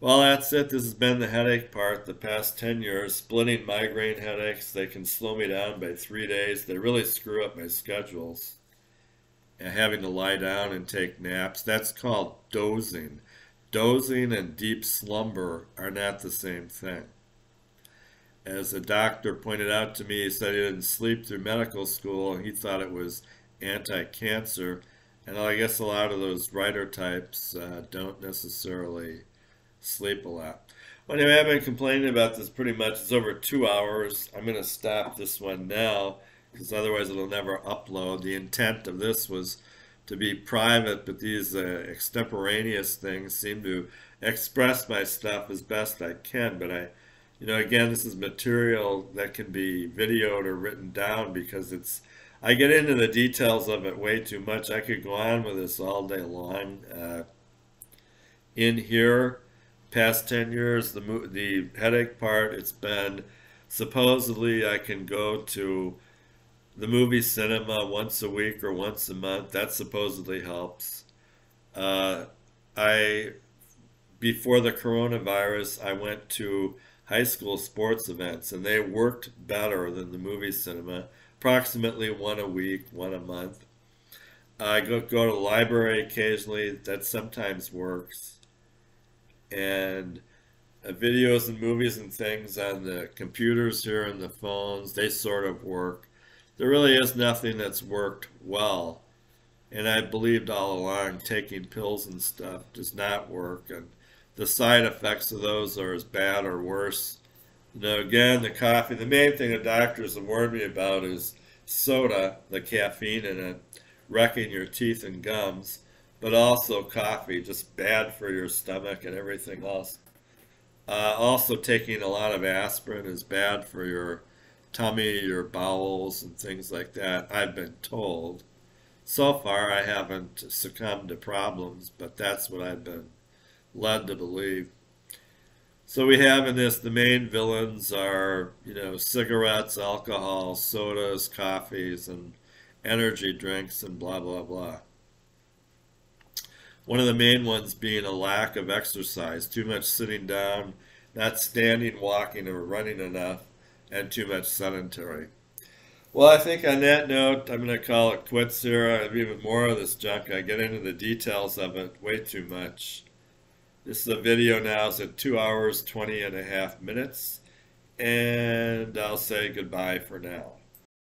well, that's it. This has been the headache part the past 10 years. Splitting migraine headaches. They can slow me down by 3 days. They really screw up my schedules. And having to lie down and take naps. That's called dozing. Dozing and deep slumber are not the same thing. As a doctor pointed out to me, he said he didn't sleep through medical school, and he thought it was anti-cancer. And I guess a lot of those writer types don't necessarily sleep a lot. Well, anyway, I've been complaining about this pretty much. It's over 2 hours. I'm going to stop this one now because otherwise it'll never upload. The intent of this was to be private, but these extemporaneous things seem to express my stuff as best I can. But again, this is material that can be videoed or written down because I get into the details of it way too much. I could go on with this all day long. In here, past 10 years, the headache part, it's been supposedly I can go to the movie cinema once a week or once a month. That supposedly helps. I Before the coronavirus, I went to high school sports events, and they worked better than the movie cinema. Approximately one a week, one a month. I go to the library occasionally. That sometimes works. And videos and movies and things on the computers here and the phones, they sort of work. There really is nothing that's worked well And I believed all along taking pills and stuff does not work, and the side effects of those are as bad or worse. You know, again, the coffee, the main thing the doctors have warned me about is soda, the caffeine in it, wrecking your teeth and gums, but also coffee, just bad for your stomach and everything else. Also, taking a lot of aspirin is bad for your tummy, your bowels, and things like that, I've been told. So far, I haven't succumbed to problems, but that's what I've been led to believe. So we have in this, the main villains are, you know, cigarettes, alcohol, sodas, coffees, and energy drinks, and blah, blah, blah. One of the main ones being a lack of exercise, too much sitting down, not standing, walking, or running enough, and too much sedentary. Well, I think on that note, I'm going to call it quits here. I have even more of this junk. I get into the details of it way too much. This is a video now. It's at 2 hours, 20 and a half minutes. And I'll say goodbye for now.